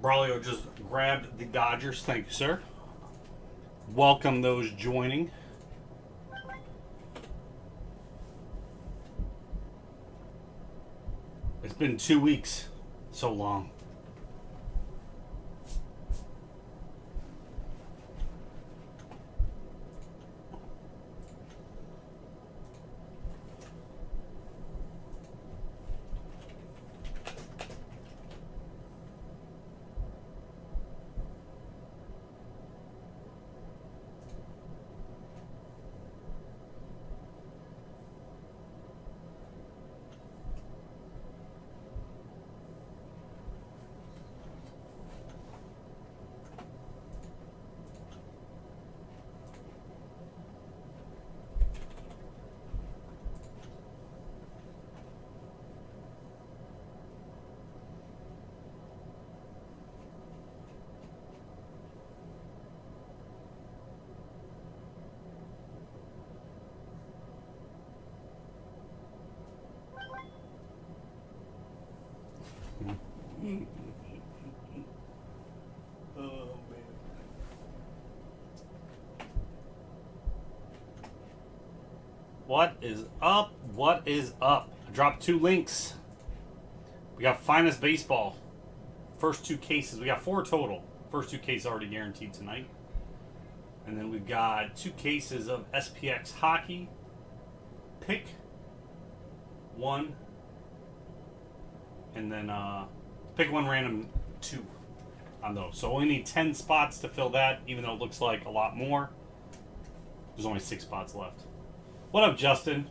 Braulio just grabbed the Dodgers. Thank you, sir. Welcome those joining. It's been 2 weeks. So long. Oh, man. What is up? What is up? I dropped 2 links. We got Finest Baseball. First 2 cases. We got 4 total. First 2 cases already guaranteed tonight. And then we've got 2 cases of SPX Hockey. Pick 1. And then pick 1 random 2 on those. So only need 10 spots to fill that, even though it looks like a lot more. There's only 6 spots left. What up, Justin?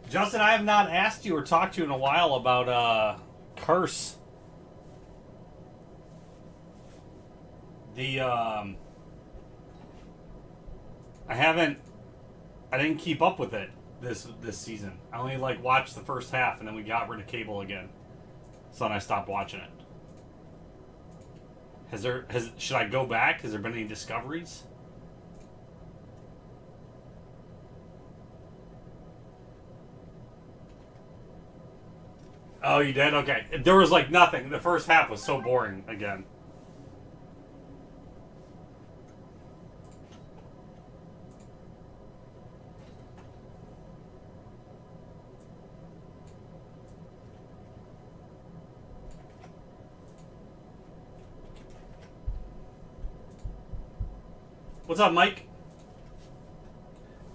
Justin, I have not asked you or talked to you in a while about Curse. I didn't keep up with it this season. I only watched the first half, and then we got rid of cable again. So then I stopped watching it. Should I go back? Has there been any discoveries? Oh, you did? Okay. There was nothing. The first half was so boring again. What's up, Mike?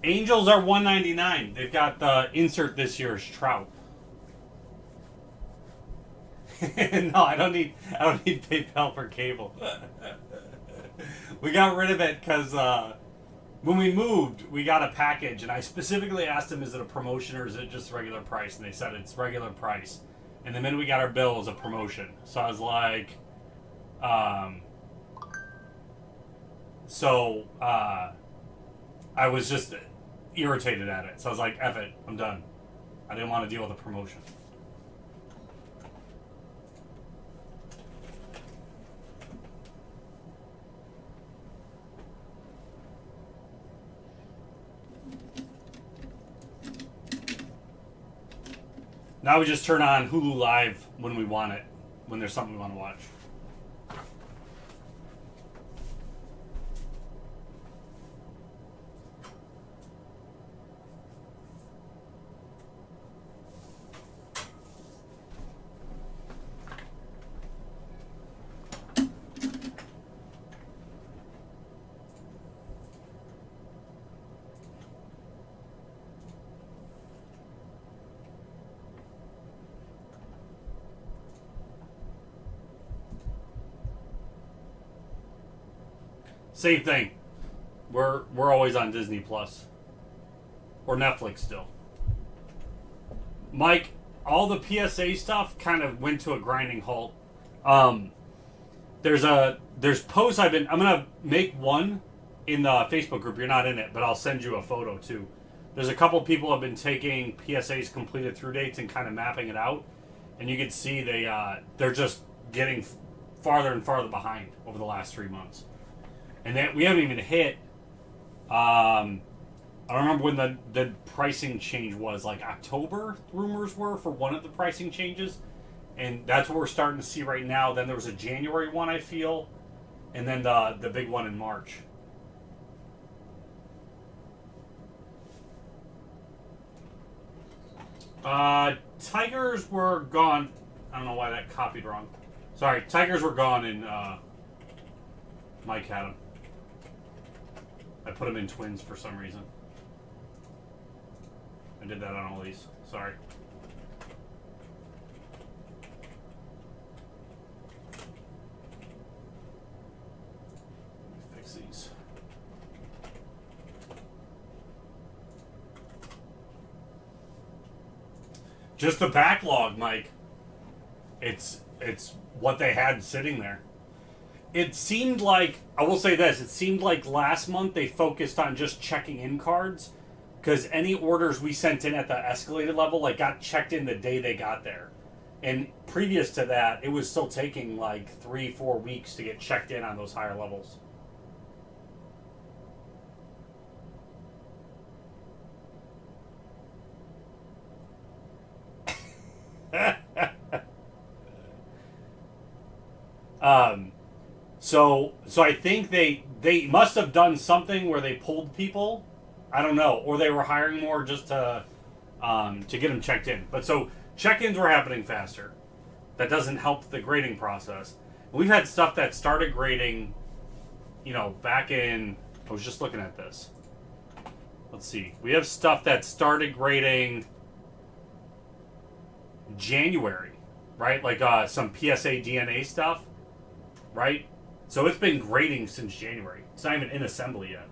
Angels are $199. They've got the insert this year's Trout. No, I don't need PayPal for cable. We got rid of it because when we moved, we got a package, and I specifically asked them, is it a promotion or is it just regular price? And they said it's regular price. And the minute we got our bill, it was a promotion. So I was like, I was just irritated at it. So I was like, F it, I'm done. I didn't want to deal with a promotion. Now we just turn on Hulu Live when we want it, when there's something we want to watch. Same thing. We're always on Disney Plus or Netflix still. Mike, all the PSA stuff kind of went to a grinding halt. There's posts I'm gonna make one in the Facebook group. You're not in it, but I'll send you a photo too. There's a couple people have been taking PSAs completed through dates and kind of mapping it out, and you can see they're just getting farther and farther behind over the last 3 months. And that we haven't even hit. I don't remember when the pricing change was. Like October, rumors were for one of the pricing changes, and that's what we're starting to see right now. Then there was a January one, I feel, and then the big one in March. Tigers were gone. I don't know why that copied wrong. Sorry, Tigers were gone, and Mike had them. I put them in twins for some reason. I did that on all these. Sorry. Let me fix these. Just the backlog, Mike. It's what they had sitting there. It seemed like, I will say this, it seemed like last month they focused on just checking in cards, because any orders we sent in at the escalated level got checked in the day they got there. And previous to that, it was still taking 3-4 weeks to get checked in on those higher levels. So I think they must have done something where they pulled people. I don't know, or they were hiring more just to get them checked in. But so check-ins were happening faster. That doesn't help the grading process. We've had stuff that started grading, back in. I was just looking at this. Let's see. We have stuff that started grading January, right? Some PSA DNA stuff, right? So it's been grading since January. It's not even in assembly yet.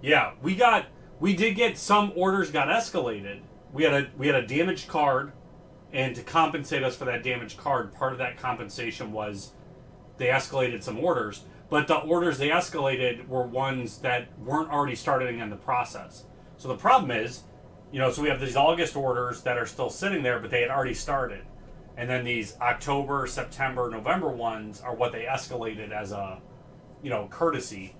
Yeah, we did get some orders got escalated. We had a damaged card, and to compensate us for that damaged card, part of that compensation was they escalated some orders. But the orders they escalated were ones that weren't already starting in the process. So the problem is, so we have these August orders that are still sitting there, but they had already started. And then these October, September, November ones are what they escalated as a, courtesy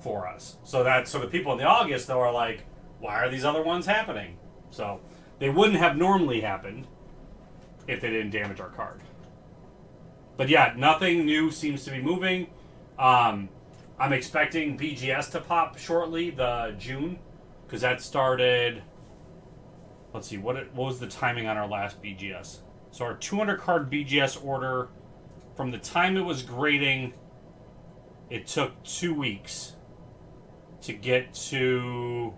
for us. So the people in the August, though, are like, why are these other ones happening? So they wouldn't have normally happened if they didn't damage our card. But yeah, nothing new seems to be moving. I'm expecting BGS to pop shortly, the June, because that started. Let's see, what was the timing on our last BGS? So our 200 card BGS order, from the time it was grading, it took 2 weeks to get to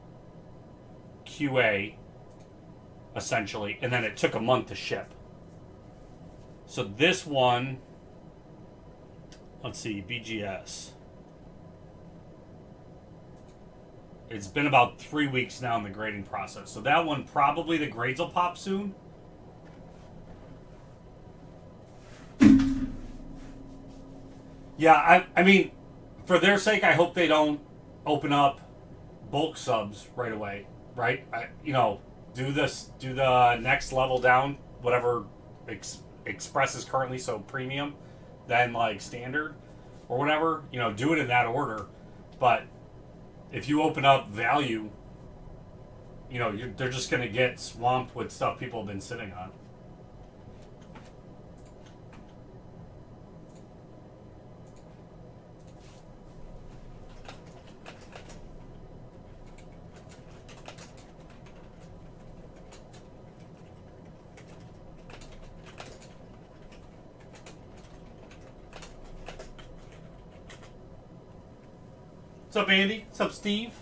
QA, essentially, and then it took a month to ship. So this one, let's see, BGS. It's been about 3 weeks now in the grading process. So that one, probably the grades will pop soon. Yeah, I mean, for their sake, I hope they don't open up bulk subs right away, right? Do the next level down, whatever Express is currently, so premium, then like standard or whatever. Do it in that order. But if you open up value, they're just gonna get swamped with stuff people have been sitting on. What's up, Andy? What's up, Steve?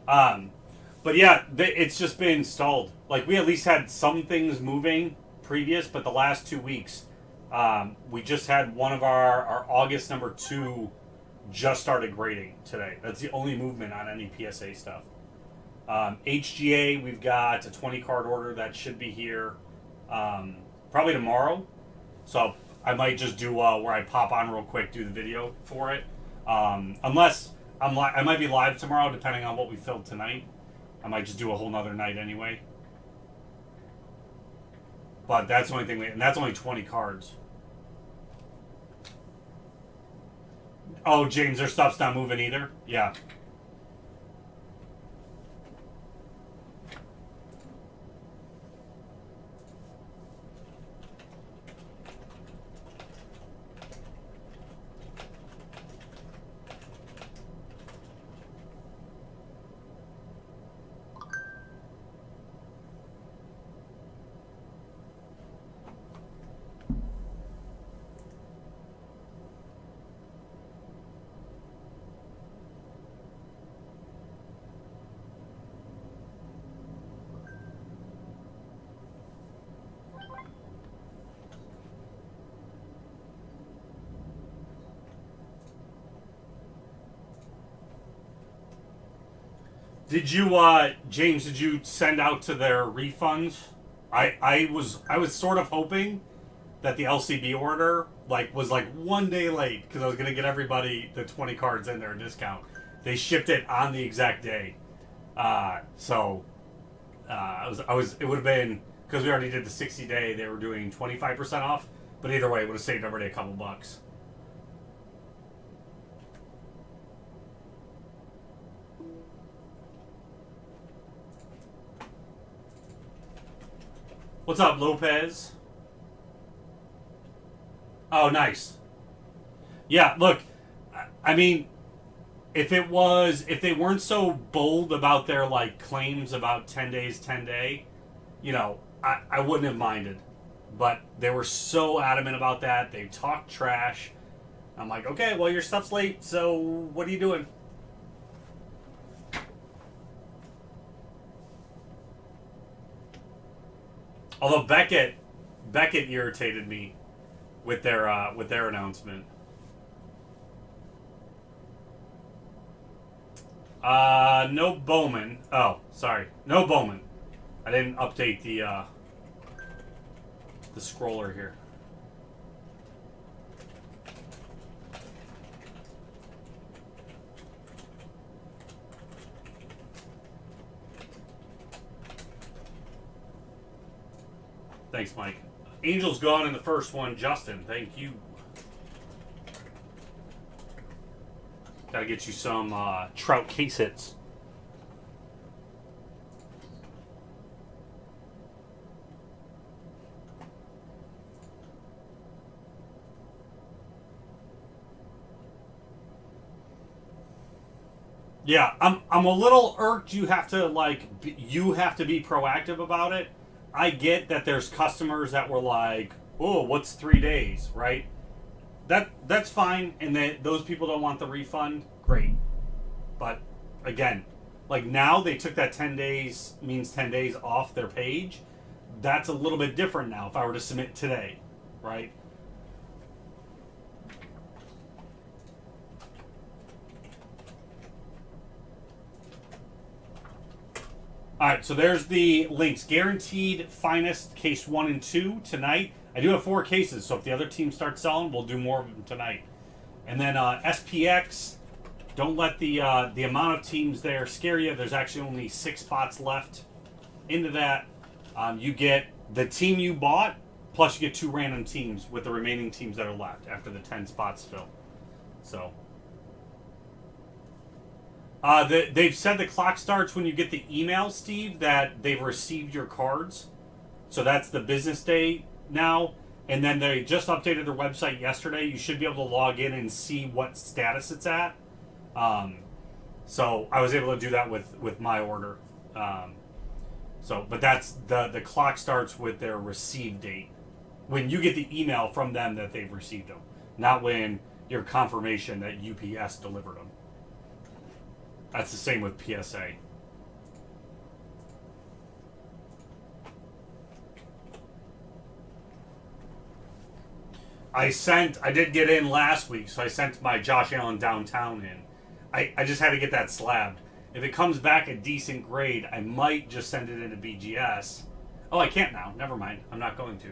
But yeah, it's just been stalled. Like, we at least had some things moving previous, but the last 2 weeks, we just had one of our August number 2 just started grading today. That's the only movement on any PSA stuff. HGA, we've got a 20 card order that should be here probably tomorrow. So I might just do where I pop on real quick, do the video for it. Unless I might be live tomorrow, depending on what we filled tonight. I might just do a whole nother night anyway. But that's the only thing, and that's only 20 cards. Oh, James, their stuff's not moving either? Yeah. Did you, James? Did you send out to their refunds? I was sort of hoping that the LCB order was 1 day late because I was gonna get everybody the 20 cards in their discount. They shipped it on the exact day, so it would have been, because we already did the 60-day. They were doing 25% off, but either way, it would have saved everybody a couple bucks. What's up, Lopez? Oh, nice. Yeah, look, I mean, if they weren't so bold about their claims about 10 days, 10 day, I wouldn't have minded. But they were so adamant about that. They talked trash. I'm like, okay, well, your stuff's late, so what are you doing? Although Beckett irritated me with their announcement. No Bowman. Oh, sorry, no Bowman. I didn't update the scroller here. Thanks, Mike. Angel's gone in the first one. Justin, thank you. Gotta get you some Trout case hits. Yeah, I'm a little irked. You have to be proactive about it. I get that there's customers that were like, "Oh, what's 3 days?" Right? That's fine, and that those people don't want the refund. Great, but again, now they took that 10 days means 10 days off their page. That's a little bit different now. If I were to submit today, right? Alright, so there's the links. Guaranteed Finest Case 1 and 2 tonight. I do have 4 cases, so if the other team starts selling, we'll do more of them tonight. And then SPX, Don't let the amount of teams there scare you. There's actually only 6 spots left into that. You get the team you bought, plus you get 2 random teams with the remaining teams that are left after the 10 spots fill. So, they've said the clock starts when you get the email, Steve, that they've received your cards. So that's the business day now. And then they just updated their website yesterday. You should be able to log in and see what status it's at. So I was able to do that with my order. But that's the clock starts with their receive date. When you get the email from them that they've received them, not when your confirmation that UPS delivered them. That's the same with PSA. I did get in last week, so I sent my Josh Allen downtown in. I just had to get that slabbed. If it comes back a decent grade, I might just send it into BGS. Oh, I can't now. Never mind. I'm not going to.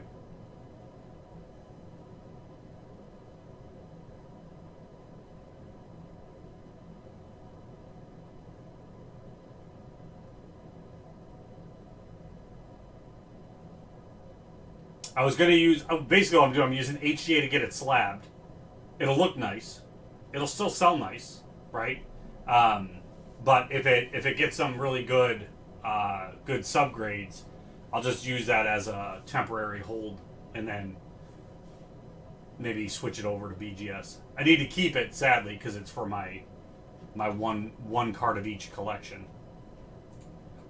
I was going to use, basically what I'm doing, I'm using HGA to get it slabbed. It'll look nice. It'll still sell nice, right? But if it gets some really good subgrades, I'll just use that as a temporary hold and then maybe switch it over to BGS. I need to keep it, sadly, because it's for my one card of each collection.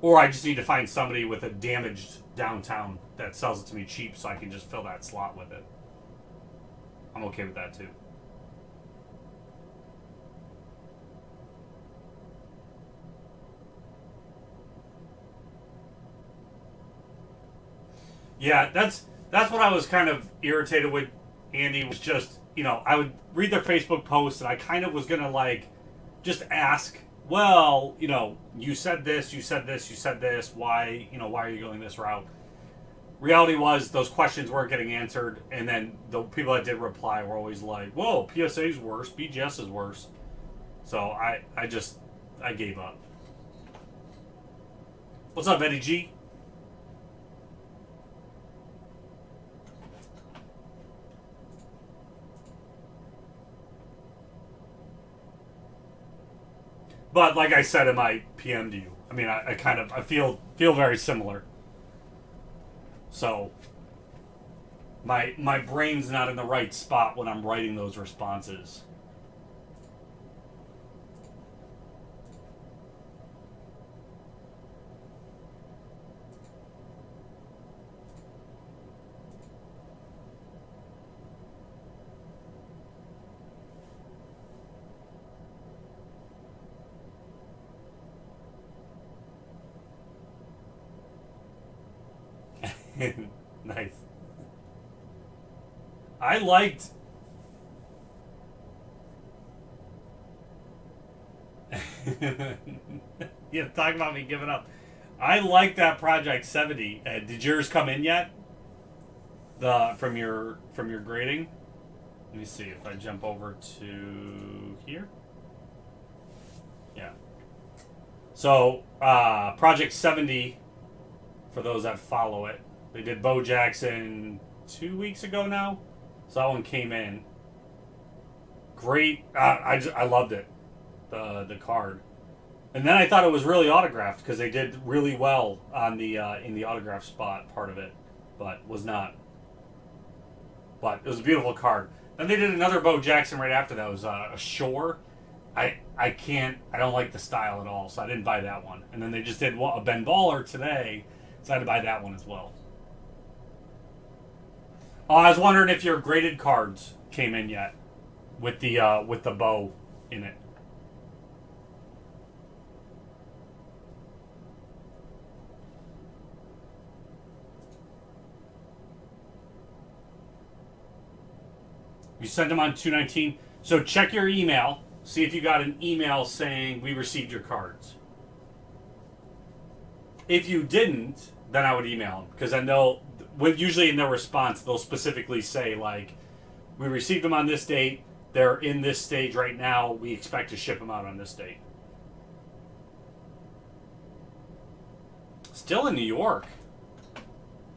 Or I just need to find somebody with a damaged downtown that sells it to me cheap so I can just fill that slot with it. I'm okay with that too. Yeah, that's what I was kind of irritated with, Andy, was just, I would read their Facebook posts and I kind of was going to just ask, well, you said this, you said this, you said this, why are you going this route? Reality was those questions weren't getting answered, and then the people that did reply were always like, whoa, PSA's worse, BGS is worse. So I gave up. What's up, Eddie G? But like I said in my PM to you, I mean, I feel very similar. So my brain's not in the right spot when I'm writing those responses. Nice. I liked. Yeah, talk about me giving up. I like that Project 70. Did yours come in yet? From your grading. Let me see if I jump over to here. Yeah. So Project 70. For those that follow it, they did Bo Jackson 2 weeks ago now, so that one came in. Great, I loved it, the card, and then I thought it was really autographed because they did really well on the in the autograph spot part of it, but was not. But it was a beautiful card. Then they did another Bo Jackson right after that. It was a Shore. I don't like the style at all, so I didn't buy that one. And then they just did a Ben Baller today. So I had to buy that one as well. Oh, I was wondering if your graded cards came in yet with the bow in it. You sent them on 2/19. So check your email. See if you got an email saying we received your cards. If you didn't, then I would email them because I know usually in their response they'll specifically say we received them on this date. they're in this stage right now. We expect to ship them out on this date. Still in New York.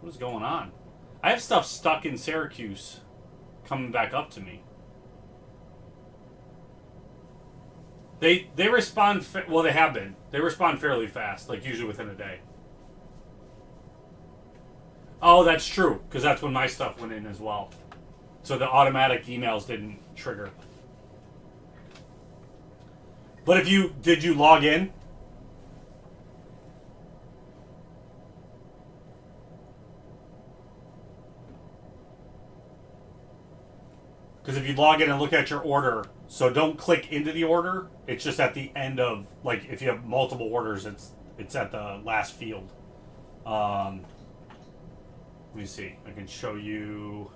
What is going on? I have stuff stuck in Syracuse coming back up to me. They respond, well, they have been. They respond fairly fast, like usually within a day. Oh, that's true, because that's when my stuff went in as well. So the automatic emails didn't trigger. But did you log in? Because if you log in and look at your order, so don't click into the order. It's just at the end of, like, if you have multiple orders, it's at the last field. Let me see. I can show you.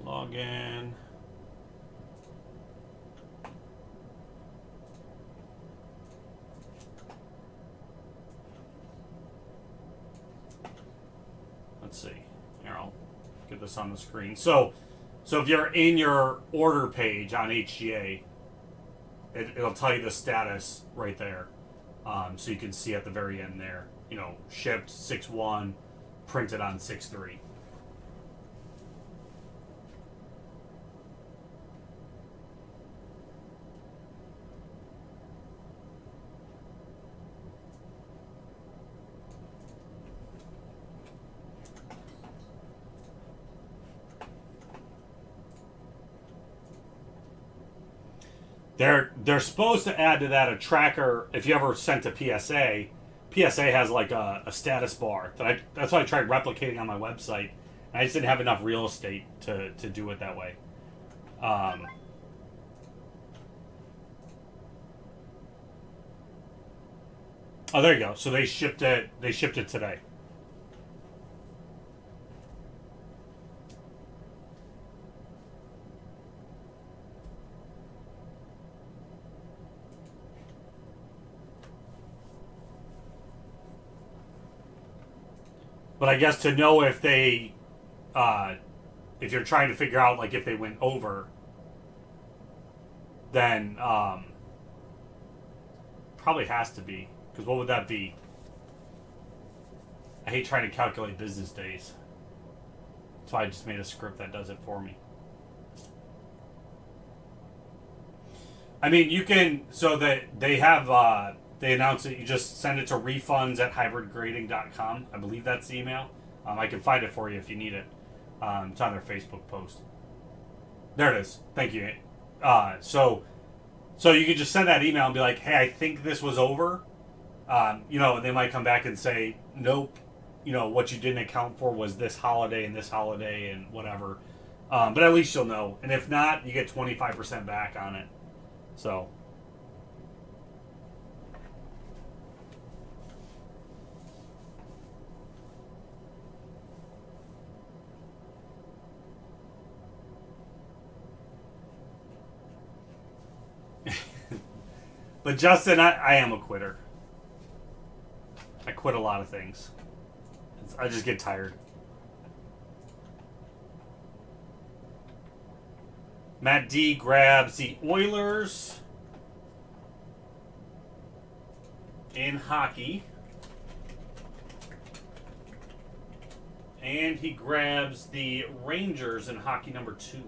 Log in. Let's see. Here, I'll get this on the screen. So if you're in your order page on HGA, it'll tell you the status right there. So you can see at the very end there, shipped 6/1, printed on 6/3. They're supposed to add to that a tracker. If you ever sent to PSA has like a status bar. That's why I tried replicating on my website. And I just didn't have enough real estate to do it that way. Oh, there you go. So they shipped it today. But I guess to know if they, if you're trying to figure out like if they went over, then probably has to be, because what would that be? I hate trying to calculate business days. That's why I just made a script that does it for me. I mean, you can, so that they have, they announced that you just send it to refunds@hybridgrading.com. I believe that's the email. I can find it for you if you need it. It's on their Facebook post. There it is. Thank you. So you could just send that email and be like, hey, I think this was over. And they might come back and say, nope, what you didn't account for was this holiday and whatever. But at least you'll know. And if not, you get 25% back on it. So. But Justin, I am a quitter. I quit a lot of things. I just get tired. Matt D grabs the Oilers in hockey. And he grabs the Rangers in hockey number 2.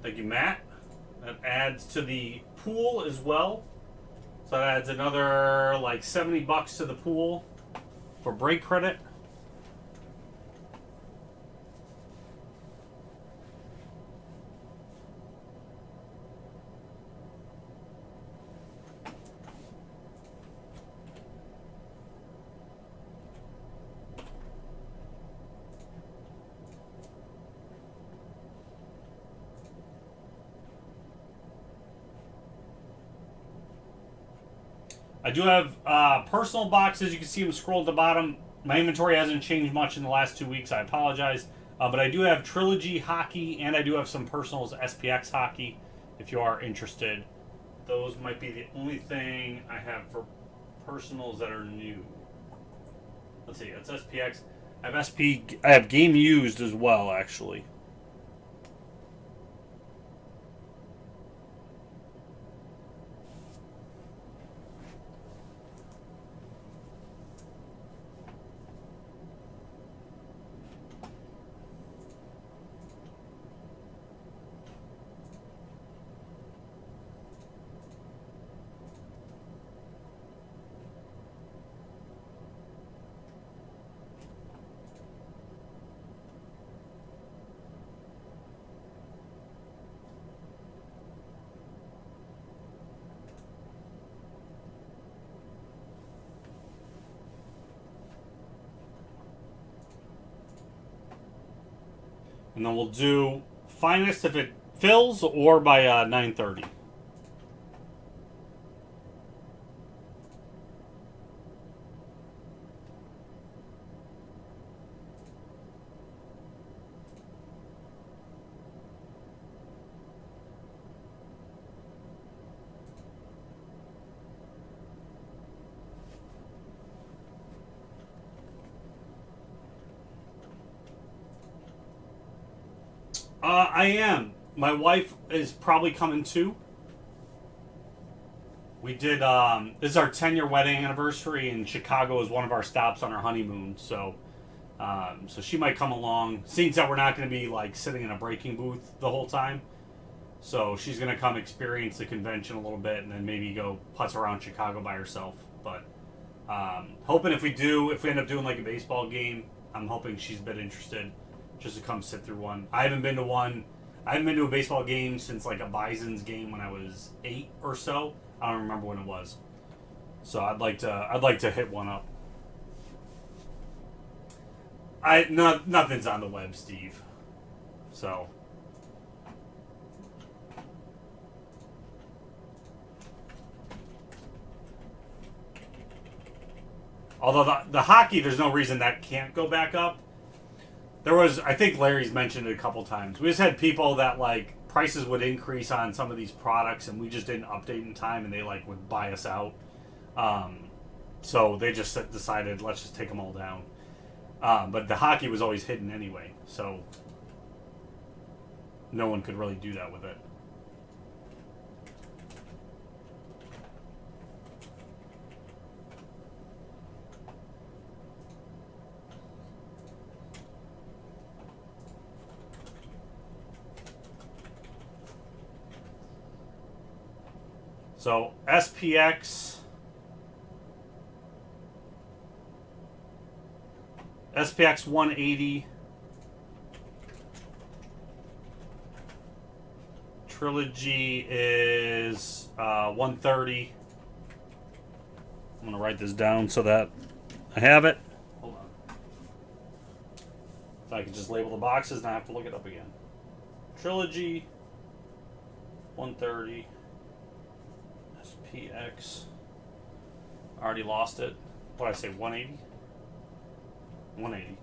Thank you, Matt. That adds to the pool as well. So that adds another like $70 to the pool for break credit. I do have personal boxes. You can see them scroll at the bottom. My inventory hasn't changed much in the last 2 weeks. I apologize. But I do have Trilogy hockey, and I do have some personals SPX hockey if you are interested. Those might be the only thing I have for personals that are new. Let's see. That's SPX. I have SP. I have game used as well, actually. And then we'll do finest if it fills or by 9:30. I am. My wife is probably coming too. We did. This is our 10-year wedding anniversary, and Chicago is one of our stops on our honeymoon. So she might come along. Seems that we're not going to be like sitting in a breaking booth the whole time. So she's going to come experience the convention a little bit, and then maybe go putz around Chicago by herself. But hoping if we end up doing like a baseball game, I'm hoping she's a bit interested, just to come sit through one. I haven't been to one. I haven't been to a baseball game since like a Bison's game when I was 8 or so. I don't remember when it was. So I'd like to hit one up. Nothing's on the web, Steve. So although the hockey, there's no reason that can't go back up. There was, I think Larry's mentioned it a couple times. We just had people that like prices would increase on some of these products, and we just didn't update in time, and they like would buy us out. So they just decided let's just take them all down. But the hockey was always hidden anyway, so no one could really do that with it. So SPX 180 Trilogy is 130. I'm gonna write this down so that I have it. Hold on. So I can just label the boxes and I have to look it up again. Trilogy 130 SPX. I already lost it. What did I say? 180? 180.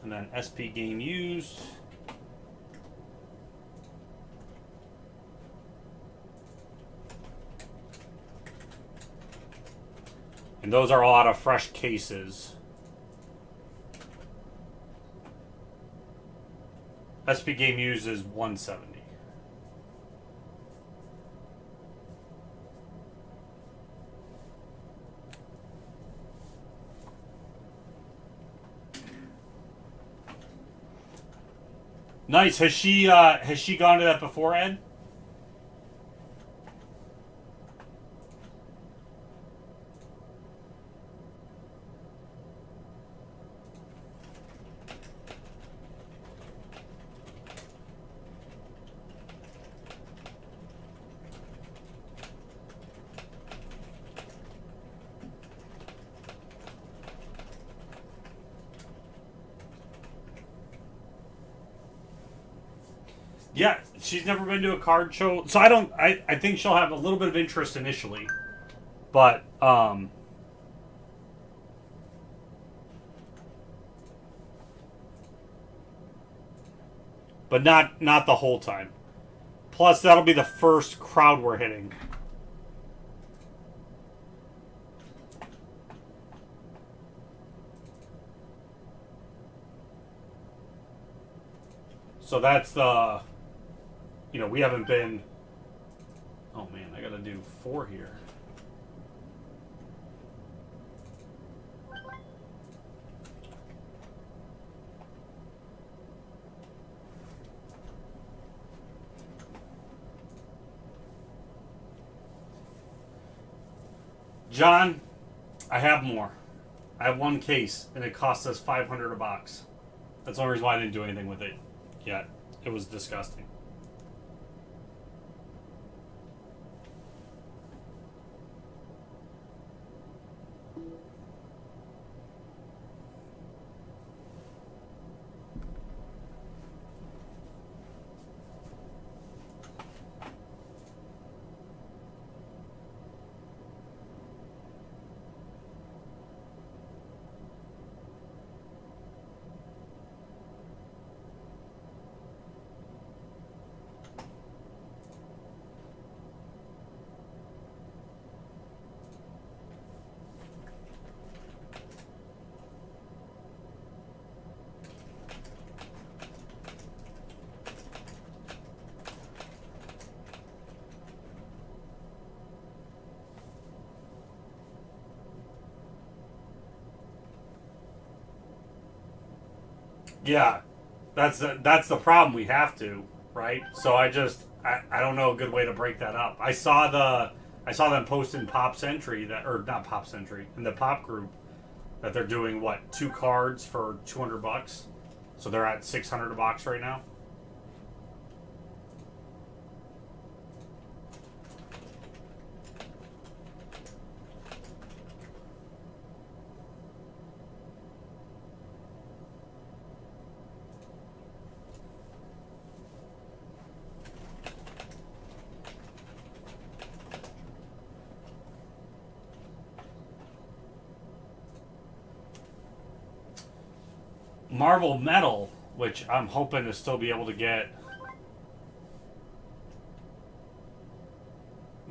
And then SP game used. And those are all out of fresh cases. SP game used is 170. Nice. Has she gone to that before, Ed? Yeah, she's never been to a card show, so I think she'll have a little bit of interest initially, but not the whole time. Plus, that'll be the first crowd we're hitting. So that's the, we haven't been, oh man, I gotta do 4 here. John, I have more. I have 1 case, and it cost us $500 a box. That's the only reason why I didn't do anything with it yet. It was disgusting. Yeah, that's the problem. We have to, right? So I don't know a good way to break that up. I saw them post in Pop Century that, or not Pop Century, in the Pop group, that they're doing what, 2 cards for $200. So they're at $600 a box right now. Marvel Metal, which I'm hoping to still be able to get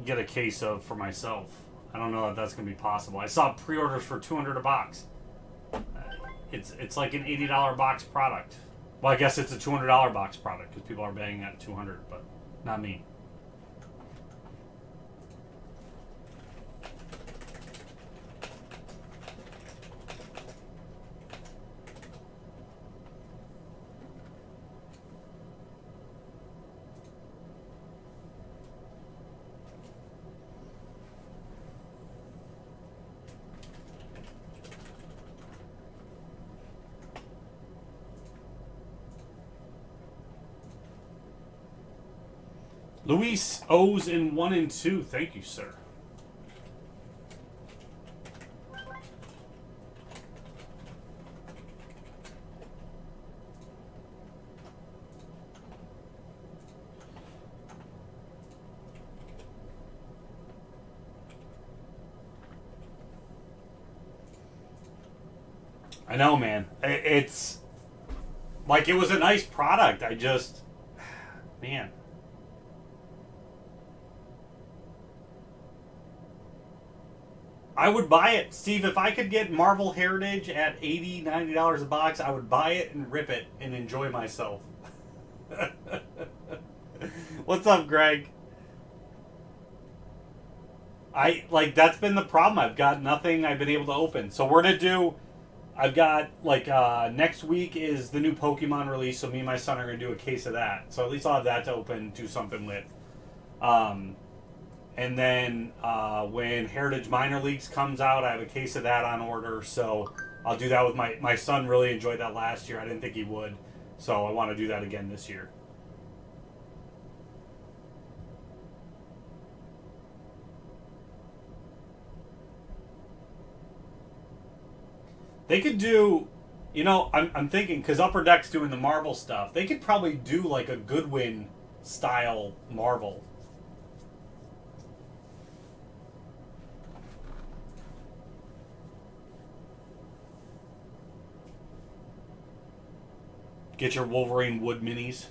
a case of for myself. I don't know if that's going to be possible. I saw pre-orders for $200 a box. It's like an $80 box product. Well, I guess it's a $200 box product because people are banging at $200, but not me. Luis O's in 1 and 2. Thank you, sir. I know, man. It's like it was a nice product. I just, man. I would buy it, Steve. If I could get Marvel Heritage at $80, $90 a box, I would buy it and rip it and enjoy myself. What's up, Greg? That's been the problem. I've got nothing I've been able to open. So we're gonna do. I've got next week is the new Pokemon release, so me and my son are gonna do a case of that. So at least I'll have that to open, do something with. And then when Heritage Minor Leagues comes out, I have a case of that on order. So I'll do that with my son. Really enjoyed that last year. I didn't think he would, so I want to do that again this year. They could do, I'm thinking, because Upper Deck's doing the Marvel stuff, they could probably do like a Goodwin style Marvel. Get your Wolverine Wood minis.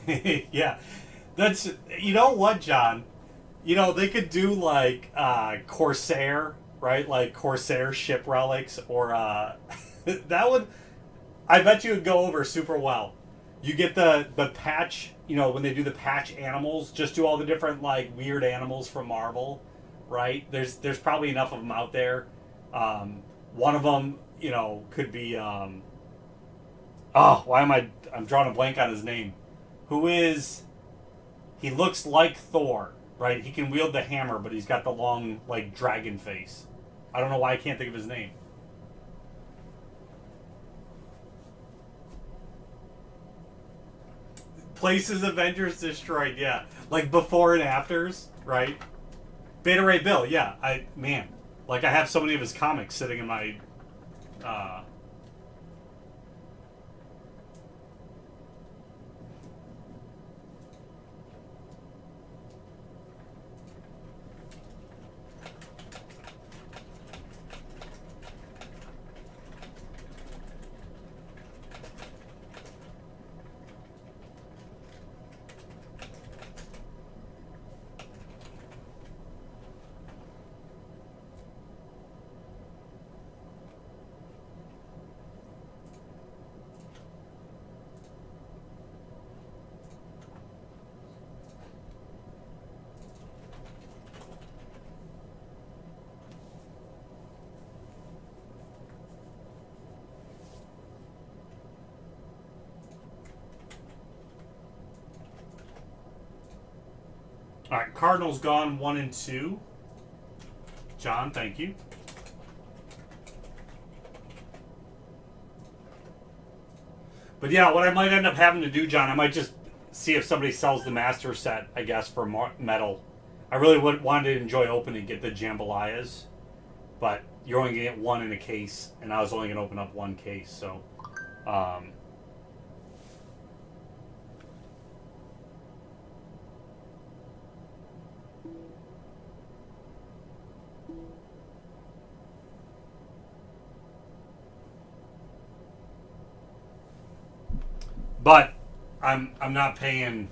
Yeah, that's you know what, John. You know they could do like Corsair, right? Like Corsair ship relics, or that would. I bet you would go over super well. You get the patch. You know when they do the patch animals, just do all the different like weird animals from Marvel, right? There's probably enough of them out there. One of them, you know, could be. Oh, why am I'm drawing a blank on his name. Who is? He looks like Thor, right? He can wield the hammer, but he's got the long like dragon face. I don't know why I can't think of his name. Places Avengers destroyed, yeah. Like before and afters, right? Beta Ray Bill, yeah. Like I have so many of his comics sitting in my uh all right, Cardinals gone 1 and 2. John, thank you. But yeah, what I might end up having to do, John, I might just see if somebody sells the master set, I guess, for metal. I really would want to enjoy opening get the jambalayas, but you're only gonna get one in a case, and I was only gonna open up one case, so. Um, but I'm not paying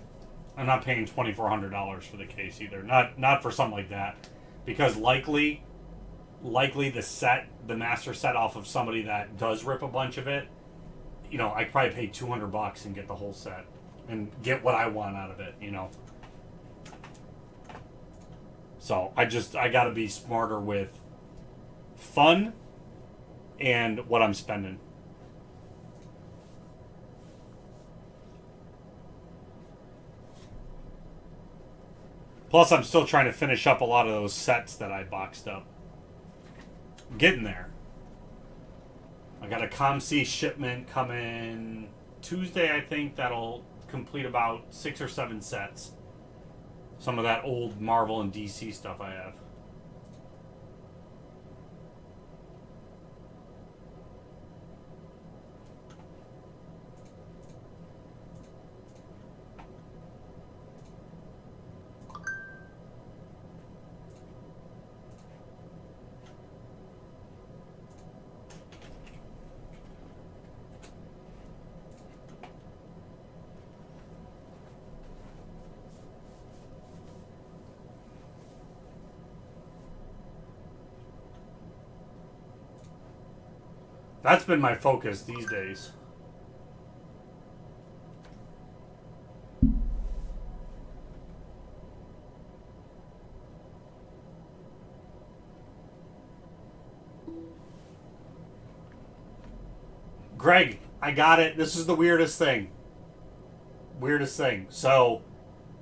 $2,400 for the case either. Not for something like that, because likely the master set off of somebody that does rip a bunch of it. You know, I could probably pay $200 and get the whole set and get what I want out of it. You know. So I got to be smarter with fun and what I'm spending. Plus, I'm still trying to finish up a lot of those sets that I boxed up. Getting there. I got a ComC shipment coming Tuesday, I think. That'll complete about 6 or 7 sets. Some of that old Marvel and DC stuff I have. That's been my focus these days. Greg, I got it. This is the weirdest thing. Weirdest thing. So,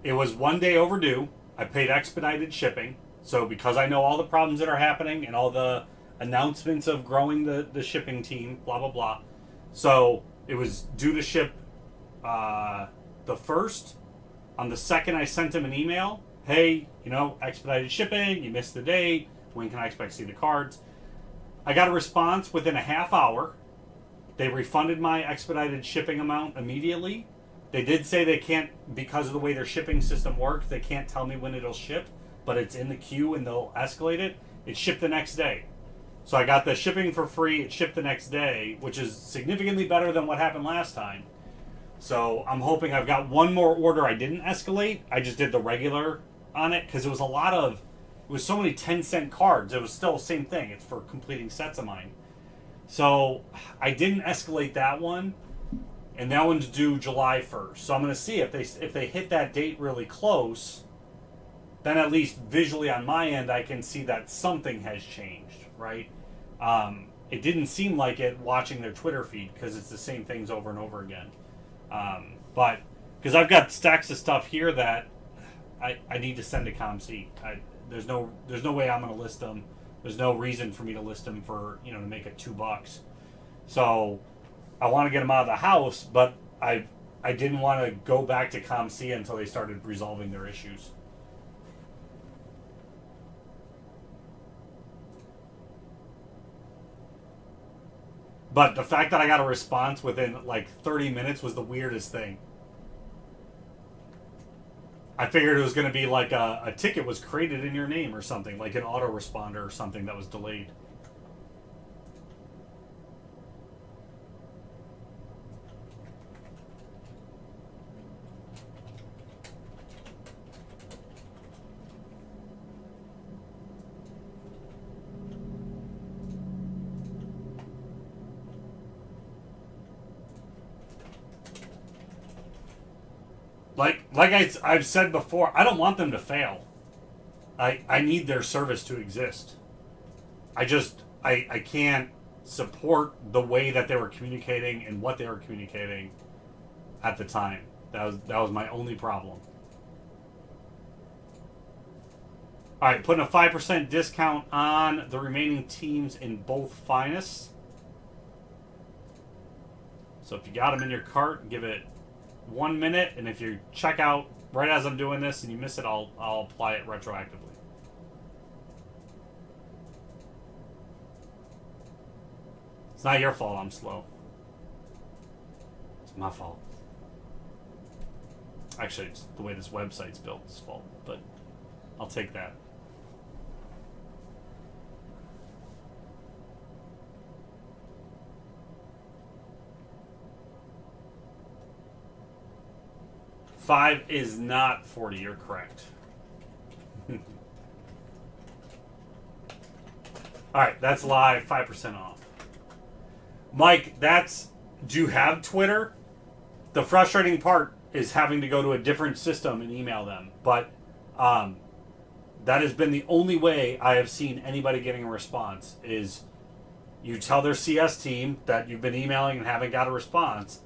it was 1 day overdue. I paid expedited shipping. So, because I know all the problems that are happening and all the announcements of growing the shipping team, blah, blah, blah. So, it was due to ship the 1st. On the 2nd, I sent him an email. Hey, you know, expedited shipping. You missed the date. When can I expect to see the cards? I got a response within a half hour. They refunded my expedited shipping amount immediately. They did say they can't, because of the way their shipping system works, they can't tell me when it'll ship, but it's in the queue and they'll escalate it. It shipped the next day. So I got the shipping for free. It shipped the next day, which is significantly better than what happened last time. So I'm hoping I've got one more order I didn't escalate. I just did the regular on it because it was a lot of, it was so many 10-cent cards. It was still the same thing. It's for completing sets of mine. So I didn't escalate that one, and that one's due July 1st. So I'm going to see if they hit that date really close. Then at least visually on my end, I can see that something has changed, right? It didn't seem like it watching their Twitter feed because it's the same things over and over again. But because I've got stacks of stuff here that I need to send to ComC. There's no way I'm going to list them. There's no reason for me to list them for, to make it $2. So I want to get them out of the house, but I didn't want to go back to ComC until they started resolving their issues. But the fact that I got a response within like 30 minutes was the weirdest thing. I figured it was going to be like a ticket was created in your name or something, like an autoresponder or something that was delayed. Like I've said before, I don't want them to fail. I need their service to exist. I can't support the way that they were communicating and what they were communicating at the time. That was my only problem. Alright, putting a 5% discount on the remaining teams in both finest. So if you got them in your cart, give it 1 minute, and if you check out right as I'm doing this and you miss it, I'll apply it retroactively. It's not your fault I'm slow. It's my fault. Actually, it's the way this website's built, it's fault, but I'll take that. Five is not 40, you're correct. Alright, that's live, 5% off. Mike, do you have Twitter? The frustrating part is having to go to a different system and email them. But that has been the only way I have seen anybody getting a response is you tell their CS team that you've been emailing and haven't got a response,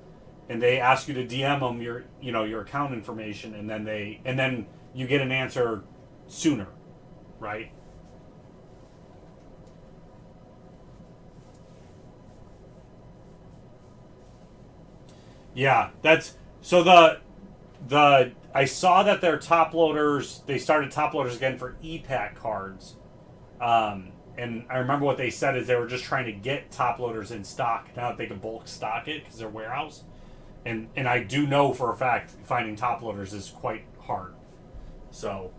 and they ask you to DM them your account information, and then you get an answer sooner, right? Yeah, that's so the I saw that their top loaders, they started top loaders again for EPAC cards. And I remember what they said is they were just trying to get top loaders in stock now that they can bulk stock it because they're warehouse. And I do know for a fact finding top loaders is quite hard. So,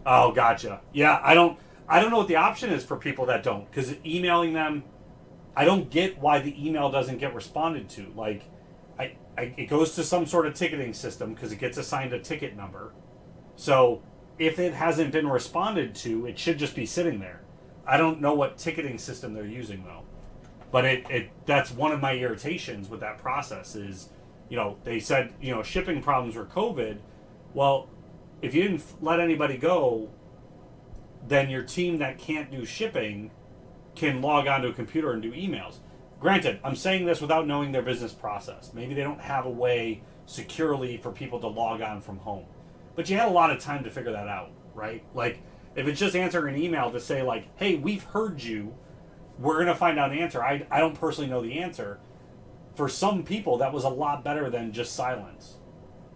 oh, gotcha. Yeah, I don't know what the option is for people that don't, because emailing them, I don't get why the email doesn't get responded to. Like, it goes to some sort of ticketing system because it gets assigned a ticket number. So if it hasn't been responded to, it should just be sitting there. I don't know what ticketing system they're using though, but that's one of my irritations with that process is, they said shipping problems were COVID. Well, if you didn't let anybody go, then your team that can't do shipping can log onto a computer and do emails. Granted, I'm saying this without knowing their business process. Maybe they don't have a way securely for people to log on from home. But you had a lot of time to figure that out, right? Like, if it's just answering an email to say, like, hey, we've heard you, we're going to find out an answer. I don't personally know the answer. For some people, that was a lot better than just silence.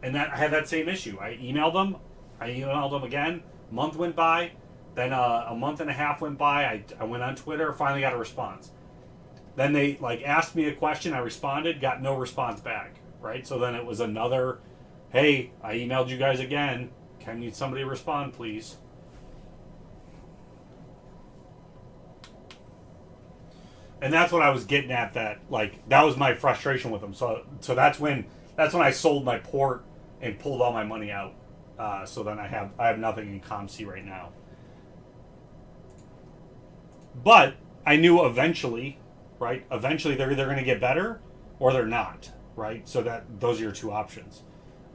And I had that same issue. I emailed them again. A month went by. Then a month and a half went by. I went on Twitter, finally got a response. Then they asked me a question, I responded, got no response back, right? So then it was another, hey, I emailed you guys again. Can somebody respond, please? And that's what I was getting at, that was my frustration with them. So that's when That's when I sold my port and pulled all my money out. So then I have nothing in ComC right now. But I knew eventually, right? Eventually they're either going to get better or they're not, right? So that those are your two options.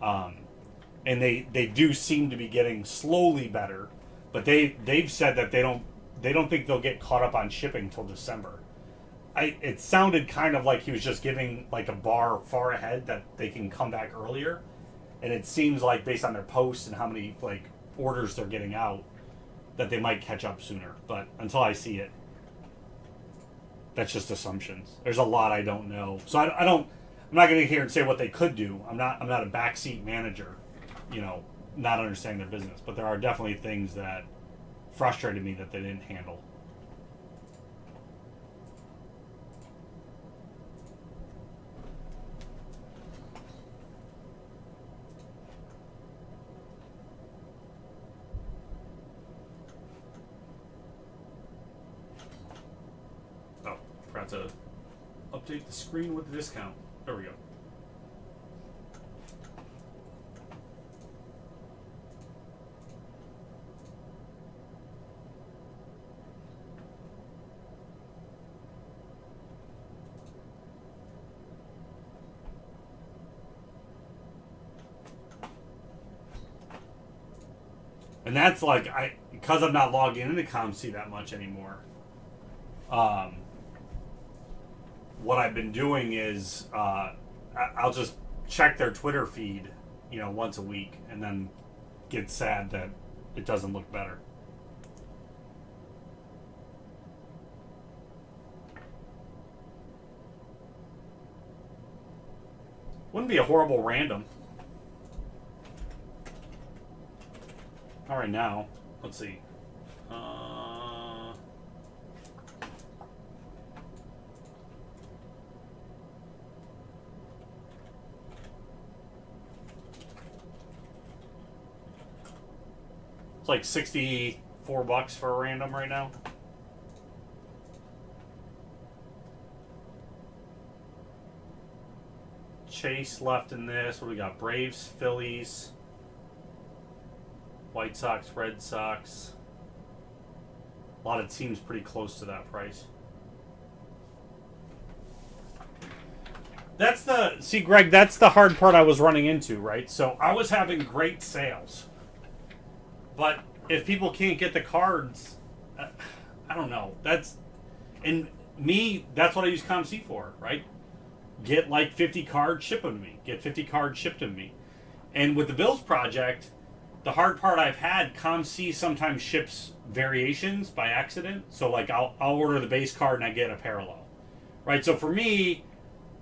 And they do seem to be getting slowly better, but they've said that they don't think they'll get caught up on shipping till December. It sounded kind of like he was just giving like a bar far ahead that they can come back earlier, and it seems like based on their posts and how many like orders they're getting out that they might catch up sooner. But until I see it, that's just assumptions. There's a lot I don't know, so I don't. I'm not going to here and say what they could do. I'm not a backseat manager, not understanding their business. But there are definitely things that frustrated me that they didn't handle. Oh, forgot to update the screen with the discount. There we go. And that's like because I'm not logging into ComC that much anymore. What I've been doing is I'll just check their Twitter feed, once a week, and then get sad that it doesn't look better. Wouldn't be a horrible random. All right, now let's see. It's like $64 for a random right now. Chase left in this. What do we got? Braves, Phillies, White Sox, Red Sox. A lot of teams pretty close to that price. See, Greg, that's the hard part I was running into, right? So I was having great sales. But if people can't get the cards, I don't know. That's what I use ComC for, right? Get like 50 cards, ship them to me. Get 50 cards shipped to me. And with the Bills project, the hard part I've had, ComC sometimes ships variations by accident. So like I'll order the base card and I get a parallel, right? So for me,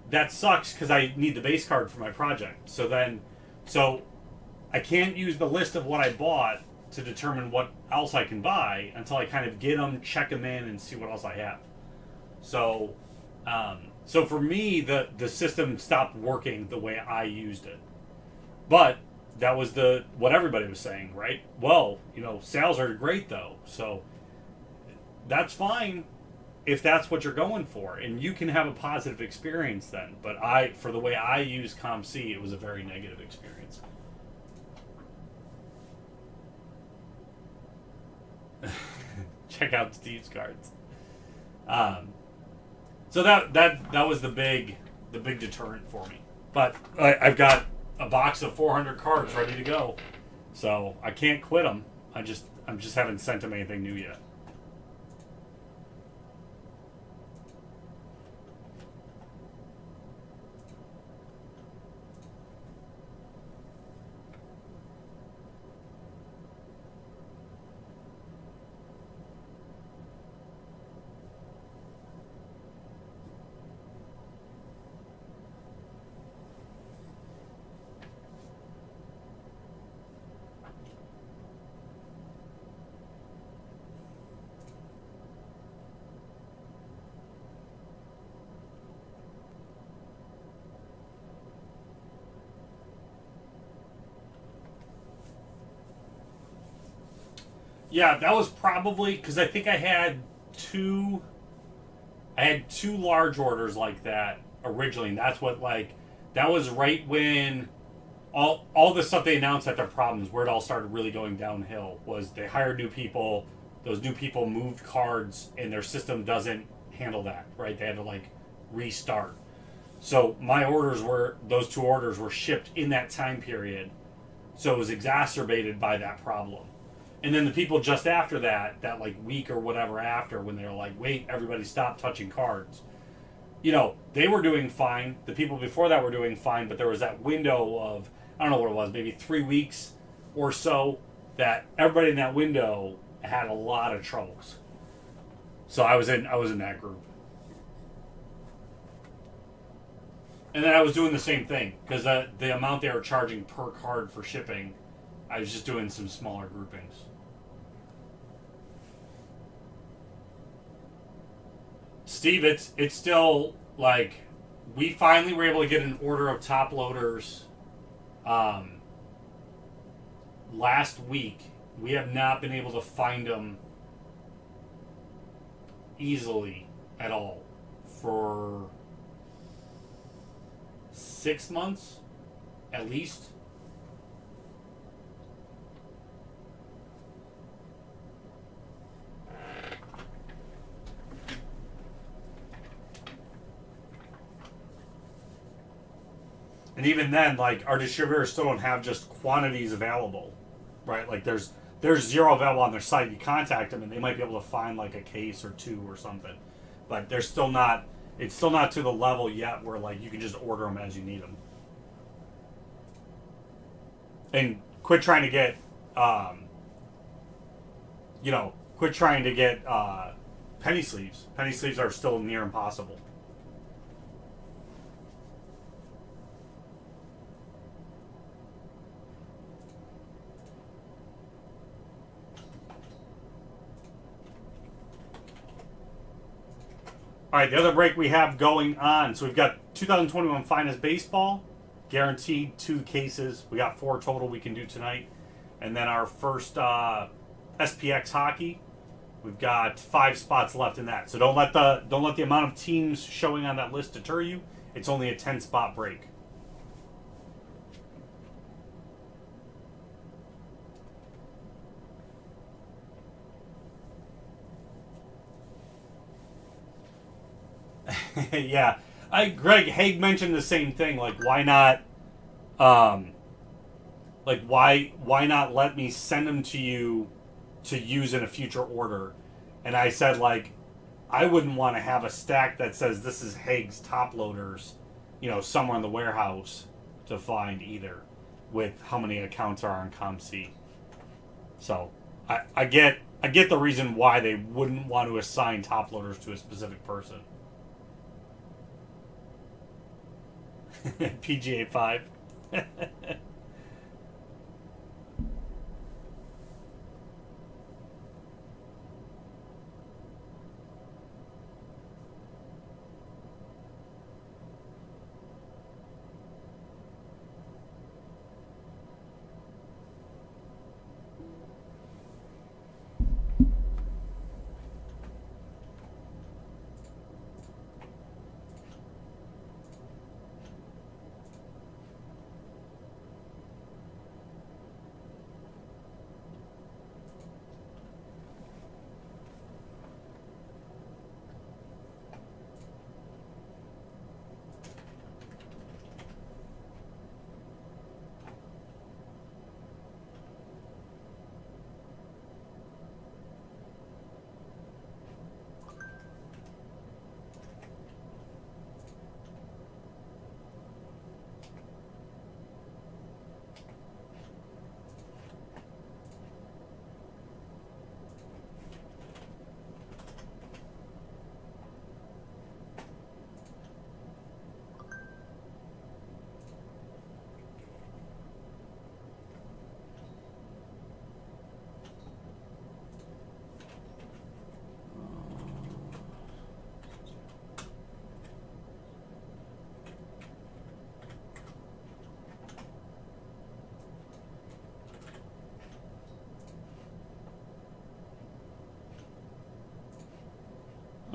that sucks because I need the base card for my project. So I can't use the list of what I bought to determine what else I can buy until I kind of get them, check them in, and see what else I have. So for me, the system stopped working the way I used it. But that was what everybody was saying, right? Well, sales are great though, so that's fine if that's what you're going for, and you can have a positive experience then. But for the way I use ComC, it was a very negative experience. Check out Steve's cards. So that was the big deterrent for me. But I've got a box of 400 cards ready to go, so I can't quit them. I'm just haven't sent them anything new yet. Yeah, that was probably because I think I had two large orders like that originally, and that's what That was right when all the stuff they announced at their problems, where it all started really going downhill, was they hired new people. Those new people moved cards, and their system doesn't handle that, right? They had to like restart. So my orders were those two orders were shipped in that time period, so it was exacerbated by that problem. And then the people just after that, that like week or whatever after, when they were like, "Wait, everybody stop touching cards," you know, they were doing fine. The people before that were doing fine, but there was that window of, I don't know what it was, maybe 3 weeks or so, that everybody in that window had a lot of troubles. So I was in that group. And then I was doing the same thing because the amount they were charging per card for shipping, I was just doing some smaller groupings. Steve, it's still like, we finally were able to get an order of top loaders last week. We have not been able to find them easily at all for 6 months at least. And even then, like, our distributors still don't have just quantities available, right? Like, there's zero available on their site. You contact them, and they might be able to find like a case or two or something, but they're still not. It's still not to the level yet where like you can just order them as you need them. And quit trying to get, quit trying to get penny sleeves. Penny sleeves are still near impossible. All right, the other break we have going on. So we've got 2021 Finest Baseball, guaranteed 2 cases. We got 4 total we can do tonight. And then our first SPX Hockey, we've got 5 spots left in that. So don't let the amount of teams showing on that list deter you. It's only a 10-spot break. Yeah, Greg Haig mentioned the same thing. Like, why not? Why not let me send them to you to use in a future order? And I said, like, I wouldn't want to have a stack that says this is Haig's top loaders, somewhere in the warehouse to find either, with how many accounts are on ComC. So I get the reason why they wouldn't want to assign top loaders to a specific person. PGA 5.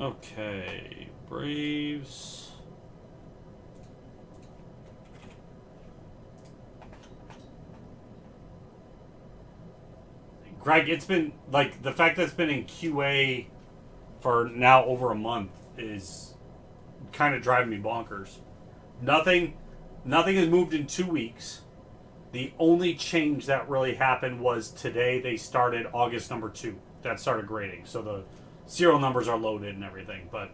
Okay, Braves. Greg, it's been like the fact that it's been in QA for now over a month is kind of driving me bonkers. Nothing, nothing has moved in 2 weeks. The only change that really happened was today they started August number 2. That started grading, so the serial numbers are loaded and everything, but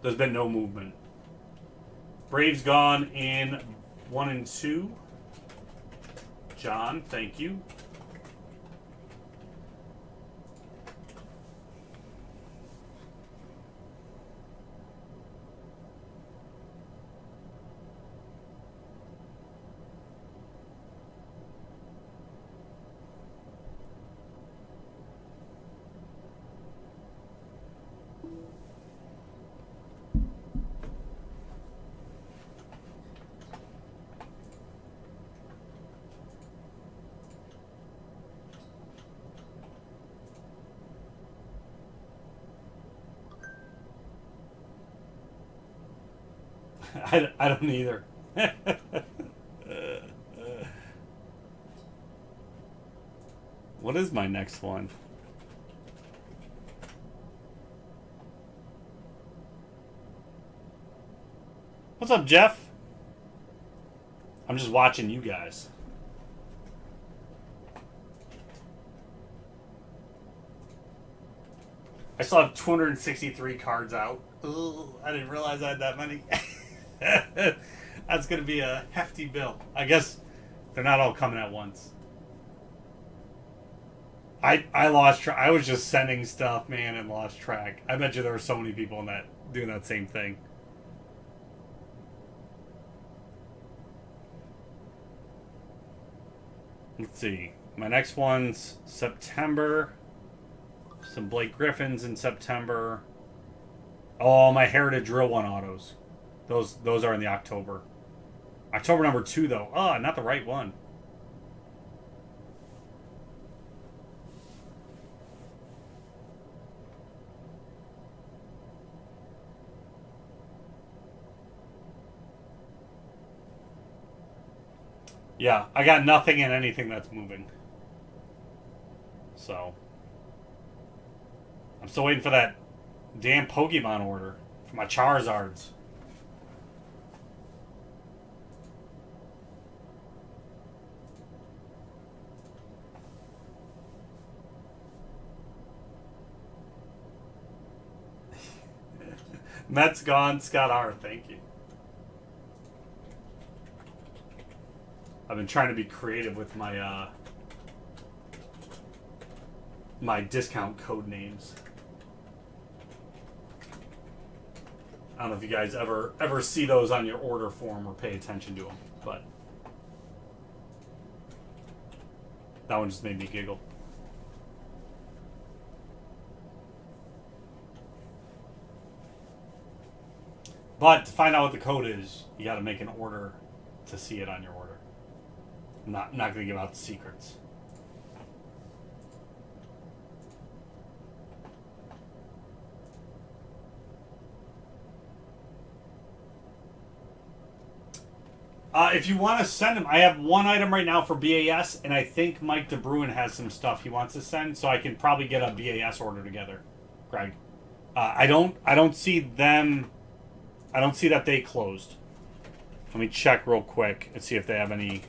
there's been no movement. Braves gone in 1 and 2. John, thank you. I don't either. What is my next one? What's up, Jeff? I'm just watching you guys. I still have 263 cards out. Ooh, I didn't realize I had that many. That's going to be a hefty bill. I guess they're not all coming at once. I lost track. I was just sending stuff, man, and lost track. I bet you there were so many people in that doing that same thing. Let's see. My next one's September. Some Blake Griffins in September. Oh, my Heritage Drill 1 autos. Those are in the October. October number 2, though. Oh, not the right one. Yeah, I got nothing in anything that's moving. So, I'm still waiting for that damn Pokemon order for my Charizards. Mets gone, Scott R. Thank you. I've been trying to be creative with my my discount code names. I don't know if you guys ever see those on your order form or pay attention to them, but that one just made me giggle. But to find out what the code is, you got to make an order to see it on your order. I'm not going to give out the secrets. If you want to send them, I have one item right now for BAS, and I think Mike DeBruin has some stuff he wants to send, so I can probably get a BAS order together, Greg. I don't see them. I don't see that they closed. Let me check real quick and see if they have any.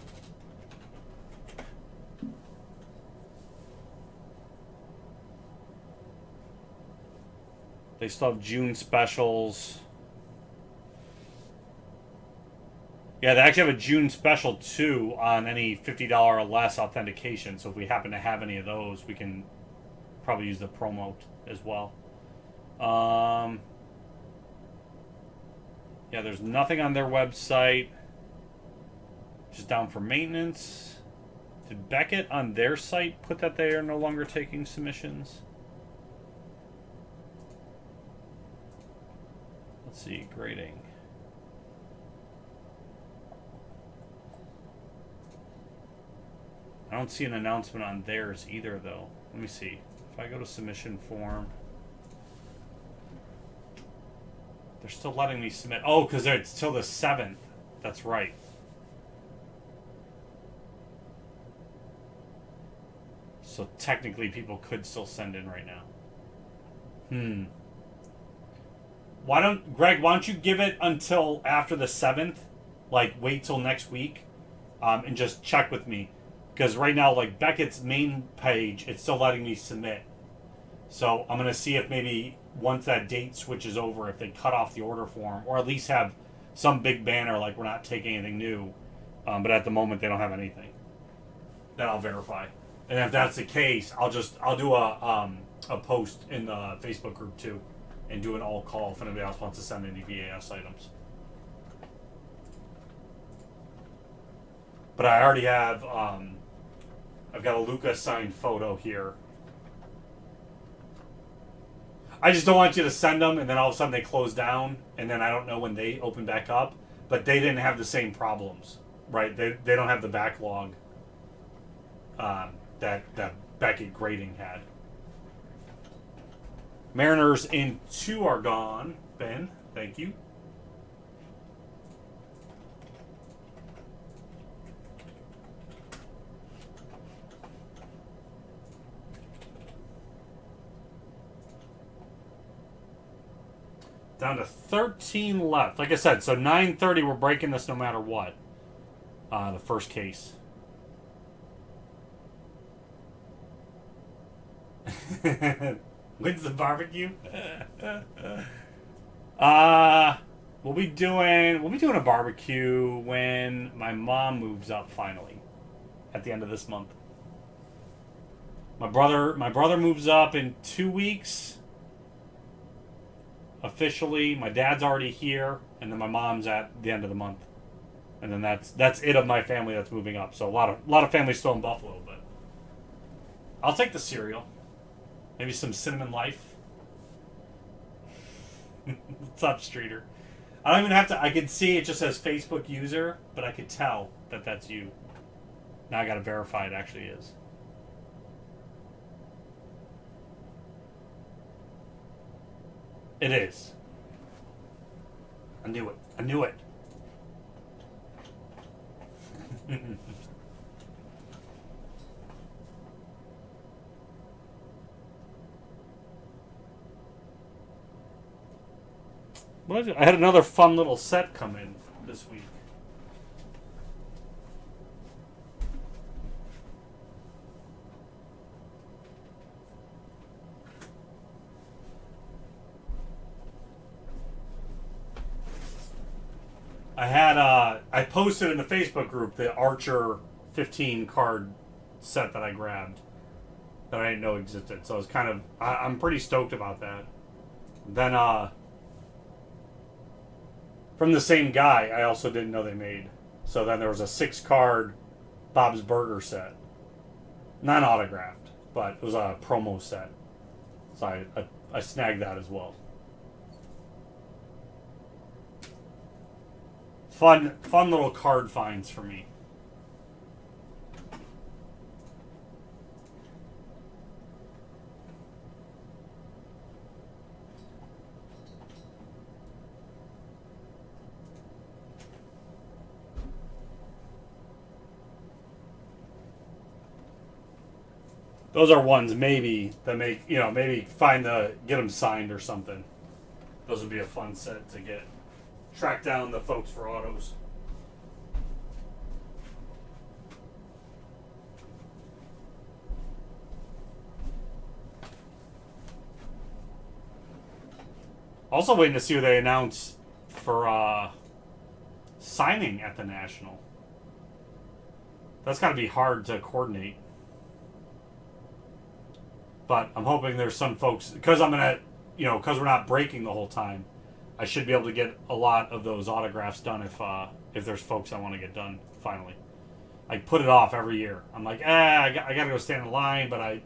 They still have June specials. Yeah, they actually have a June special too on any $50 or less authentication. So if we happen to have any of those, we can probably use the promo as well. Yeah, there's nothing on their website. Just down for maintenance. Did Beckett on their site put that they are no longer taking submissions? Let's see, grading. I don't see an announcement on theirs either, though. Let me see. If I go to submission form, they're still letting me submit. Oh, because it's till the 7th. That's right. So technically, people could still send in right now. Why don't you give it until after the 7th? Like, wait till next week, and just check with me. Because right now, like, Beckett's main page, it's still letting me submit. So I'm going to see if maybe once that date switches over, if they cut off the order form, or at least have some big banner like we're not taking anything new. But at the moment, they don't have anything. Then I'll verify. And if that's the case, I'll do a post in the Facebook group too, and do an all call if anybody else wants to send any VAS items. But I already have I've got a Luca signed photo here. I just don't want you to send them and then all of a sudden they close down and then I don't know when they open back up. But they didn't have the same problems, right? They don't have the backlog that Beckett grading had. Mariners in 2 are gone. Ben, thank you. Down to 13 left. Like I said, so 9:30 we're breaking this no matter what. The first case. When's the barbecue? We'll be doing a barbecue when my mom moves up finally at the end of this month. My brother moves up in 2 weeks. Officially, my dad's already here, and then my mom's at the end of the month, and then that's it of my family that's moving up. So a lot of families still in Buffalo, but I'll take the cereal, maybe some cinnamon life. What's up, Streeter? I don't even have to. I can see it just says Facebook user, but I could tell that that's you. Now I got to verify it actually is. It is. I knew it. I knew it. I had another fun little set come in this week. I posted in the Facebook group the Archer 15 card set that I grabbed that I didn't know existed. So I was I'm pretty stoked about that. Then from the same guy, I also didn't know they made. So then there was a 6 card Bob's Burger set. Not autographed, but it was a promo set. So I snagged that as well. Fun little card finds for me. Those are ones maybe that make, maybe get them signed or something. Those would be a fun set to get. Track down the folks for autos. Also waiting to see what they announce for signing at the National. That's got to be hard to coordinate. But I'm hoping there's some folks, because because we're not breaking the whole time, I should be able to get a lot of those autographs done if there's folks I want to get done finally. I put it off every year. I'm like, I got to go stand in line, but I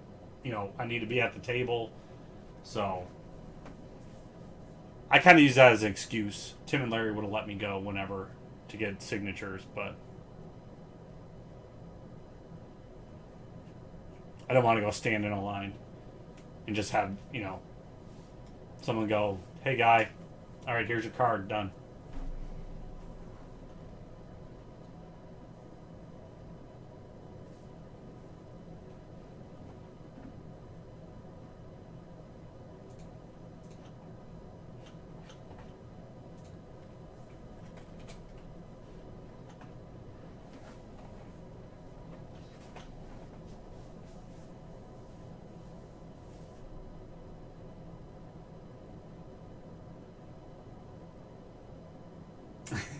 need to be at the table. So I kind of use that as an excuse. Tim and Larry would have let me go whenever to get signatures, but I don't want to go stand in a line and just have, someone go, hey guy, all right, here's your card, done.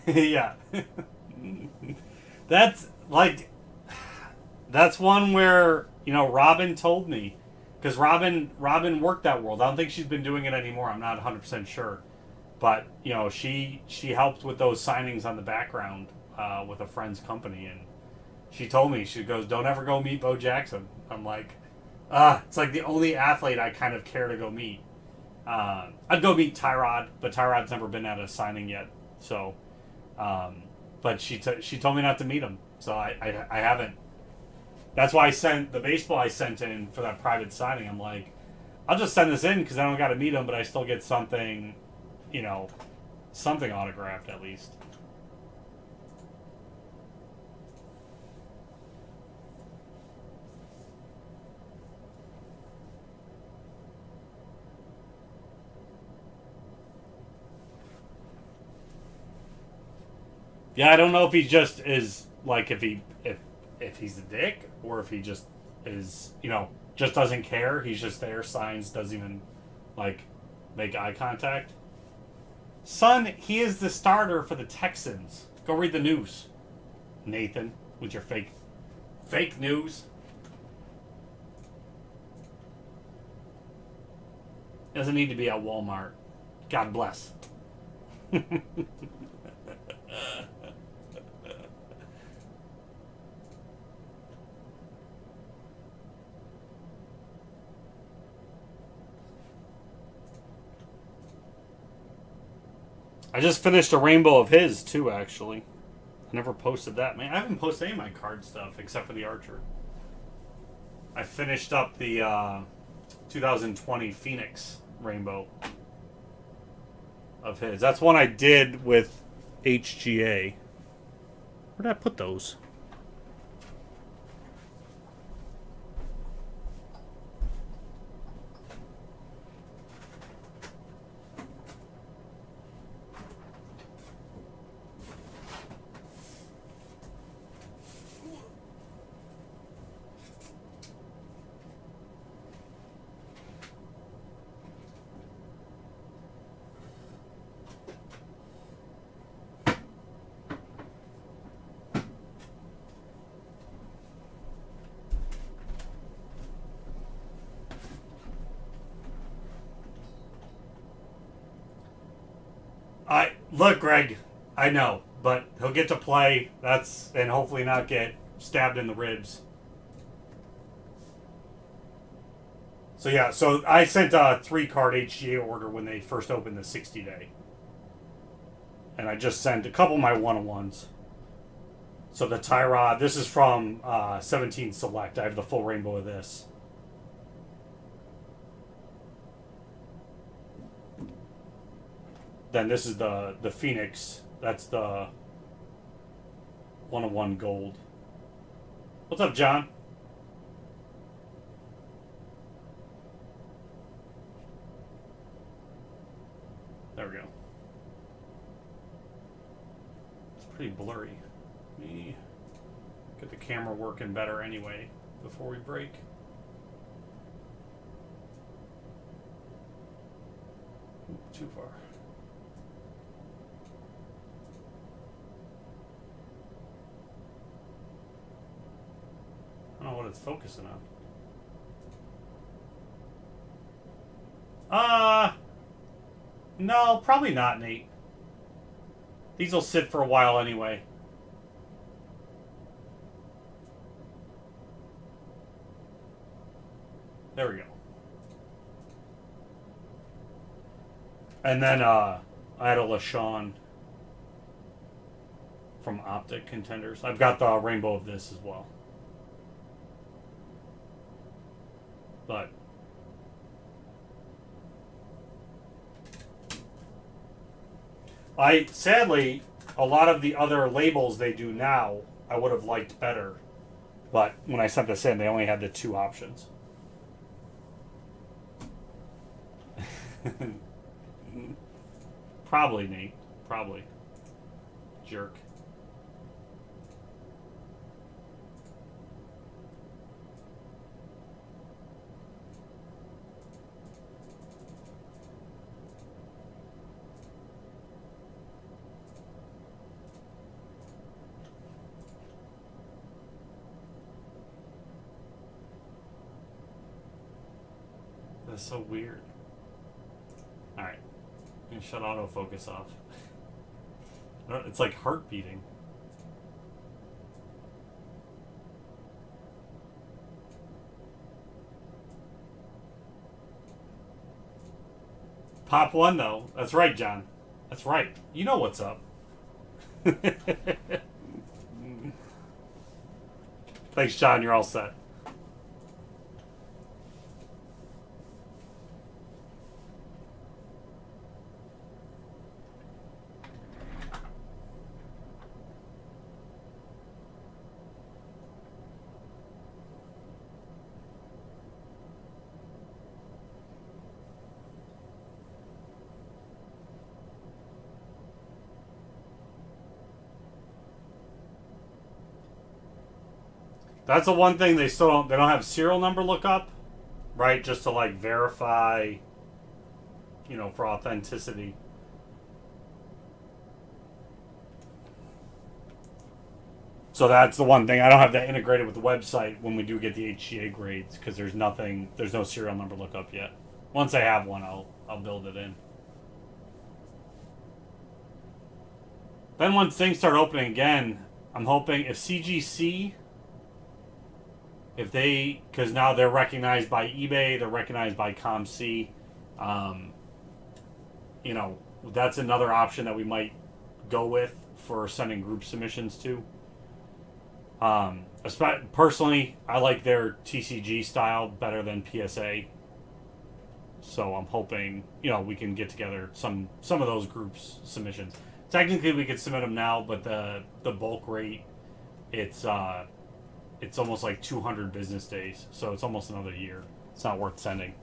Yeah. That's like that's one where Robin told me because Robin worked that world. I don't think she's been doing it anymore. I'm not 100% sure, but she helped with those signings on the background with a friend's company, and she told me she goes, "Don't ever go meet Bo Jackson." I'm like, it's like the only athlete I kind of care to go meet. I'd go meet Tyrod, but Tyrod's never been at a signing yet, so. But she told me not to meet him, so I haven't. That's why I sent the baseball I sent in for that private signing. I'm like, I'll just send this in because I don't got to meet him, but I still get something, something autographed at least. Yeah, I don't know if he just is like if he's a dick or if he just is just doesn't care. He's just there, signs, doesn't even like make eye contact. Son, he is the starter for the Texans. Go read the news, Nathan, with your fake news. Doesn't need to be at Walmart. God bless. I just finished a rainbow of his too. Actually, I never posted that. Man, I haven't posted any of my card stuff except for the Archer. I finished up the 2020 Phoenix rainbow of his. That's one I did with HGA. Where did I put those? Look, Greg. I know, but he'll get to play. And hopefully not get stabbed in the ribs. So yeah, so I sent a 3-card HGA order when they first opened the 60-day, and I just sent a couple of my 1-on-1s. So the Tyrod, this is from 17 Select. I have the full rainbow of this. Then this is the Phoenix. That's the 1-on-1 gold. What's up, John? There we go. It's pretty blurry. Let me get the camera working better anyway before we break. Ooh, too far. I don't know what it's focusing on. No, probably not, Nate. These will sit for a while anyway. There we go. And then I had a LaShawn from Optic Contenders. I've got the rainbow of this as well. But sadly, a lot of the other labels they do now, I would have liked better. But when I sent this in, they only had the 2 options. Probably, Nate. Probably. Jerk. is so weird. Alright. I'm gonna shut autofocus off. It's like heart beating. Pop one, though. That's right, John. That's right. You know what's up. Thanks, John. You're all set. That's the one thing they still don't. They don't have serial number lookup, right? Just to like verify, for authenticity. So that's the one thing. I don't have that integrated with the website when we do get the HGA grades because there's no serial number lookup yet. Once I have one, I'll build it in. Then once things start opening again, I'm hoping if CGC, because now they're recognized by eBay, they're recognized by ComC, that's another option that we might go with for sending group submissions to. Personally, I like their TCG style better than PSA. So I'm hoping, we can get together some of those groups submissions. Technically, we could submit them now, but the bulk rate, it's almost like 200 business days, so it's almost another year. It's not worth sending.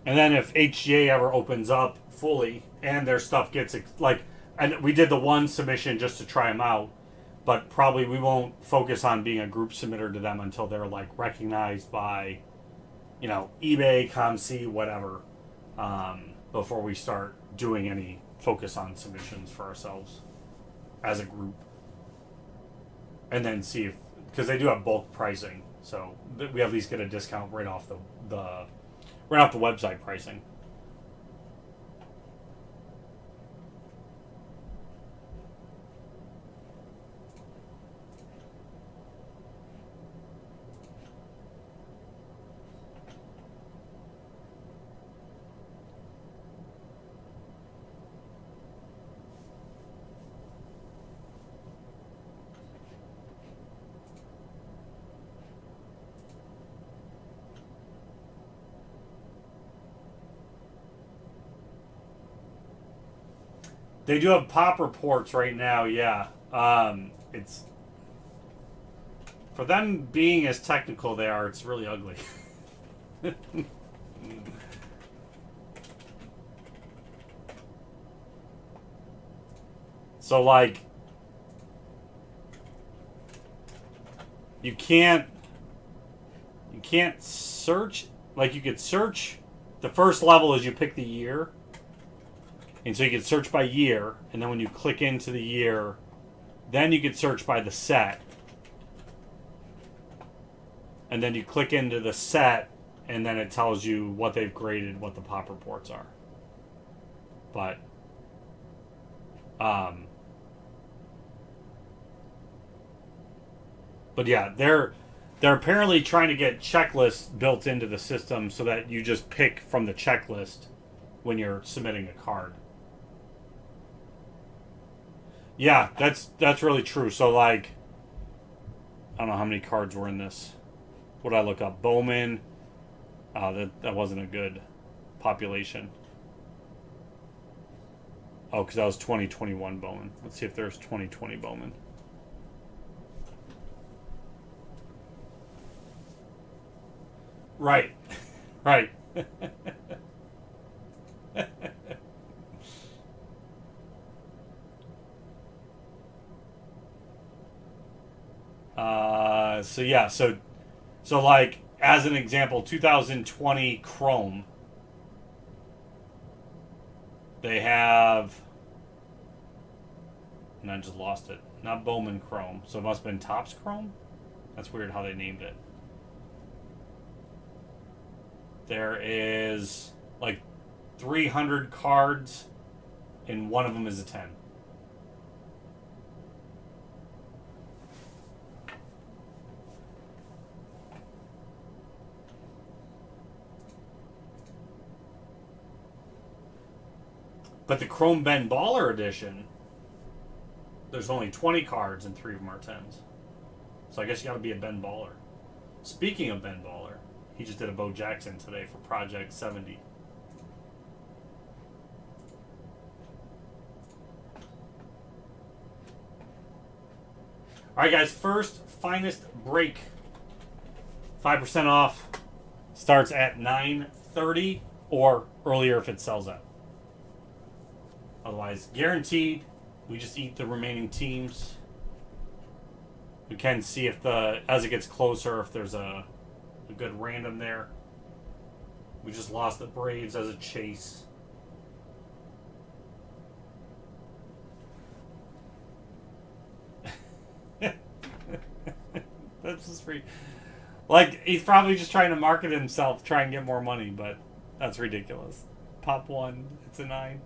And then if HGA ever opens up fully and their stuff gets and we did the one submission just to try them out, but probably we won't focus on being a group submitter to them until they're like recognized by, eBay, ComC, whatever, before we start doing any focus on submissions for ourselves as a group. And then see because they do have bulk pricing, so we at least get a discount right off the website pricing. They do have pop reports right now, yeah. It's for them being as technical they are, it's really ugly. So like you can't search, like you could search, the first level is you pick the year. And so you could search by year, and then when you click into the year, then you could search by the set. And then you click into the set, and then it tells you what they've graded, what the pop reports are. But, yeah, they're apparently trying to get checklists built into the system so that you just pick from the checklist when you're submitting a card. Yeah, that's really true. So like, I don't know how many cards were in this. What did I look up? Bowman. That wasn't a good population. Oh, because that was 2021 Bowman. Let's see if there's 2020 Bowman. Right. Right. So So, like, as an example, 2020 Chrome, they have, and I just lost it. Not Bowman Chrome, so it must have been Topps Chrome. That's weird how they named it. There is like 300 cards, and one of them is a 10. But the Chrome Ben Baller edition, there's only 20 cards and 3 of them are 10s. So I guess you got to be a Ben Baller. Speaking of Ben Baller, he just did a Bo Jackson today for Project 70. All right, guys. First, finest break. 5% off. Starts at 9:30 or earlier if it sells out. Otherwise, guaranteed. We just eat the remaining teams. We can see if as it gets closer, if there's a good random there. We just lost the Braves as a chase. That's just free. Like, he's probably just trying to market himself, try and get more money, but that's ridiculous. Pop 1, it's a 9.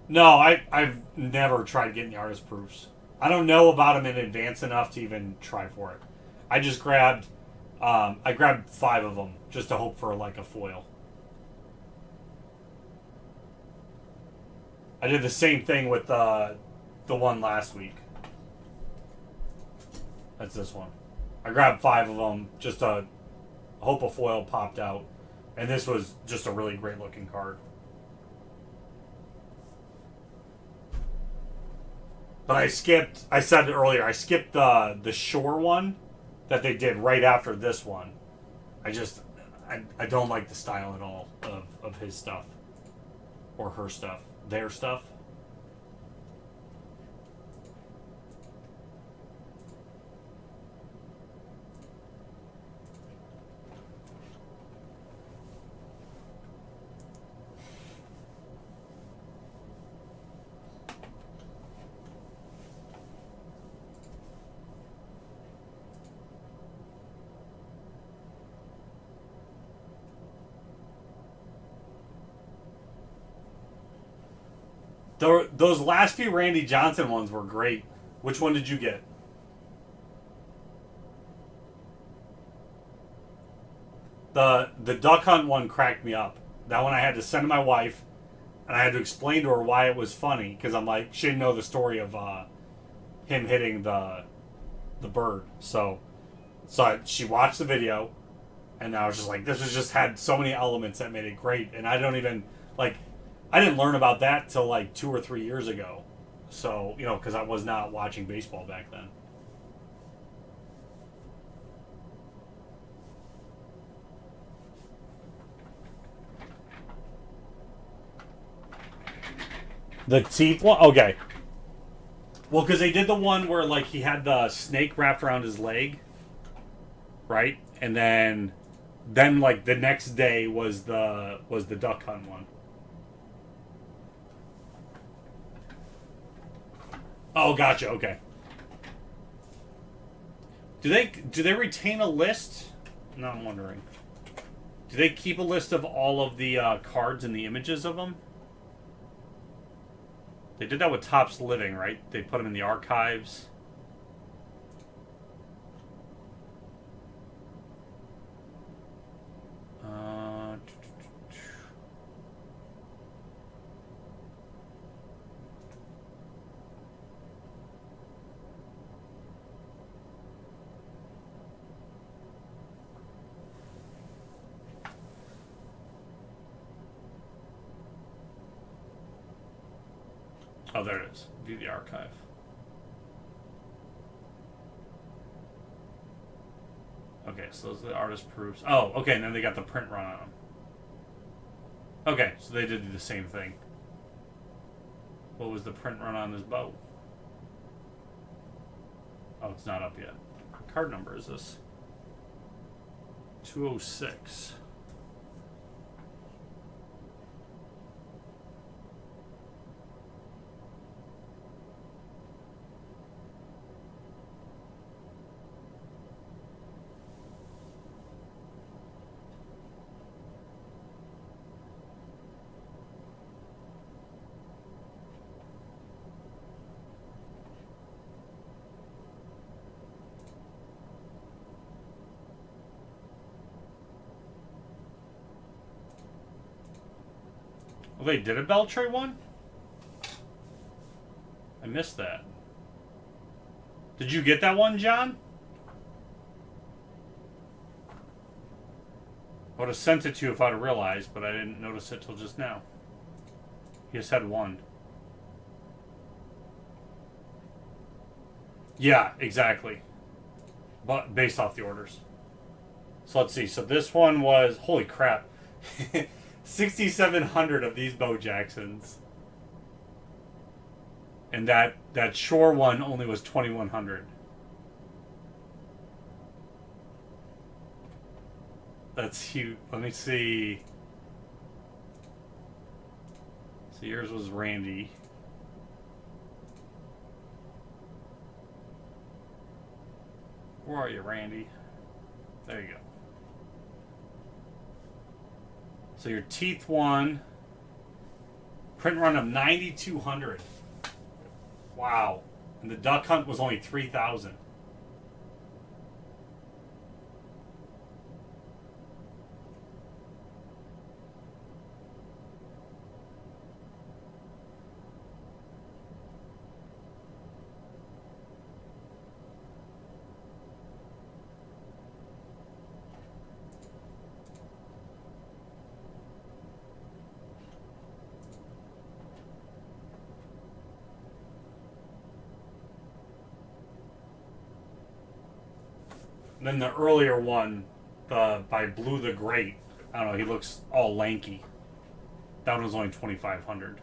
No, I've never tried getting the artist proofs. I don't know about them in advance enough to even try for it. I just grabbed, I grabbed 5 of them just to hope for like a foil. I did the same thing with the one last week. That's this one. I grabbed 5 of them just to hope a foil popped out, and this was just a really great looking card. But I said it earlier, I skipped the Shore one that they did right after this one. I don't like the style at all of his stuff. Or her stuff. Their stuff. Those last few Randy Johnson ones were great. Which one did you get? The Duck Hunt one cracked me up. That one I had to send to my wife, and I had to explain to her why it was funny, because I'm like, she didn't know the story of him hitting the bird. So she watched the video, and I was just like, this was just had so many elements that made it great, and I don't even like. I didn't learn about that till like 2 or 3 years ago. So, because I was not watching baseball back then. The teeth one? Okay. Well, because they did the one where like he had the snake wrapped around his leg, right? And then like the next day was the Duck Hunt one. Oh, gotcha. Okay. Do they retain a list? No, I'm wondering. Do they keep a list of all of the cards and the images of them? They did that with Topps Living, right? They put them in the archives. Oh, there it is. View the archive. Okay. Okay, so those are the artist proofs. Oh, okay, and then they got the print run on them. Okay, so they did do the same thing. What was the print run on this boat? Oh, it's not up yet. What card number is this? 206. Oh, they did a Beltray one? I missed that. Did you get that one, John? I would have sent it to you if I'd have realized, but I didn't notice it till just now. He just had one. Yeah, exactly. But based off the orders. So let's see. So this one was... Holy crap. 6,700 of these Bo Jacksons. And that Shore one only was 2,100. That's huge. Let me see. So yours was Randy. Where are you, Randy? There you go. So your Teeth one. Print run of 9,200. Wow. And the Duck Hunt was only 3,000. Then the earlier one, by Blue the Great, I don't know, he looks all lanky. That one was only 2,500.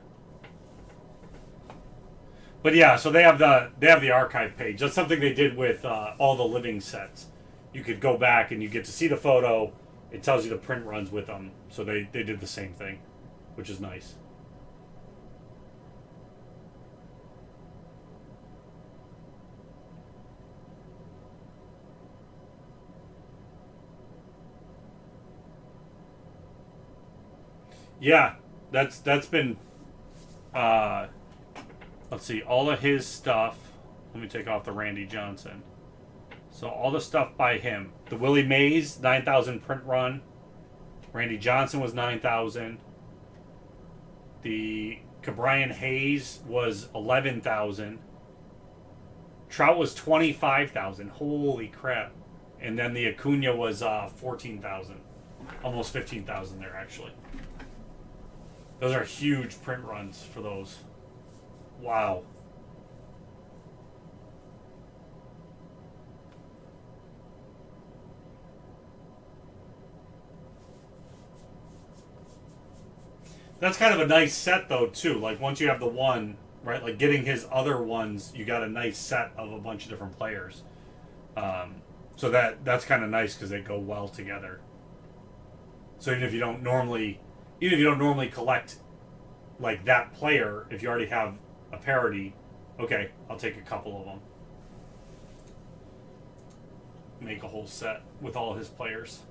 But yeah, so they have the archive page. That's something they did with all the living sets. You could go back and you get to see the photo. It tells you the print runs with them. So they did the same thing, which is nice. Yeah, that's been let's see, all of his stuff. Let me take off the Randy Johnson. So all the stuff by him. The Willie Mays 9,000 print run. Randy Johnson was 9,000. The Cabrian Hayes was 11,000. Trout was 25,000. Holy crap! And then the Acuna was 14,000. Almost 15,000 there actually. Those are huge print runs for those. Wow. That's kind of a nice set though too. Like once you have the one, right? Like getting his other ones, you got a nice set of a bunch of different players. So that's kind of nice because they go well together. So even if you don't normally collect like that player, if you already have a parody, okay, I'll take a couple of them. Make a whole set with all his players.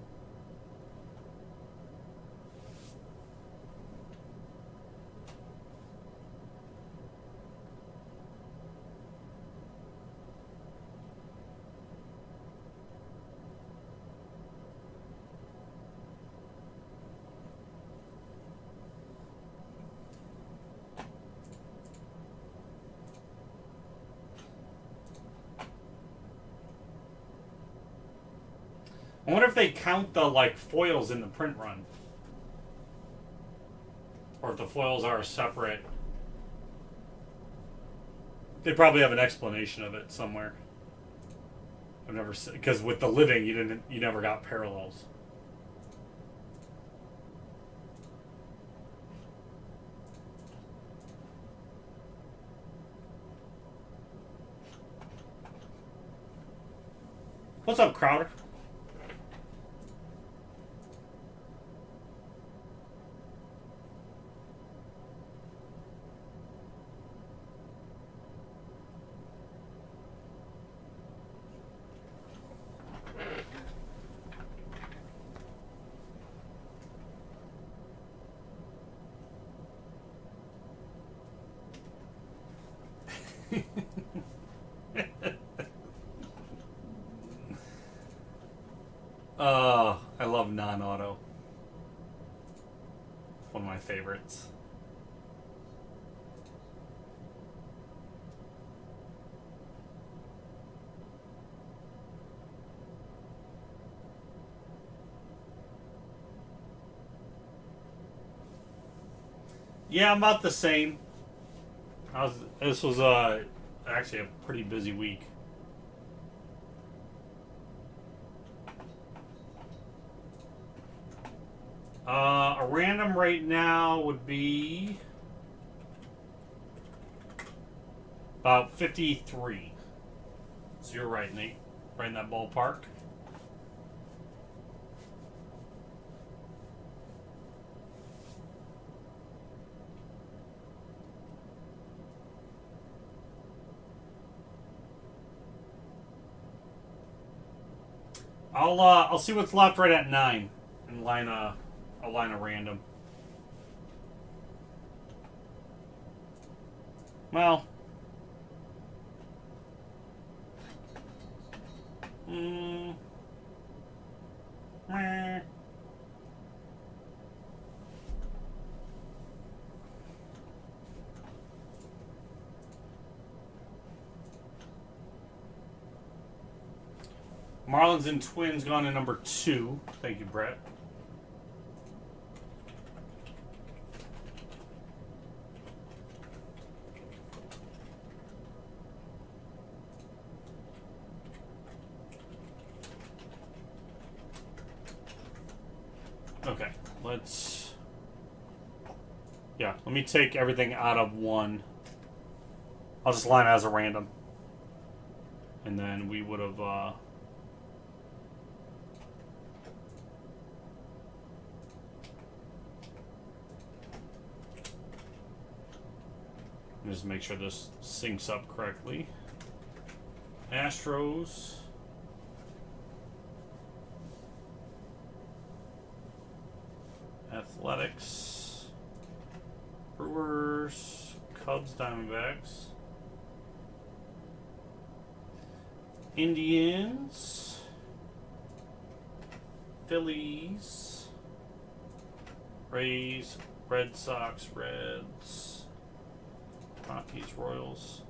I wonder if they count the like foils in the print run, or if the foils are separate. They probably have an explanation of it somewhere. I've never, because with the living you never got parallels. What's up, Crowder? I love non-auto. One of my favorites. Yeah, I'm about the same. This was actually a pretty busy week. A random right now would be about 53. So you're right, Nate. Right in that ballpark. I'll see what's left right at 9 and I'll line a random. Well, meh. Marlins and Twins gone to number 2. Thank you, Brett. Okay, let me take everything out of 1. I'll just line it as a random. And then we would have, just make sure this syncs up correctly. Astros. Athletics. Brewers. Cubs, Diamondbacks. Indians. Phillies. Rays. Red Sox. Reds. Rockies, Royals.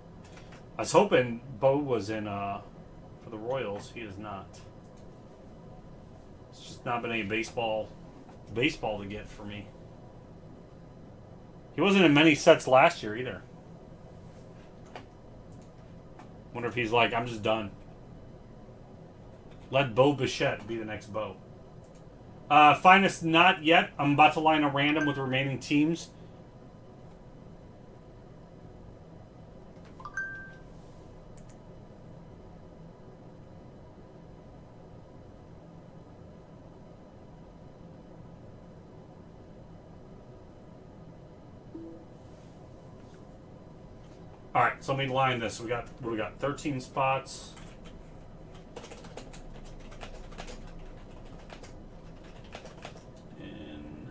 I was hoping Bo was in for the Royals. He is not. It's just not been any baseball to get for me. He wasn't in many sets last year either. Wonder if he's like, I'm just done. Let Bo Bichette be the next Bo. Finest not yet. I'm about to line a random with the remaining teams. All right, so let me line this. We got 13 spots. And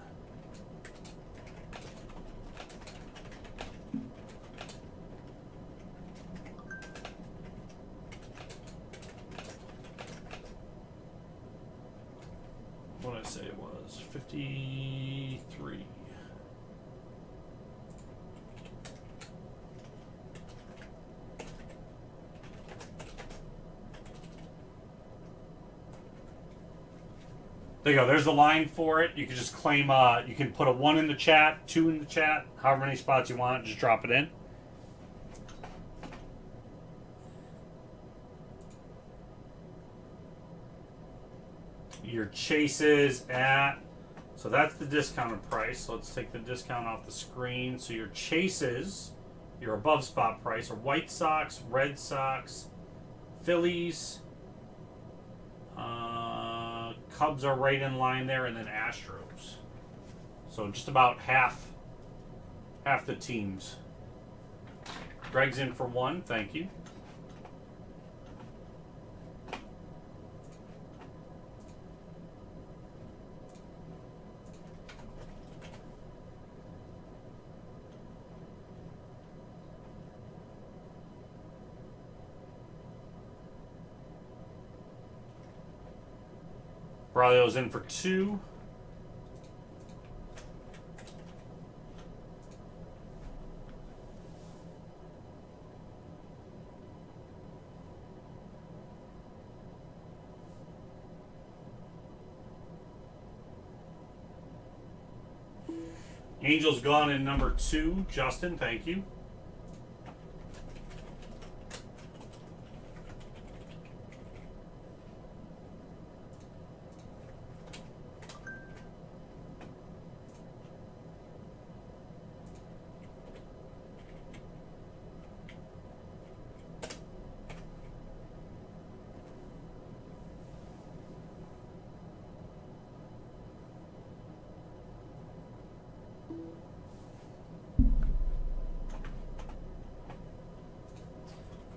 what did I say it was? 53. There you go. There's the line for it. You can just claim, you can put a 1 in the chat, 2 in the chat, however many spots you want, just drop it in. your chases at, so that's the discounted price. So let's take the discount off the screen. So your chases, your above spot price, are White Sox, Red Sox, Phillies, Cubs are right in line there, and then Astros. So just about half the teams. Greg's in for one. Thank you. Braulio's in for two. Angel's gone in number two. Justin, thank you.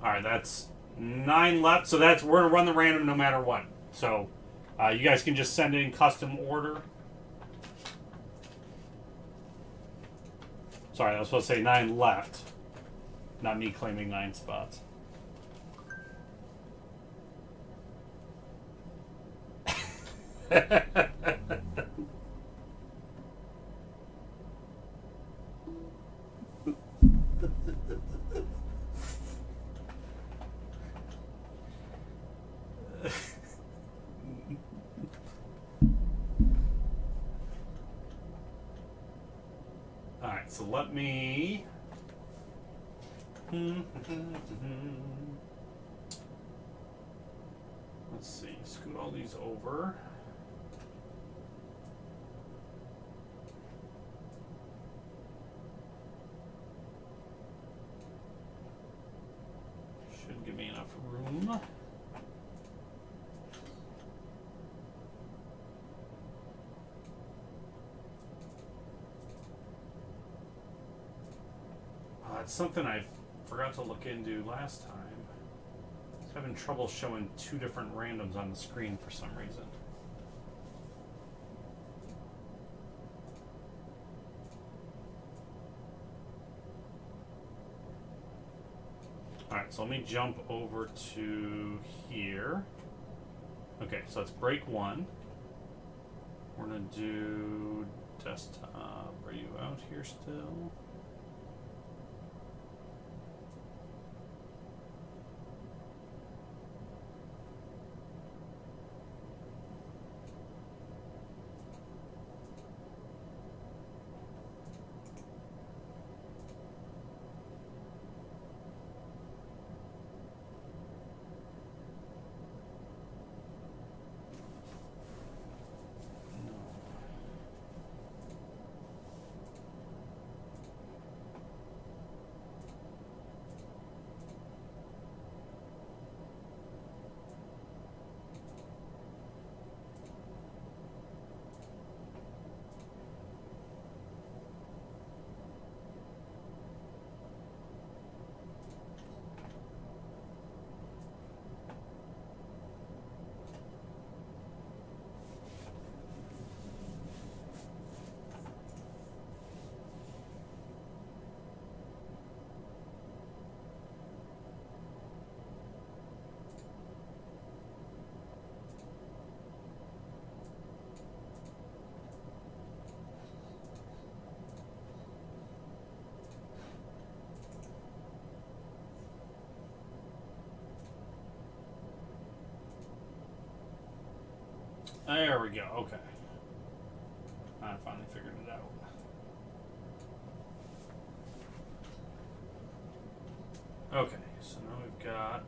All right, that's 9 left. So we're gonna run the random no matter what. So you guys can just send in custom order. Sorry, I was supposed to say 9 left, not me claiming 9 spots. Alright, so let me... Let's see, scoot all these over. Should give me enough room. It's something I forgot to look into last time. I was having trouble showing 2 different randoms on the screen for some reason. Alright, so let me jump over to here. Okay, so let's break 1. We're going to do desktop. Are you out here still? There we go, okay. I finally figured it out. Okay, so now we've got...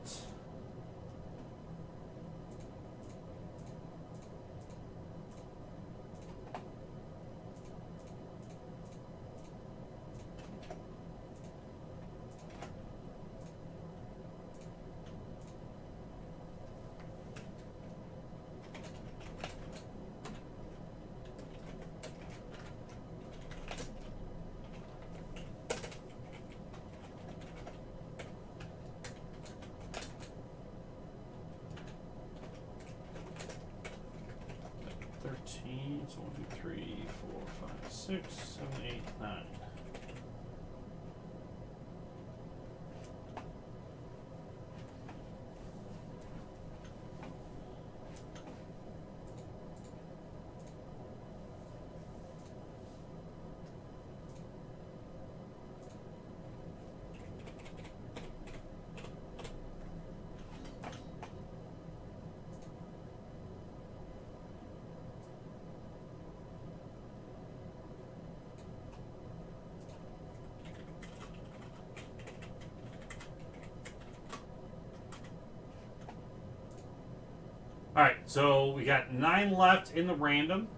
6, 7, 8, 9. Alright, so we got 9 left in the random.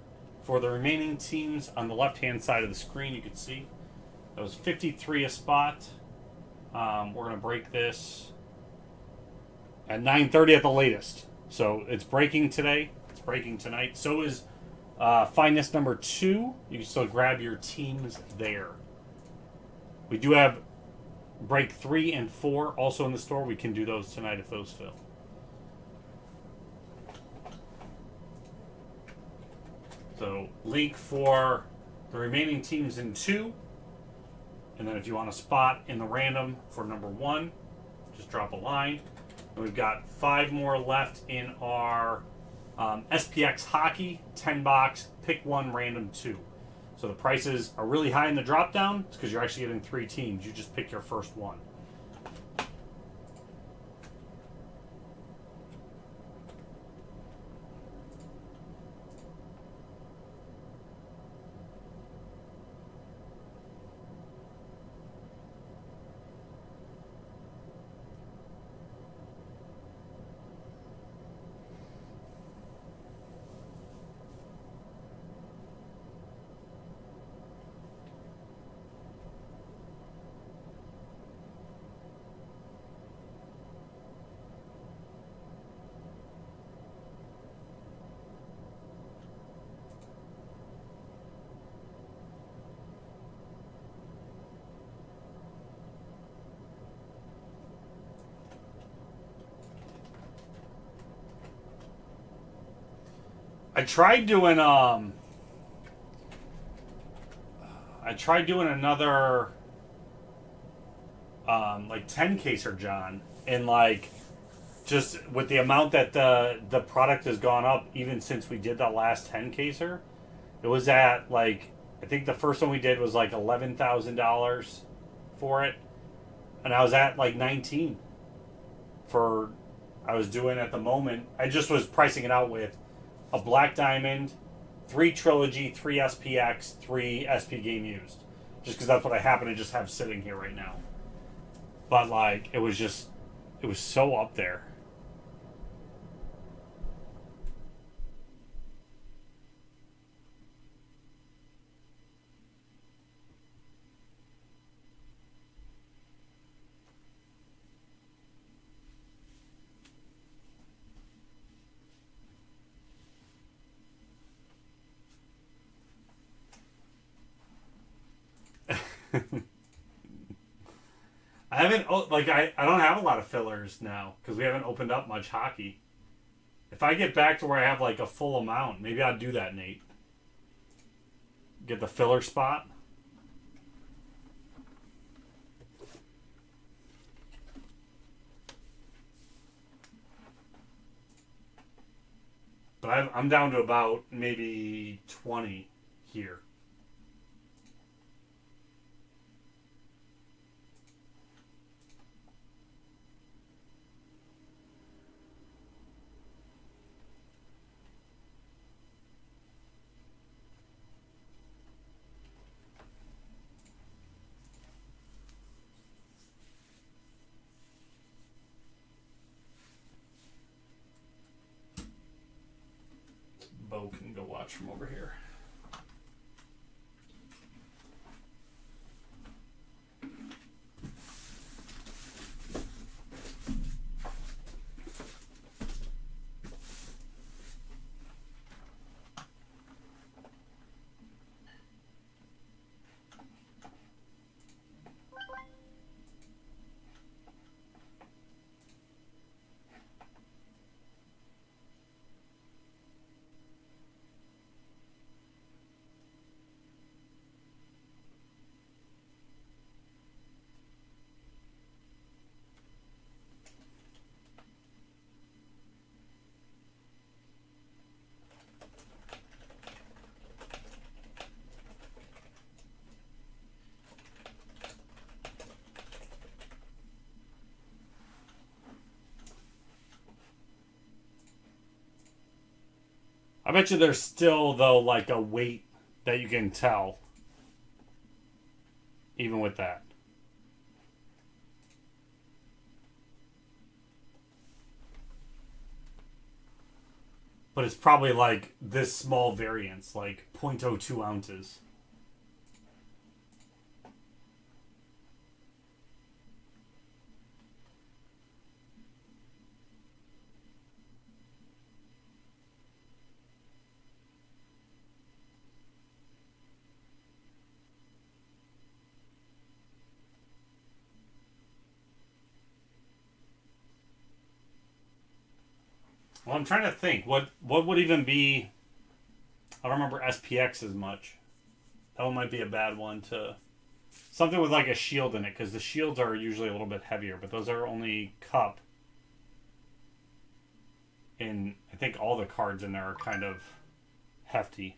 For the remaining teams on the left-hand side of the screen, you can see that was 53 a spot. We're going to break this at 9:30 at the latest. So it's breaking today. It's breaking tonight. So is Finest number 2. You can still grab your teams there. We do have break 3 and 4 also in the store. We can do those tonight if those fill. So link for the remaining teams in 2. And then if you want a spot in the random for number 1, just drop a line. And we've got 5 more left in our SPX Hockey 10 box, pick 1, random 2. So the prices are really high in the drop down. It's because you're actually getting 3 teams. You just pick your first one. I tried doing another like 10 caser, John, and like just with the amount that the product has gone up even since we did that last 10 caser. It was at like, I think the first one we did was like $11,000 for it, and I was at like 19 for I was doing at the moment. I just was pricing it out with a Black Diamond, 3 Trilogy, 3 SPX, 3 SP Game Used. Just because that's what I happen to just have sitting here right now. But like, it was so up there. I haven't like I don't have a lot of fillers now because we haven't opened up much hockey. If I get back to where I have like a full amount, maybe I'll do that, Nate. Get the filler spot. But I'm down to about maybe 20 here. Bo can go watch from over here. I bet you there's still, though, like a weight that you can tell, even with that. But it's probably like this small variance, like 0.02 ounces. Well, I'm trying to think. What would even be... I don't remember SPX as much. That one might be a bad one to... Something with like a shield in it, because the shields are usually a little bit heavier, but those are only cup. And I think all the cards in there are kind of hefty.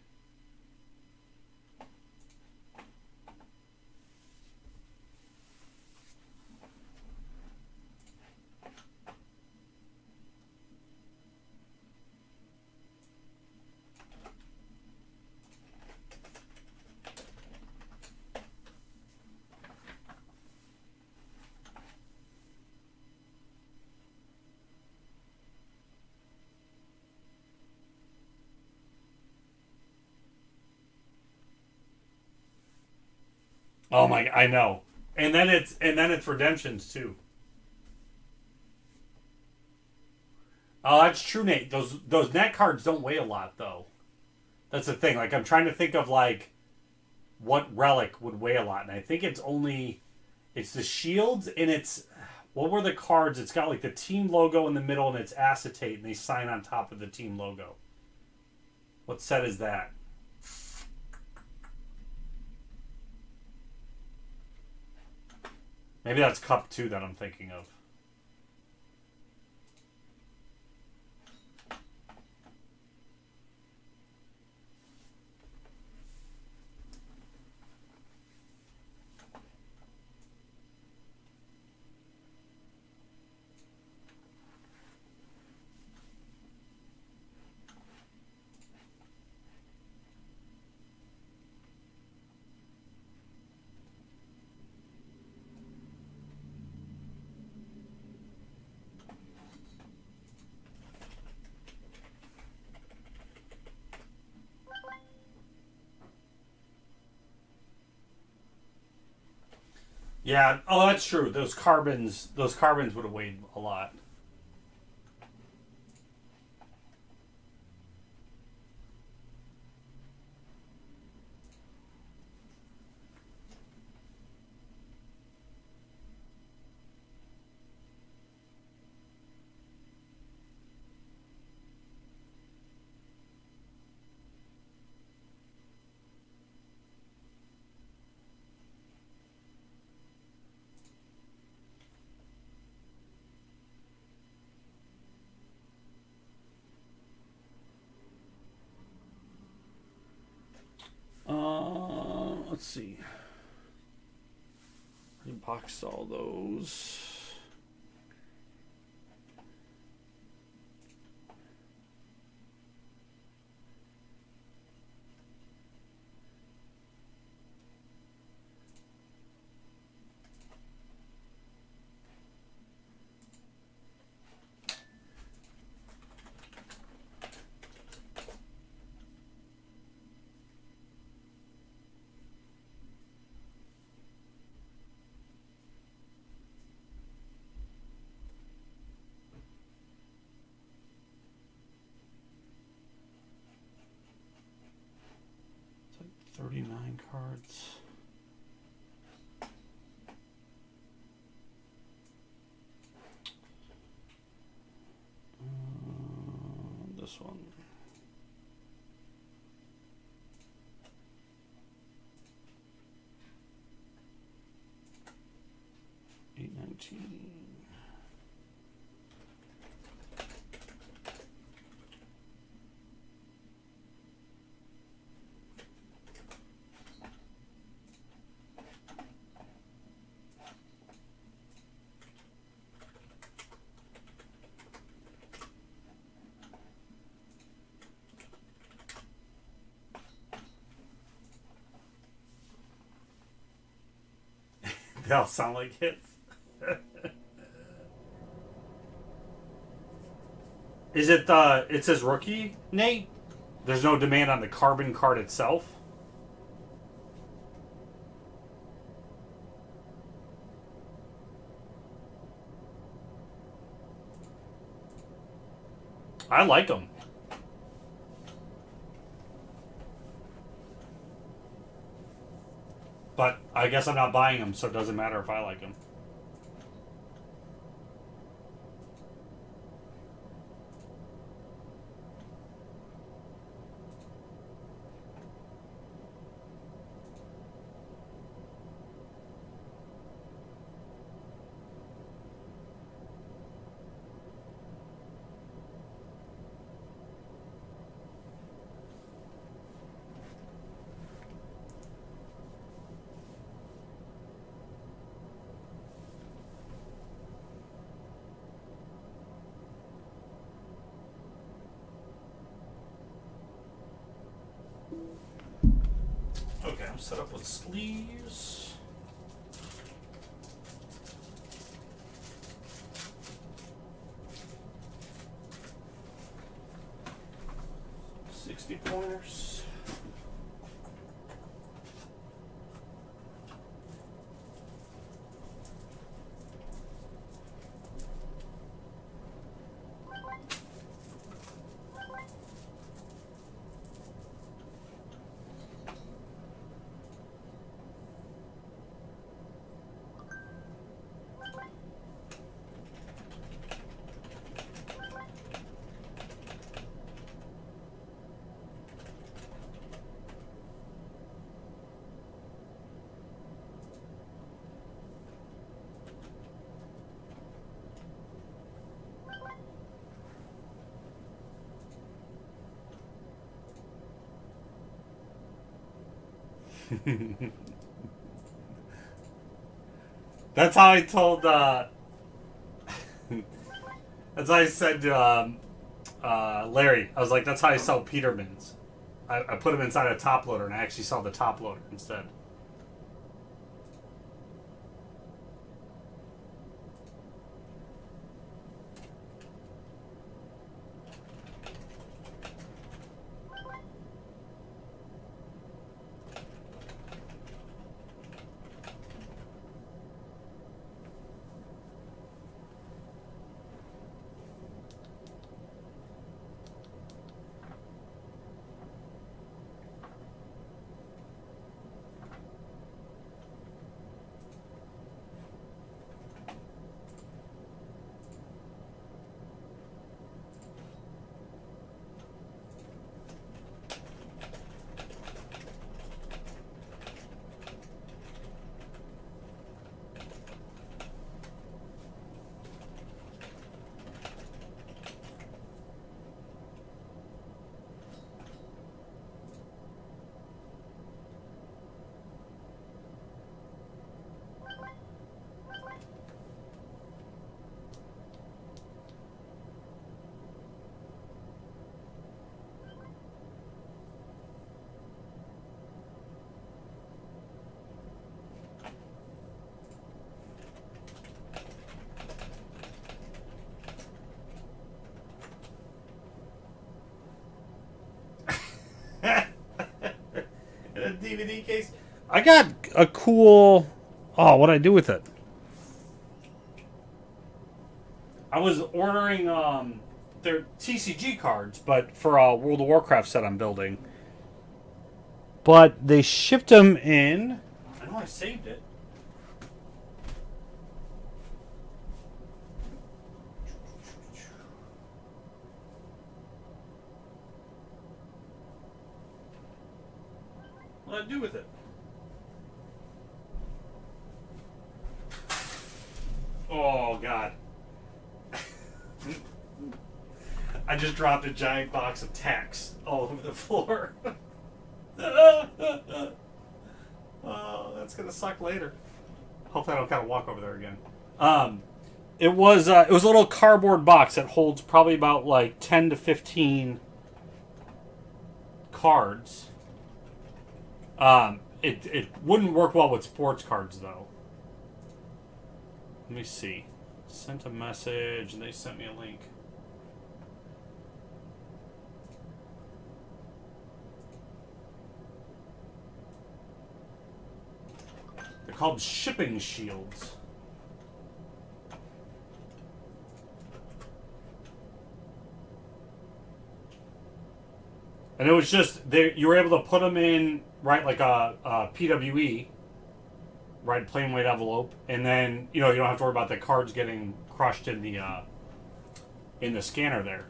Oh my! I know. And then it's redemptions too. Oh, that's true, Nate. Those net cards don't weigh a lot though. That's the thing. Like I'm trying to think of like what relic would weigh a lot, and I think it's the shields and it's what were the cards? It's got like the team logo in the middle and it's acetate, and they sign on top of the team logo. What set is that? Maybe that's Cup 2 that I'm thinking of. Yeah, oh, that's true. Those carbons would have weighed a lot. Let's see. I boxed all those. It's like 39 cards. This one. 819. They all sound like hits. Is it it says rookie, Nate? There's no demand on the carbon card itself? I like them. But I guess I'm not buying them, so it doesn't matter if I like them. Okay, I'm set up with sleeves. $60. That's how I told. That's how I said to Larry. I was like, "That's how I sell Petermans." I put them inside a top loader, and I actually sell the top loader instead. In a DVD case. I got a cool. Oh, what'd I do with it? I was ordering their TCG cards, but for a World of Warcraft set I'm building. But they shipped them in. I know I saved it. What did I do with it? Oh, God. I just dropped a giant box of tacks all over the floor. Oh, that's gonna suck later. Hopefully, I don't gotta walk over there again. It was a little cardboard box that holds probably about like 10 to 15 cards. It wouldn't work well with sports cards though. Let me see. Sent a message and they sent me a link. They're called shipping shields. And it was just, you were able to put them in, right, like a PWE, right, plain white envelope, and then, you don't have to worry about the cards getting crushed in the scanner there.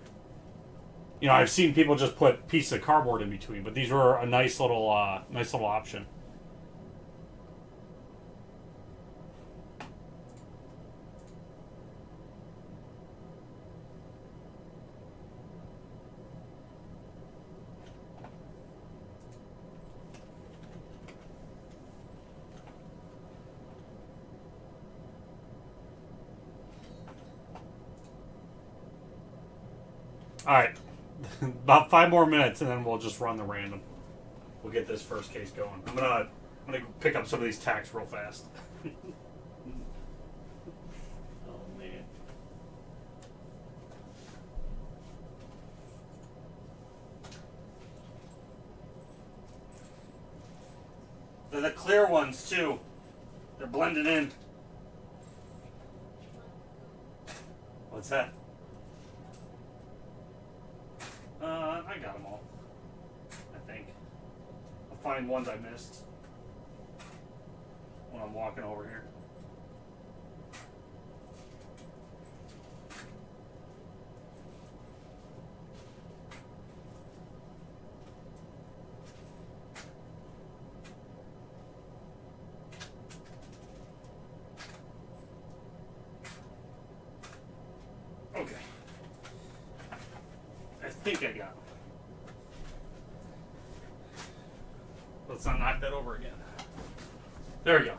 I've seen people just put pieces of cardboard in between, but these were a nice little option. Alright. About 5 more minutes and then we'll just run the random. We'll get this first case going. I'm gonna pick up some of these tacks real fast. Oh man. They're the clear ones too. They're blended in. What's that? I got them all. I think. I'll find ones I missed when I'm walking over here. Okay. I think I got them. Let's not knock that over again. There we go.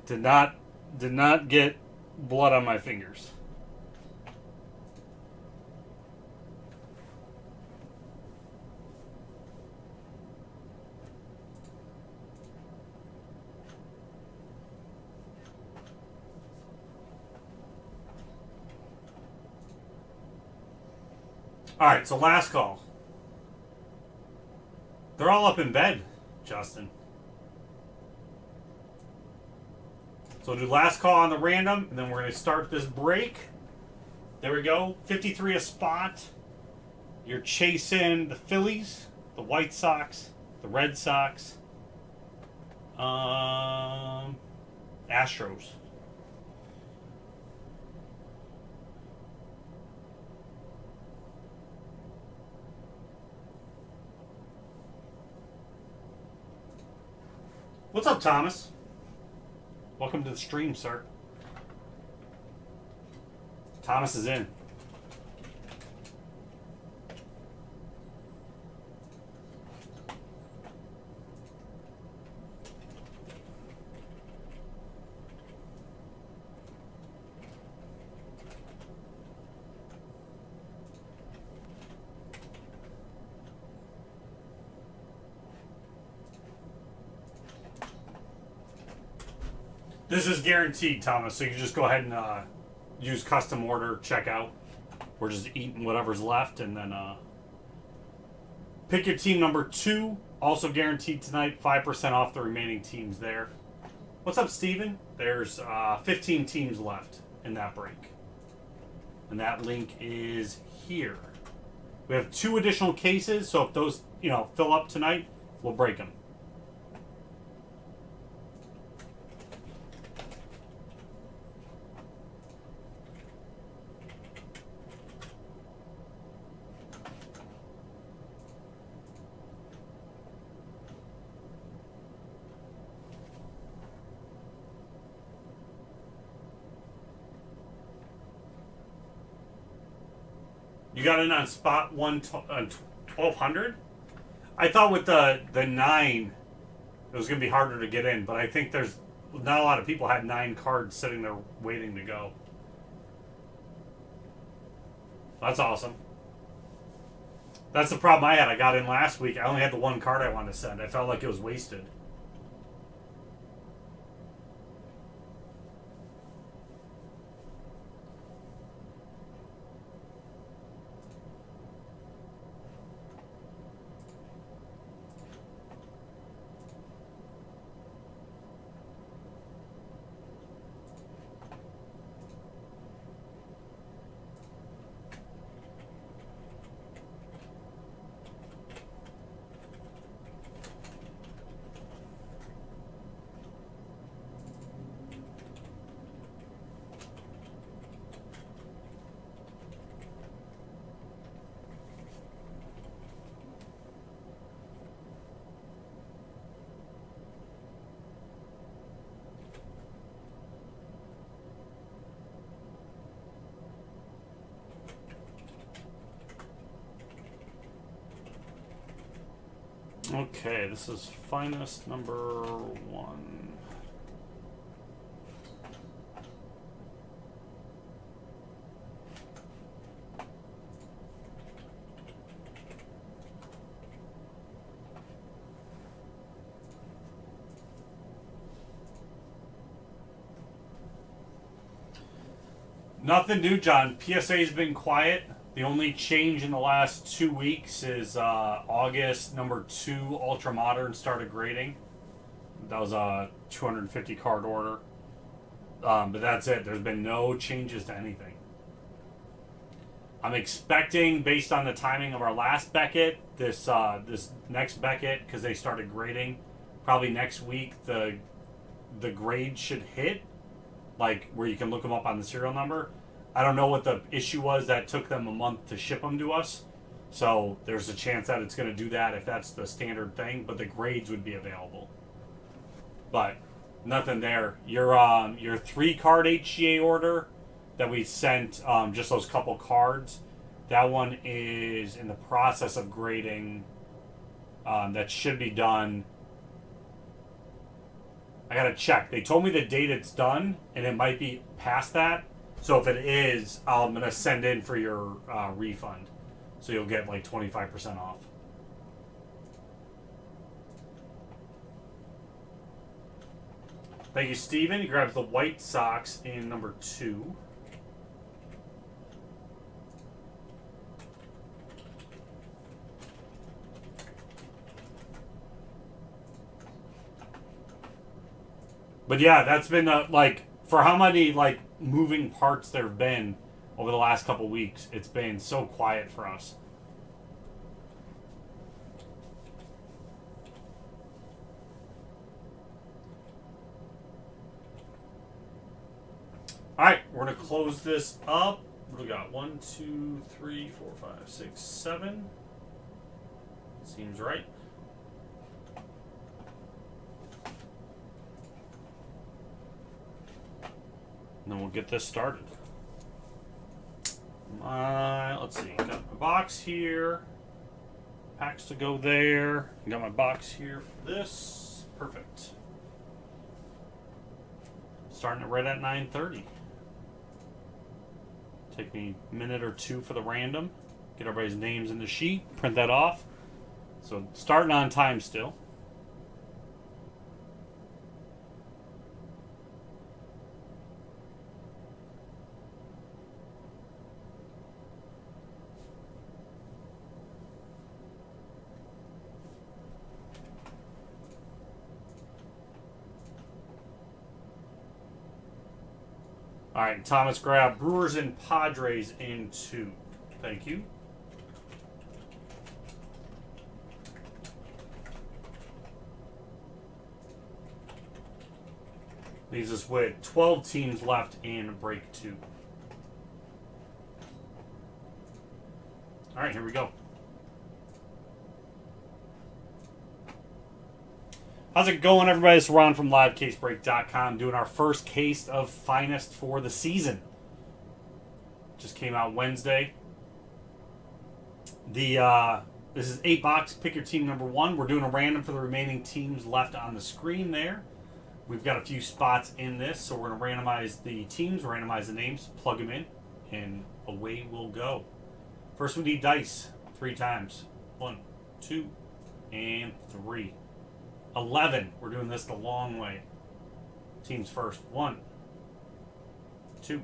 Did not get blood on my fingers. Alright, so last call. They're all up in bed, Justin. So we'll do last call on the random, and then we're going to start this break. There we go. 53 a spot. You're chasing the Phillies, the White Sox, the Red Sox, Astros. What's up, Thomas? Welcome to the stream, sir. Thomas is in. This is guaranteed, Thomas, so you can just go ahead and use custom order, checkout. We're just eating whatever's left, and then pick your team number 2. Also guaranteed tonight, 5% off the remaining teams there. What's up, Steven? There's 15 teams left in that break. And that link is here. We have 2 additional cases, so if those, fill up tonight, we'll break them. You got in on spot 1200? I thought with the 9, it was going to be harder to get in, but I think there's not a lot of people had 9 cards sitting there waiting to go. That's awesome. That's the problem I had. I got in last week. I only had the one card I wanted to send. I felt like it was wasted. Okay, this is finest number 1. Nothing new, John. PSA's been quiet. The only change in the last 2 weeks is August number 2 Ultra Modern started grading. That was a 250 card order. But that's it. There's been no changes to anything. I'm expecting, based on the timing of our last Beckett, this next Beckett, because they started grading, probably next week the grade should hit, like where you can look them up on the serial number. I don't know what the issue was that took them a month to ship them to us. So there's a chance that it's going to do that if that's the standard thing, but the grades would be available. But nothing there. Your 3-card HGA order that we sent, just those couple cards, that one is in the process of grading. That should be done. I gotta check. They told me the date it's done, and it might be past that. So if it is, I'm gonna send in for your refund. So you'll get like 25% off. Thank you, Steven. He grabs the White Sox in number 2. But yeah, that's been like, for how many like moving parts there have been over the last couple weeks, it's been so quiet for us. Alright, we're going to close this up. What do we got? 1, 2, 3, 4, 5, 6, 7. Seems right. And then we'll get this started. Let's see. Got my box here. Packs to go there. Got my box here for this. Perfect. Starting it right at 9:30. Take me a minute or two for the random. Get everybody's names in the sheet. Print that off. So starting on time still. All right, Thomas grab Brewers and Padres in 2. Thank you. Leaves us with 12 teams left in break 2. All right, here we go. How's it going, everybody? It's Ron from LiveCaseBreak.com doing our first case of Finest for the season. Just came out Wednesday. This is 8 box. Pick your team number 1. We're doing a random for the remaining teams left on the screen there. We've got a few spots in this, so we're going to randomize the teams, randomize the names, plug them in, and away we'll go. First, we need dice 3 times. 1, 2, and 3. 11. We're doing this the long way. Teams first. 1, 2,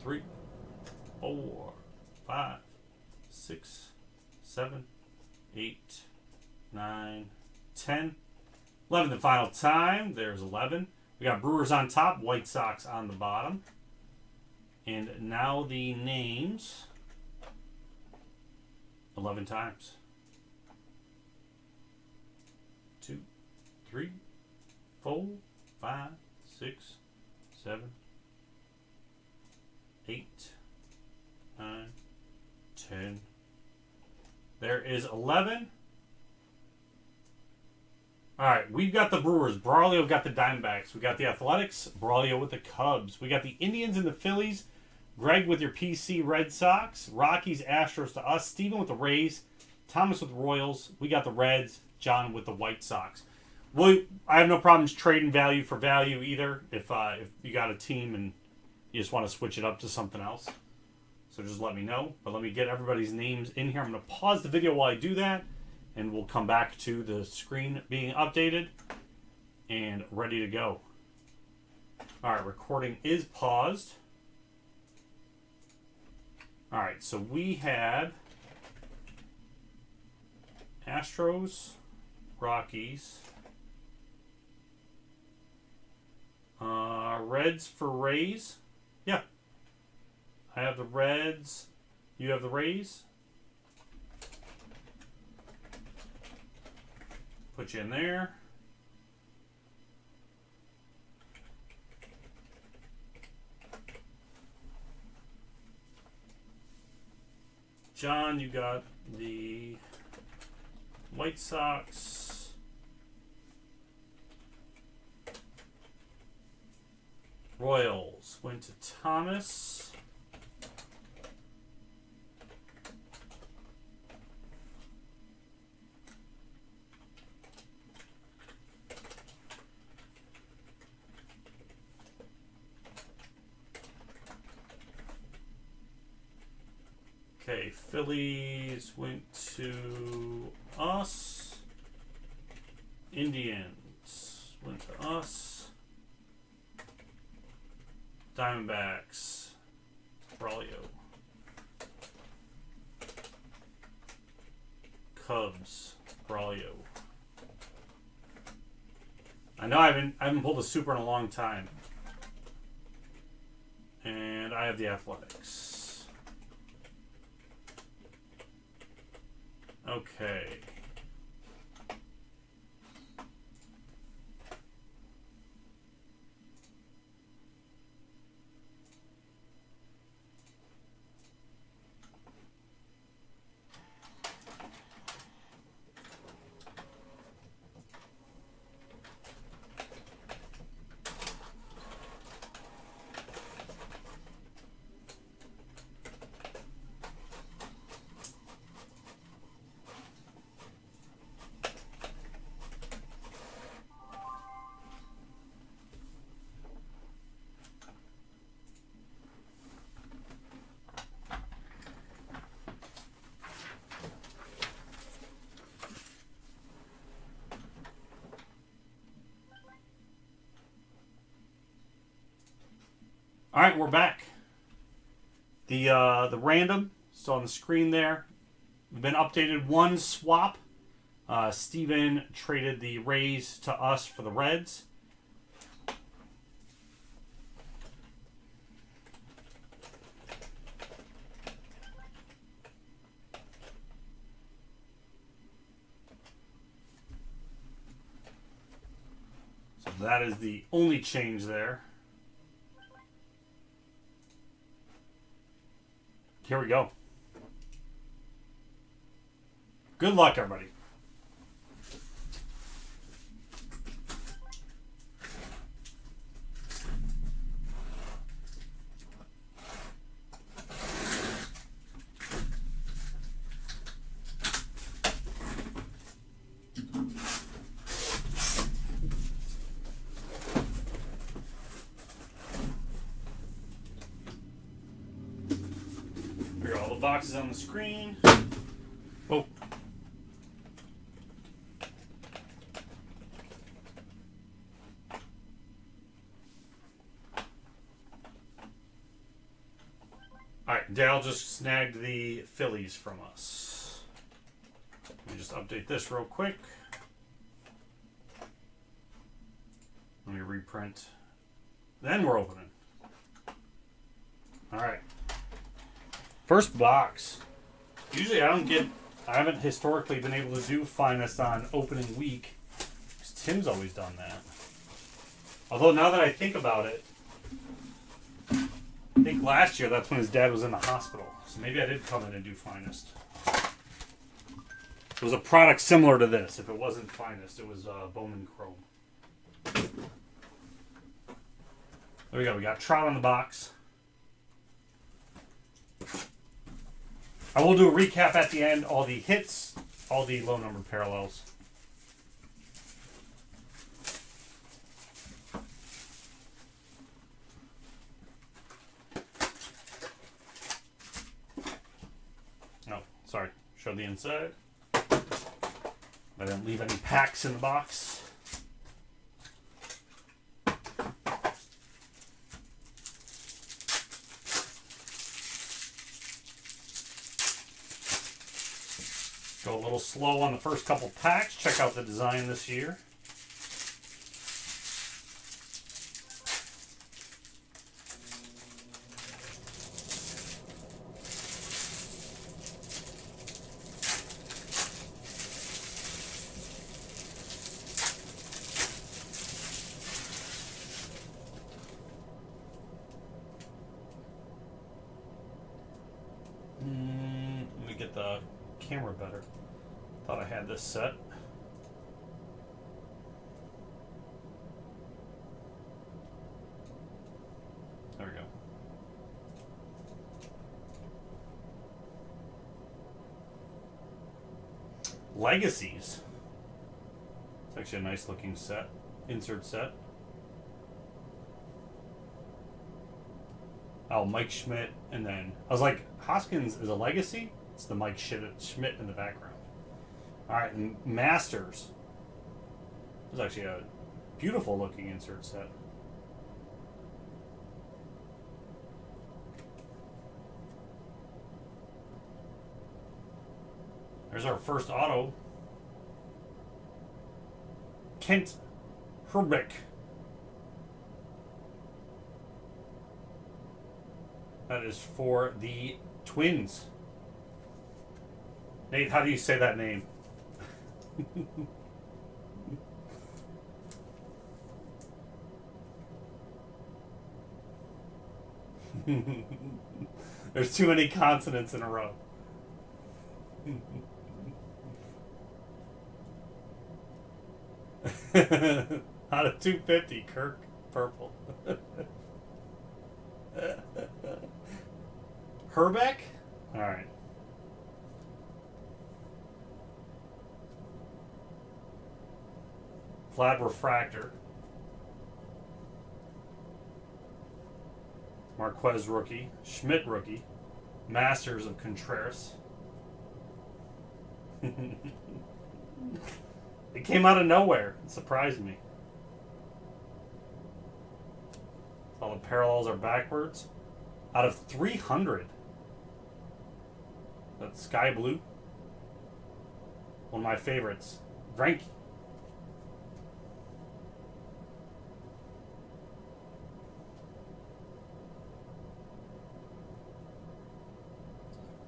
3, 4, 5, 6, 7, 8, 9, 10. 11 the final time. There's 11. We got Brewers on top, White Sox on the bottom. And now the names 11 times. 2, 3, 4, 5, 6, 7, 8, 9, 10. There is 11. All right, we've got the Brewers. Braulio got the Diamondbacks. We got the Athletics. Braulio with the Cubs. We got the Indians and the Phillies. Greg with your PC Red Sox. Rockies, Astros to us. Steven with the Rays. Thomas with the Royals. We got the Reds. John with the White Sox. I have no problems trading value for value either. If you got a team and you just want to switch it up to something else. So just let me know. But let me get everybody's names in here. I'm going to pause the video while I do that. And we'll come back to the screen being updated and ready to go. All right, recording is paused. All right, so we had Astros, Rockies, Reds for Rays. Yeah, I have the Reds. You have the Rays. Put you in there. John, you got the White Sox. Royals went to Thomas. Okay, Phillies went to us. Indians went to us. Diamondbacks, Braulio. Cubs, Braulio. I know I haven't pulled a super in a long time. And I have the Athletics. Okay. All right, we're back. The random still on the screen there. We've been updated one swap. Steven traded the Rays to us for the Reds. So that is the only change there. Here we go. Good luck, everybody. Here are all the boxes on the screen. Oh. Alright, Dale just snagged the Phillies from us. Let me just update this real quick. Let me reprint. Then we're opening. Alright. First box. Usually I haven't historically been able to do Finest on opening week. Tim's always done that. Although now that I think about it, I think last year that's when his dad was in the hospital. So maybe I did come in and do Finest. It was a product similar to this. If it wasn't Finest, it was Bowman Chrome. There we go. We got Trout on the box. I will do a recap at the end. All the hits, all the low number parallels. Oh, sorry. Show the inside. I didn't leave any packs in the box. Go a little slow on the first couple packs. Check out the design this year. Let me get the camera better. Thought I had this set. There we go. Legacies. It's actually a nice looking set. Insert set. Oh, Mike Schmidt, and then I was like, Hoskins is a legacy? It's the Mike Schmidt in the background. Alright, and Masters. This is actually a beautiful looking insert set. There's our first auto. Kent Hrbek. That is for the Twins. Nate, how do you say that name? There's too many consonants in a row. Out of 250, Kirk Purple. Hrbek? Alright. Vlad Refractor. Marquez rookie. Schmidt rookie. Masters of Contreras. It came out of nowhere. It surprised me. All the parallels are backwards. Out of 300. That's Sky Blue. One of my favorites. Greinke.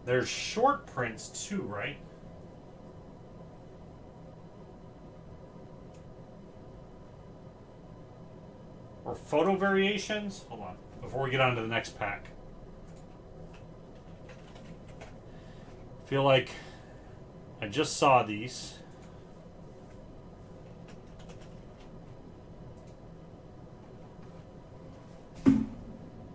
There's short prints too, right? Or photo variations? Hold on, before we get on to the next pack. Feel like I just saw these.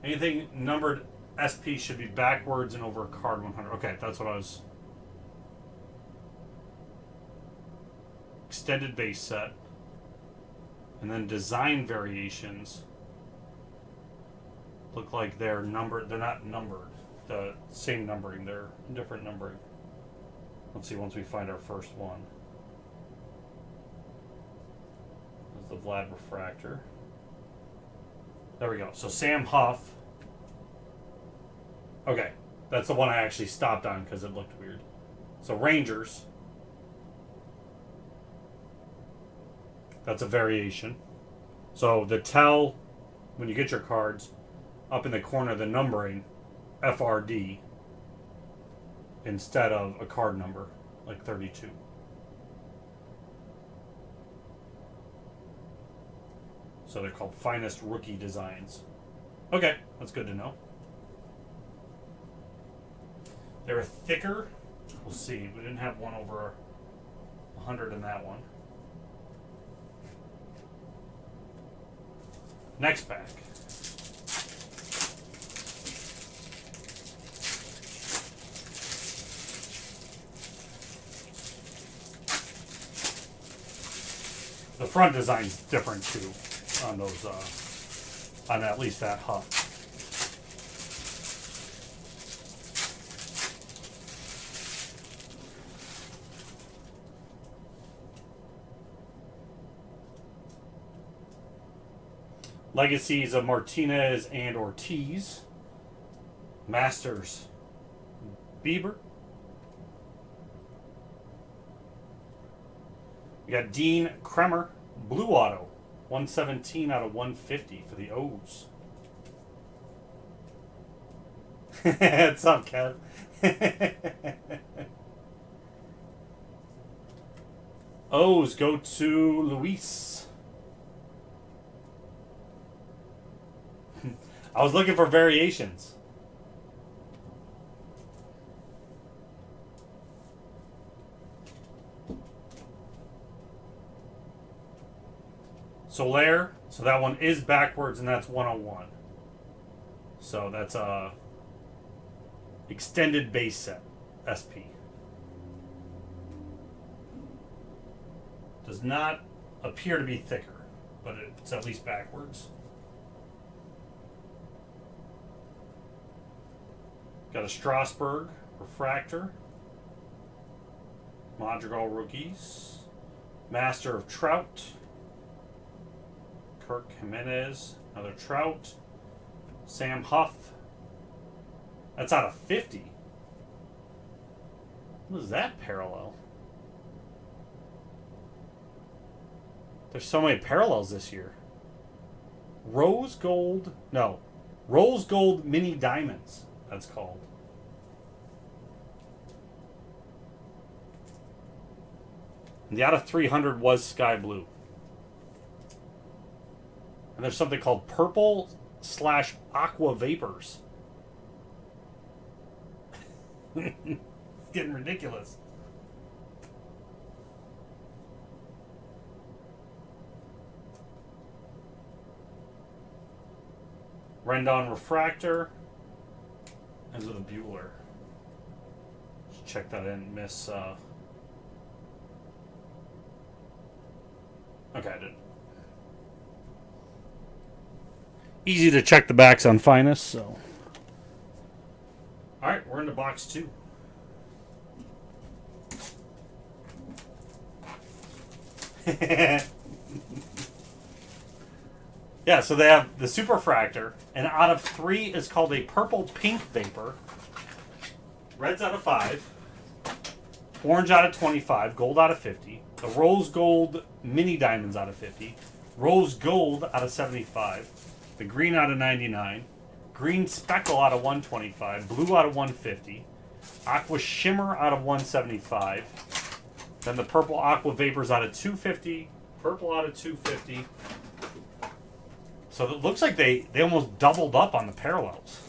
Anything numbered SP should be backwards and over card 100. Okay, that's what I was. Extended base set. And then design variations look like they're numbered. They're not numbered. the same numbering. They're different numbering. Let's see once we find our first one. This is the Vlad Refractor. There we go. So Sam Huff. Okay. That's the one I actually stopped on because it looked weird. So Rangers. That's a variation. So the tell, when you get your cards, up in the corner, the numbering, FRD, instead of a card number, like 32. So they're called Finest Rookie Designs. Okay, that's good to know. They're thicker. We'll see. We didn't have one over 100 in that one. Next pack. The front design's different too on those, on at least that Huff. Legacies of Martinez and Ortiz. Masters. Bieber. We got Dean Kremer. Blue Auto. 117 out of 150 for the O's. What's up, Kev? O's go to Luis. I was looking for variations. Soler, so that one is backwards, and that's 101. So that's a extended base set, SP. Does not appear to be thicker, but it's at least backwards. Got a Strasburg Refractor. Madrigal Rookies. Master of Trout. Kirk Jimenez. Another Trout. Sam Huff. That's out of 50. What is that parallel? There's so many parallels this year. Rose Gold. No. Rose Gold Mini Diamonds. That's called. And the out of 300 was Sky Blue. And there's something called Purple / Aqua Vapors. It's getting ridiculous. Rendon Refractor. Ends with a Bueller. Just check that in, Miss. Okay, I did. Easy to check the backs on Finest, so. Alright, we're into box 2. Yeah, so they have the Superfractor, and out of 3 is called a Purple Pink Vapor. Red's out of 5. Orange out of 25. Gold out of 50. The Rose Gold Mini Diamonds out of 50. Rose Gold out of 75. The Green out of 99. Green Speckle out of 125. Blue out of 150. Aqua Shimmer out of 175. Then the Purple Aqua Vapors out of 250. Purple out of 250. So it looks like they almost doubled up on the parallels.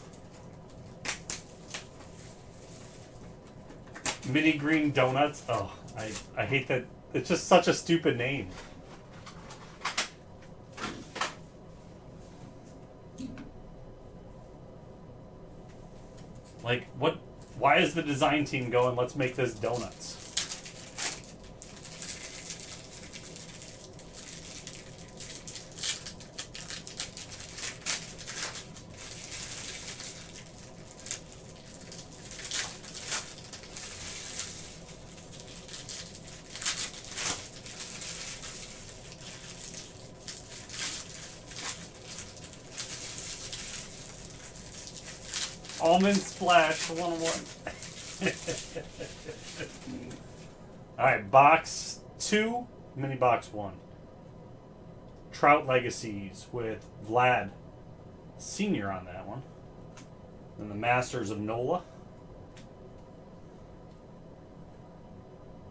Mini Green Donuts. Oh, I hate that. It's just such a stupid name. Like, what? Why is the design team going, let's make this donuts? Almond Splash 101. All right, box 2, mini box 1. Trout Legacies with Vlad Sr. on that one. Then the Masters of Nola.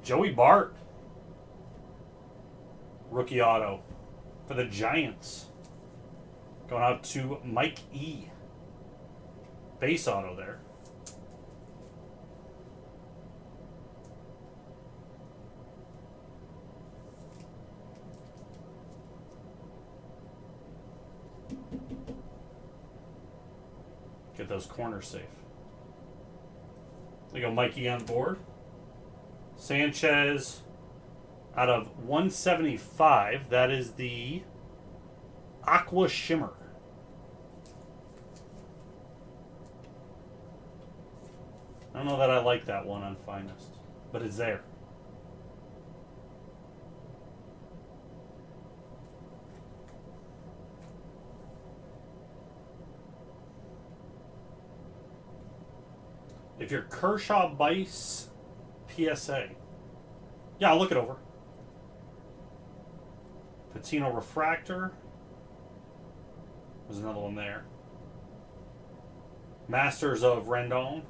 Joey Bart. Rookie auto for the Giants. Going out to Mike E. Base auto there. Get those corners safe. There you go, Mikey on board. Sanchez out of 175. That is the Aqua Shimmer. I don't know that I like that one on Finest, but it's there. If you're Kershaw Bice PSA, yeah, I'll look it over. Patino Refractor. There's another one there. Masters of Rendon.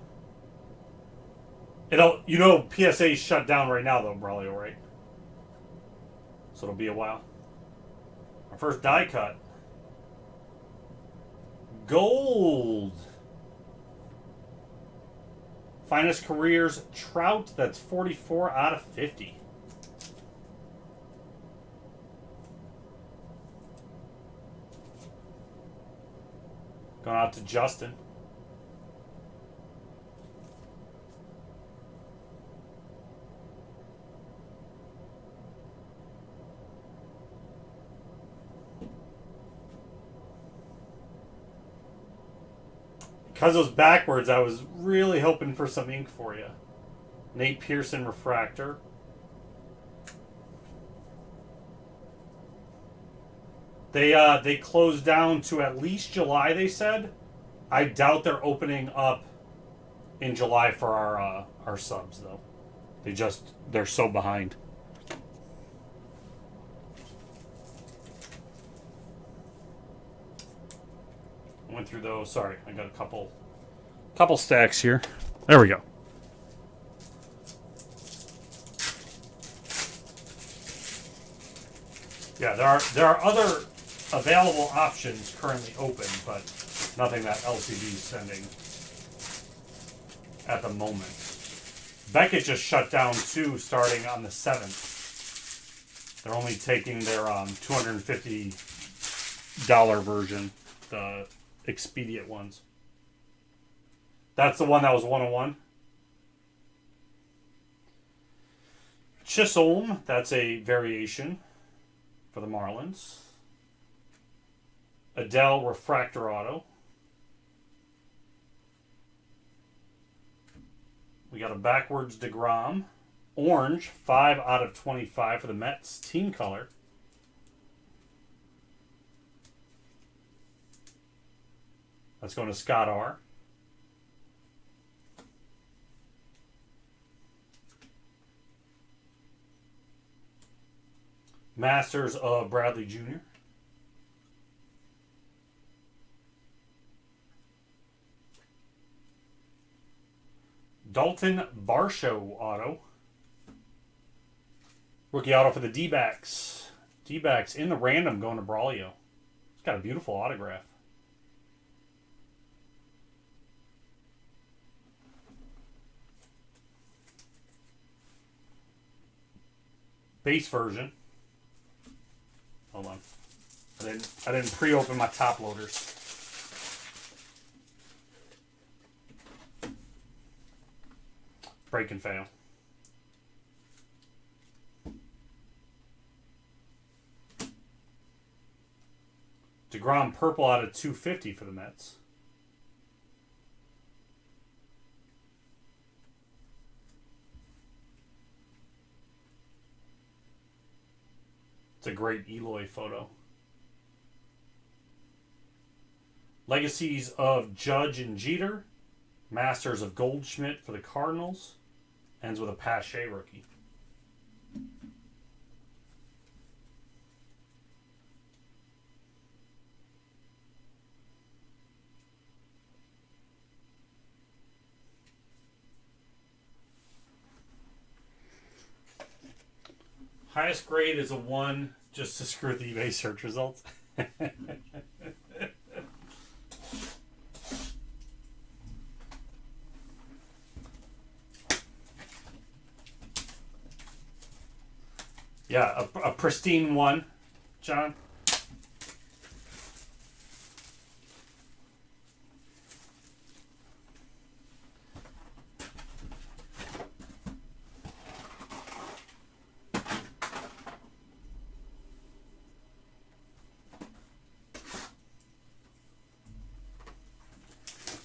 You know, PSA's shut down right now though, Braulio, right? So it'll be a while. Our first die cut. Gold. Finest Careers Trout. That's 44 out of 50. Going out to Justin. Because it was backwards, I was really hoping for some ink for you. Nate Pearson Refractor. They closed down to at least July, they said. I doubt they're opening up in July for our subs, though. They're so behind. I went through those. Sorry, I got a couple stacks here. There we go. Yeah, there are other available options currently open, but nothing that LCD is sending at the moment. Beckett just shut down too, starting on the 7th. They're only taking their $250 version, the Expedient ones. That's the one that was 101. Chisholm, that's a variation for the Marlins. Adele Refractor Auto. We got a backwards DeGrom. Orange, 5 out of 25 for the Mets. Team color. That's going to Scott R. Masters of Bradley Jr. Dalton Varsho auto. Rookie auto for the D-backs. D-backs in the random going to Braulio. It's got a beautiful autograph. Base version. Hold on. I didn't pre-open my top loaders. Break and fail. DeGrom purple out of 250 for the Mets. It's a great Eloy photo. Legacies of Judge and Jeter. Masters of Goldschmidt for the Cardinals. Ends with a Pache rookie. Highest grade is a 1, just to screw the eBay search results. Yeah, a pristine 1, John.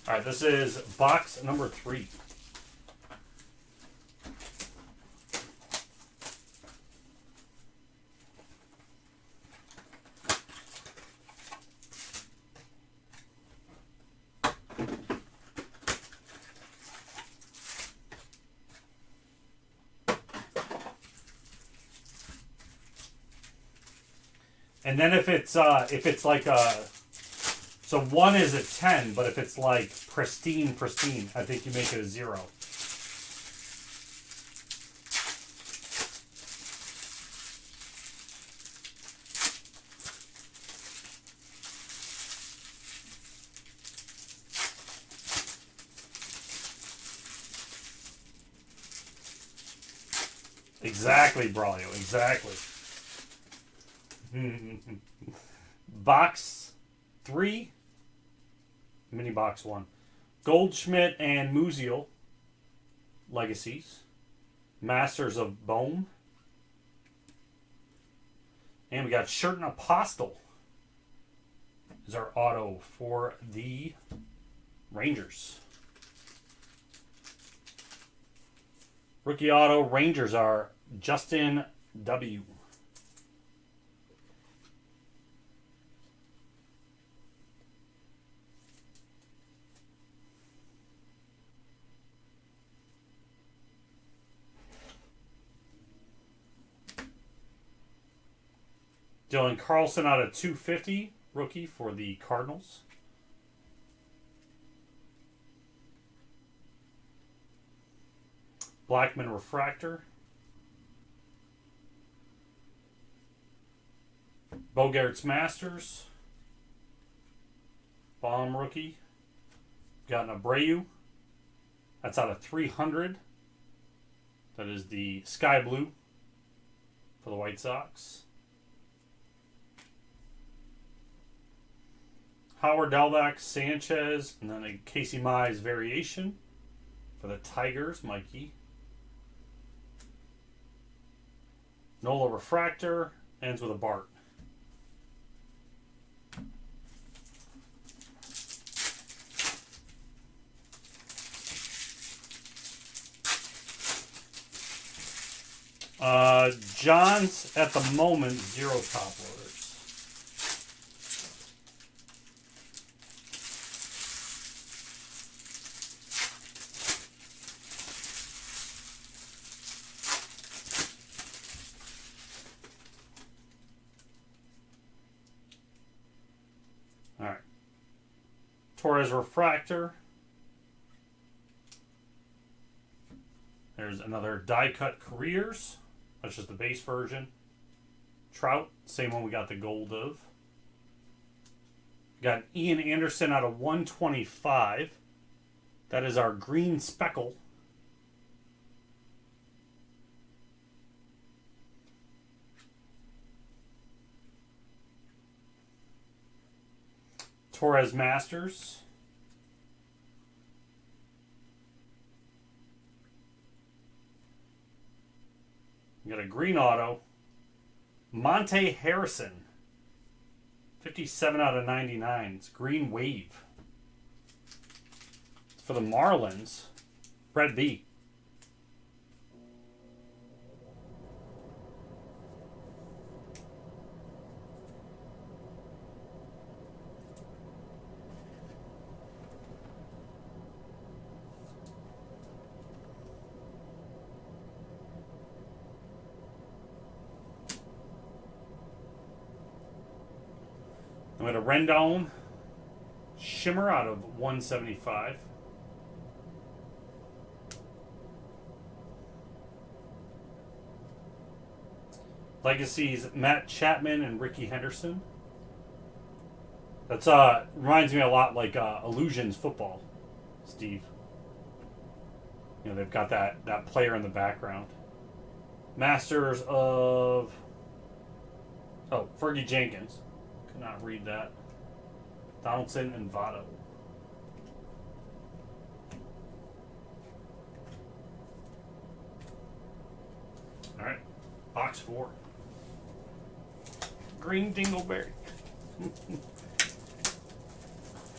All right, this is box number 3. And then if it's like a, so 1 is a 10, but if it's like pristine, I think you make it a 0. Exactly, Braulio. Exactly. Box 3, mini box 1. Goldschmidt and Musial, Legacies. Masters of Bohm. And we got Sherten Apostel is our auto for the Rangers. Rookie auto Rangers are Justin W. Dylan Carlson out of 250, rookie for the Cardinals. Blackman Refractor. Bogaerts Masters. Baum rookie. Got an Abreu. That's out of 300. That is the sky blue for the White Sox. Howard Dalbec, Sanchez, and then a Casey Mize variation for the Tigers, Mikey. Nola Refractor, ends with a Bart. John's at the moment 0 top loaders. All right. Torres Refractor. There's another die cut Careers. That's just the base version. Trout, same one we got the gold of. We got Ian Anderson out of 125. That is our green speckle. Torres Masters. We got a green auto. Monte Harrison. 57 out of 99. It's green wave. It's for the Marlins. Brett B. We got a Rendon Shimmer out of 175. Legacies Matt Chapman and Ricky Henderson. That's reminds me a lot like Illusions football, Steve. You know, they've got that player in the background. Masters of Fergie Jenkins. Could not read that. Donaldson and Votto. All right, box 4. Green Dingleberry.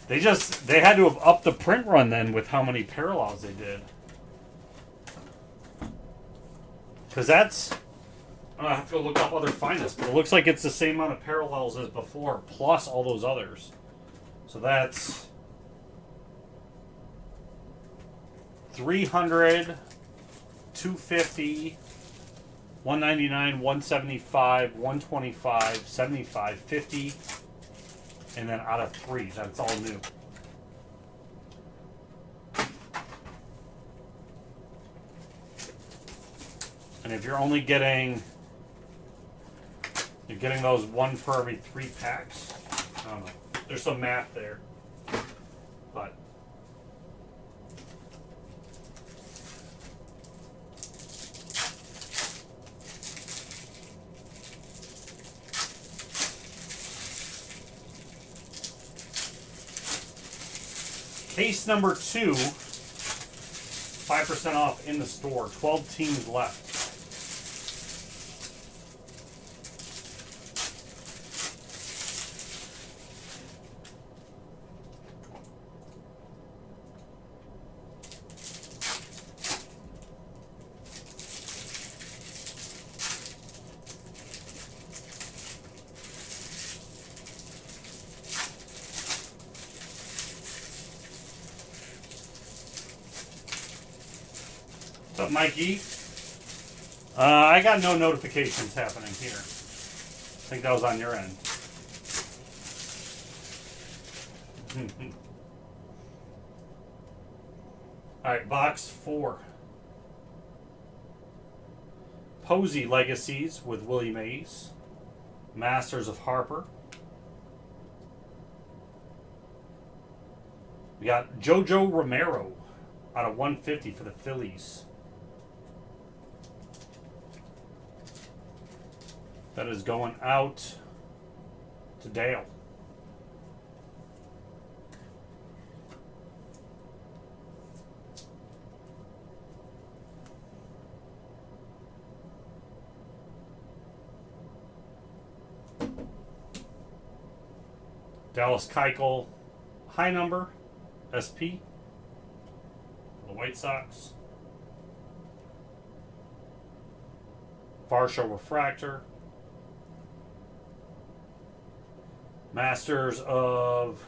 They had to have upped the print run then with how many parallels they did. Because that's, I have to go look up other finest, but it looks like it's the same amount of parallels as before, plus all those others. So that's 300, 250, 199, 175, 125, 75, 50, and then out of 3. That's all new. And if you're only getting, you're getting those 1 for every 3 packs. I don't know. There's some math there. But case number 2, 5% off in the store. 12 teams left. What's up, Mikey? I got no notifications happening here. I think that was on your end. Alright, box 4. Posey Legacies with Willie Mays. Masters of Harper. We got JoJo Romero out of 150 for the Phillies. That is going out to Dale. Dallas Keuchel, high number, SP, the White Sox. Varsho Refractor. Masters of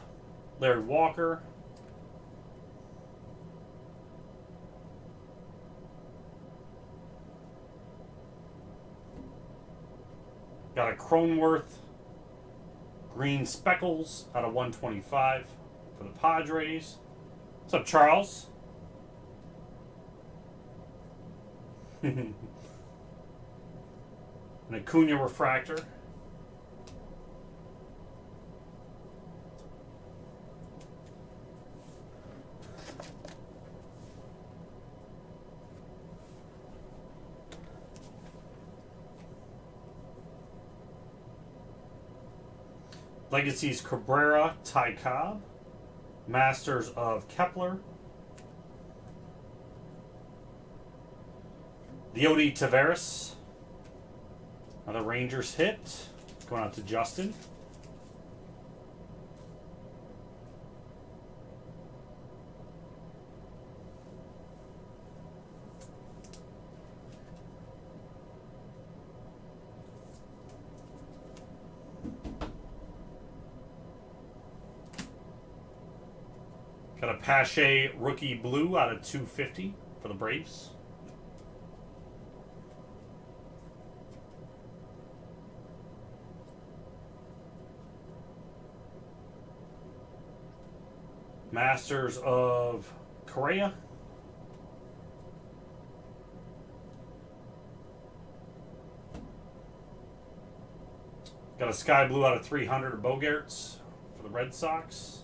Larry Walker. Got a Cronenworth Green Speckles out of 125 for the Padres. What's up, Charles? An Acuna Refractor. Legacies Cabrera, Ty Cobb. Masters of Kepler. Leody Taveras. Another Rangers hit. Going out to Justin. Got a Pache Rookie Blue out of 250 for the Braves. Masters of Correa. Got a sky blue out of 300 of Bogaerts for the Red Sox.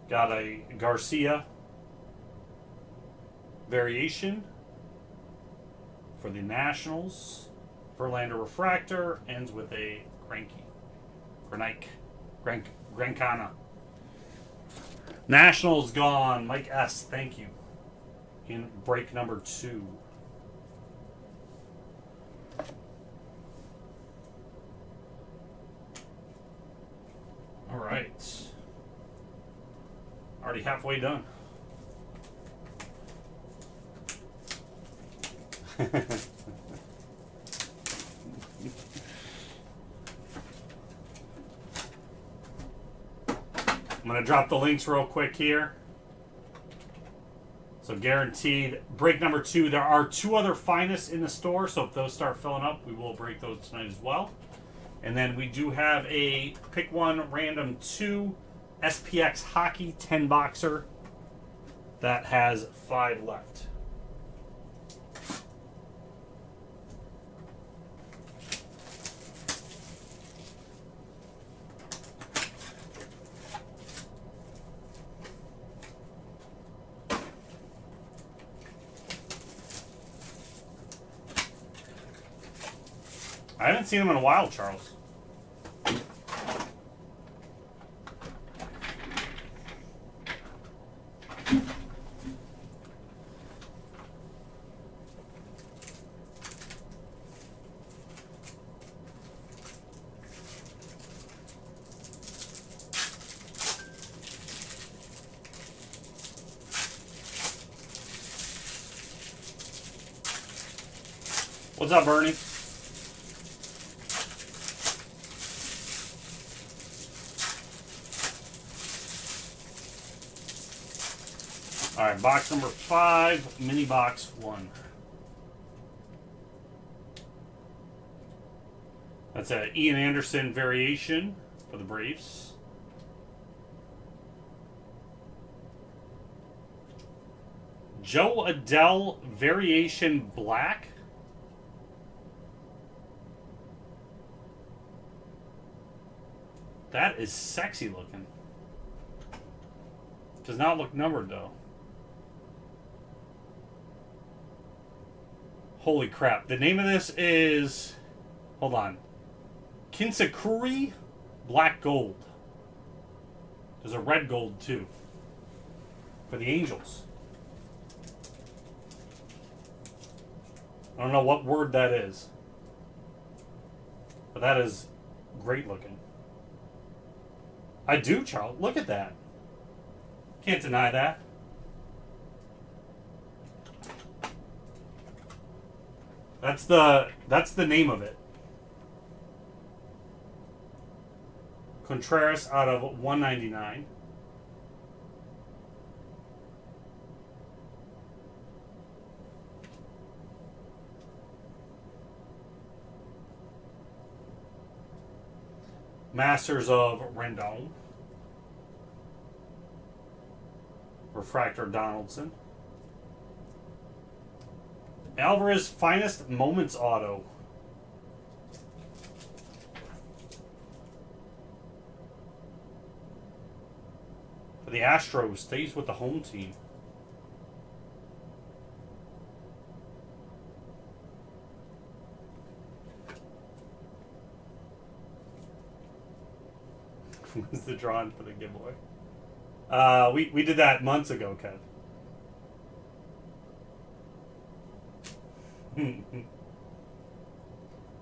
Got a Garcia variation for the Nationals. Verlander Refractor ends with a Grancana. Nationals gone. Mike S. Thank you. In break number 2. All right. Already halfway done. I'm going to drop the links real quick here. So guaranteed. Break number 2. There are 2 other finest in the store, so if those start filling up, we will break those tonight as well. And then we do have a pick 1 random 2 SPX Hockey 10 boxer that has 5 left. I haven't seen him in a while, Charles. What's up, Bernie? All right, box number 5, mini box 1. That's a Ian Anderson variation for the Braves. Joe Adele variation black. That is sexy looking. Does not look numbered though. Holy crap. The name of this is, hold on, Kinsakuri Black Gold. There's a red gold too for the Angels. I don't know what word that is, but that is great looking. I do, Charles. Look at that. Can't deny that. That's the name of it. Contreras out of 199. Masters of Rendon. Refractor Donaldson. Alvarez Finest Moments Auto. For the Astros, stays with the home team. When's the drawing for the giveaway? We did that months ago, Kev.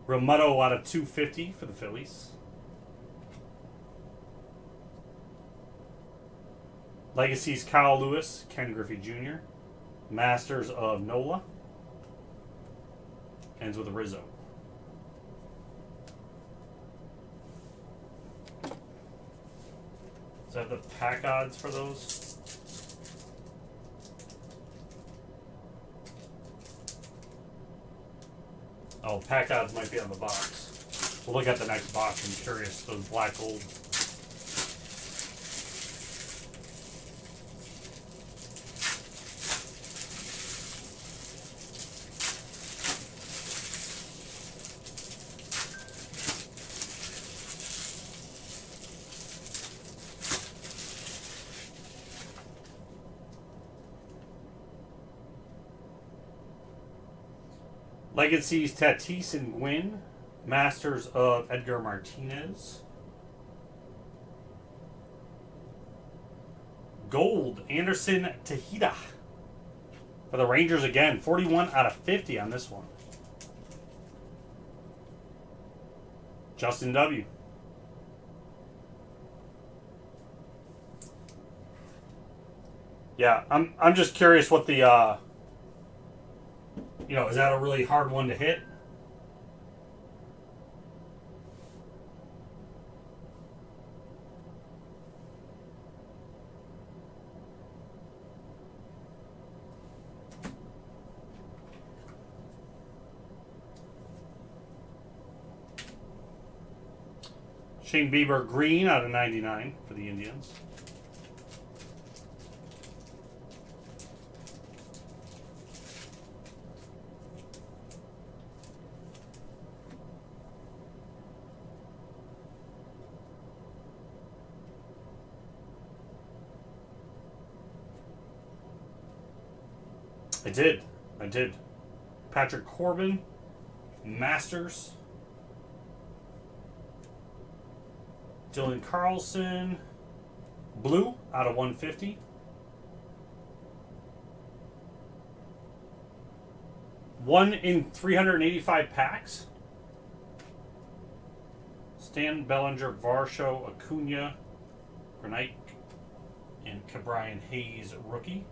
Romero out of 250 for the Phillies. Legacies Kyle Lewis, Ken Griffey Jr. Masters of Nola. Ends with a Rizzo. Does that have the pack odds for those? Oh, pack odds might be on the box. We'll look at the next box. I'm curious. Those black gold. Legacies Tatis and Gwynn. Masters of Edgar Martinez. Gold, Anderson Tejeda. For the Rangers again. 41 out of 50 on this one. Justin W. Yeah, I'm just curious what the is that a really hard one to hit? Shane Bieber green out of 99 for the Indians. I did. Patrick Corbin, Masters. Dylan Carlson, blue out of 150. One in 385 packs. Stan Bellinger, Varsho, Acuna, Granite, and Cabrian Hayes rookie.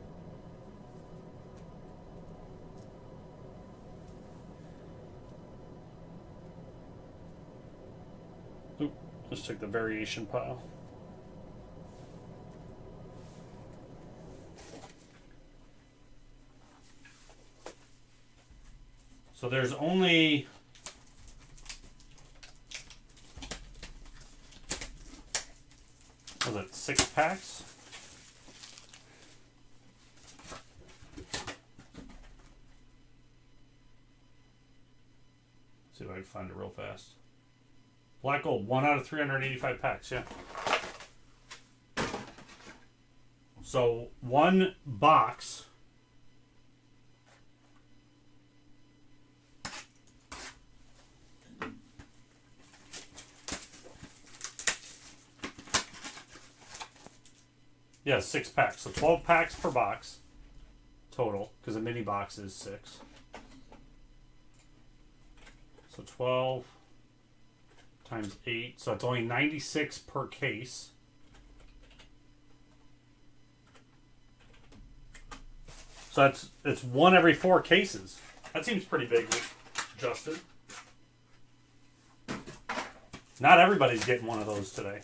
Oop, let's take the variation pile. So there's only was it 6 packs? See if I can find it real fast. Black gold, 1 out of 385 packs, yeah. So 1 box. Yeah, 6 packs. So 12 packs per box total, because a mini box is 6. So 12 times 8. So it's only 96 per case. So it's 1 every 4 cases. That seems pretty big, Justin. Not everybody's getting one of those today.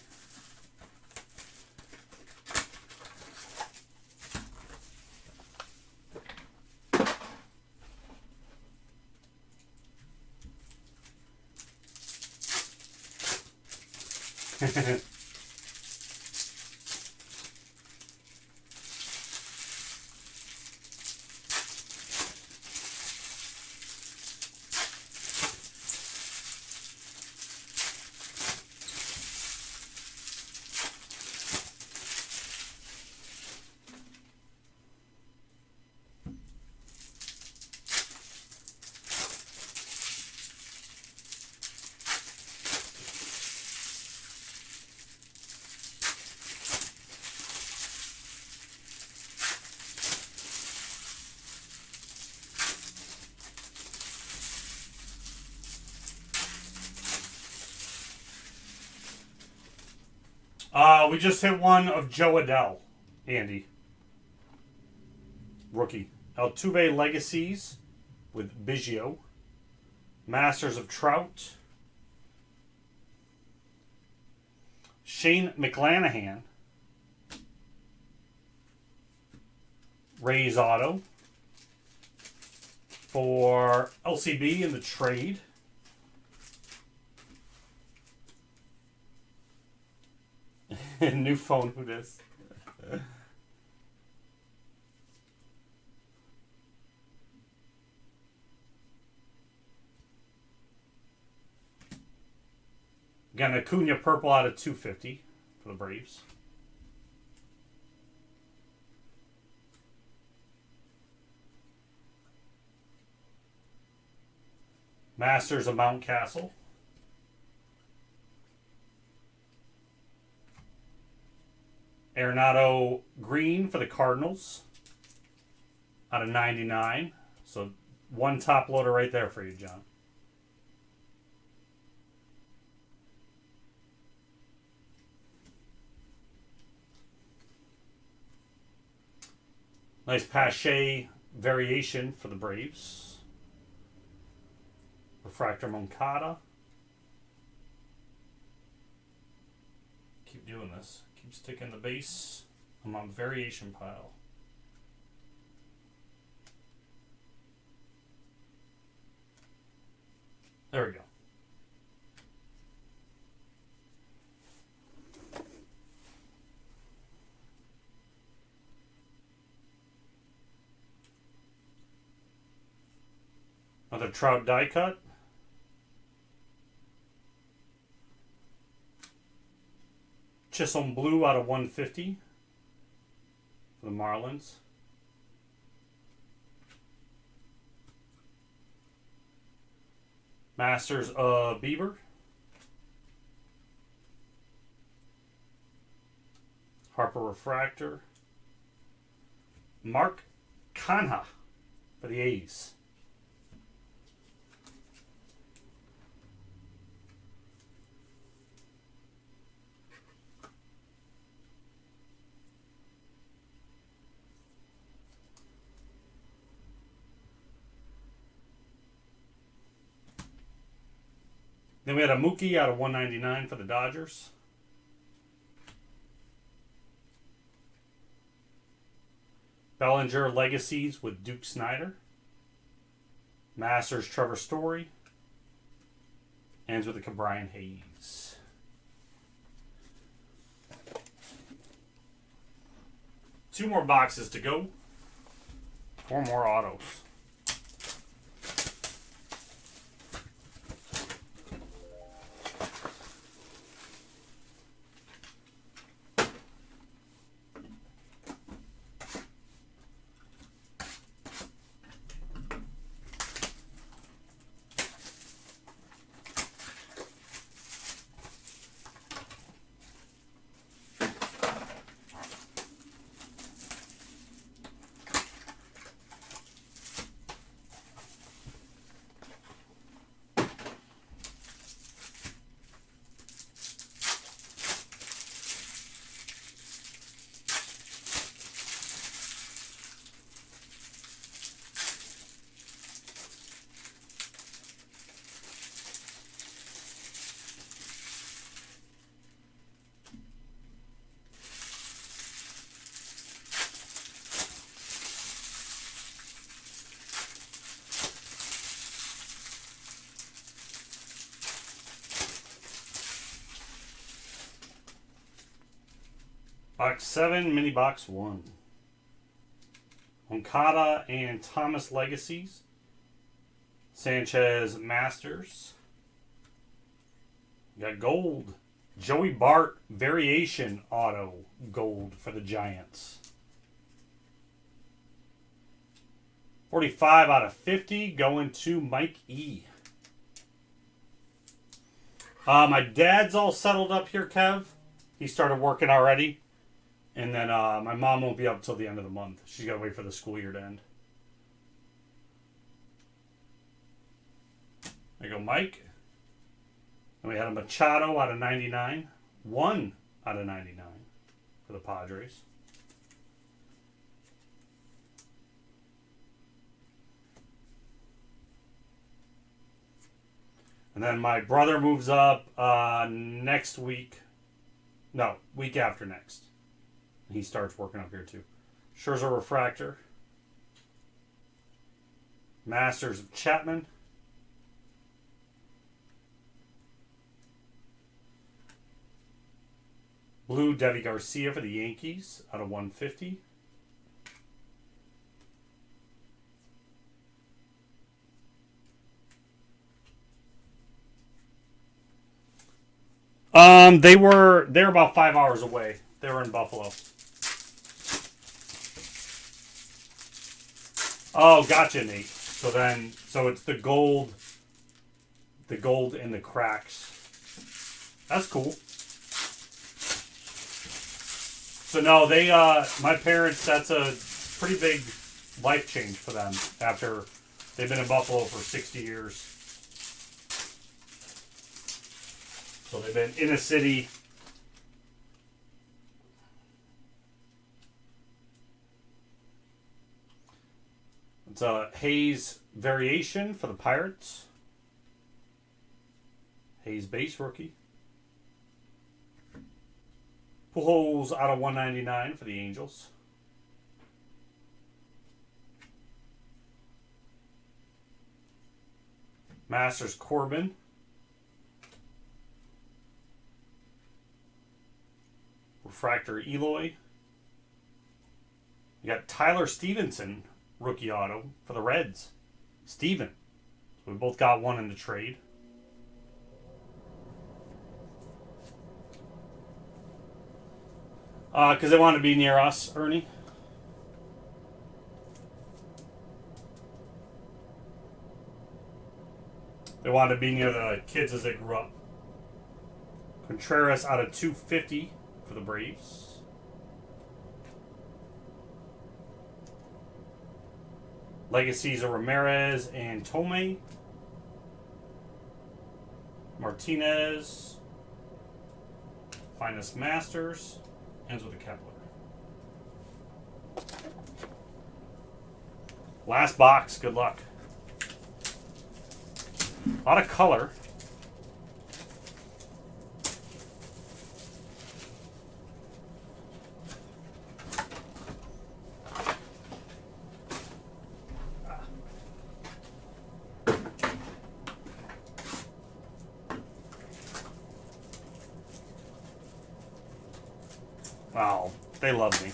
We just hit one of Joe Adell, Andy. Rookie. Altuve Legacies with Biggio. Masters of Trout. Shane McClanahan. Rays Auto. For LCB in the trade. New phone, who this? Got an Acuna purple out of 250 for the Braves. Masters of Mountcastle. Arenado green for the Cardinals out of 99. So one top loader right there for you, John. Nice Pache variation for the Braves. Refractor Moncada. Keep doing this. Keep sticking the base. I'm on variation pile. There we go. Another Trout die cut. Chisholm blue out of 150 for the Marlins. Masters of Bieber. Harper refractor. Mark Canha for the A's. Then we had a Mookie out of 199 for the Dodgers. Bellinger Legacies with Duke Snider. Masters Trevor Story. Ends with a Brian Hayes. Two more boxes to go. Four more autos. Box 7, mini box 1. Moncada and Thomas Legacies. Sanchez Masters. You got gold. Joey Bart variation auto gold for the Giants. 45 out of 50 going to Mike E. My dad's all settled up here, Kev. He started working already. And then my mom won't be up till the end of the month. She's got to wait for the school year to end. There you go, Mike. And we had a Machado out of 99. 1 out of 99 for the Padres. And then my brother moves up next week. No, week after next. He starts working up here too. Scherzer refractor. Masters of Chapman. Blue Deivi Garcia for the Yankees out of 150. They're about 5 hours away. They were in Buffalo. Oh, gotcha, Nate. So it's the gold in the cracks. That's cool. So no, they my parents, that's a pretty big life change for them after they've been in Buffalo for 60 years. So they've been in a city. It's a Hayes variation for the Pirates. Hayes base rookie. Pujols out of 199 for the Angels. Masters Corbin. Refractor Eloy. You got Tyler Stevenson, rookie auto for the Reds. Steven. So we both got one in the trade. Because they want to be near us, Ernie. They wanted to be near the kids as they grew up. Contreras out of 250 for the Braves. Legacies of Ramirez and Tomei. Martinez. Finest Masters. Ends with a Kepler. Last box. Good luck. A lot of color. Wow, they love me.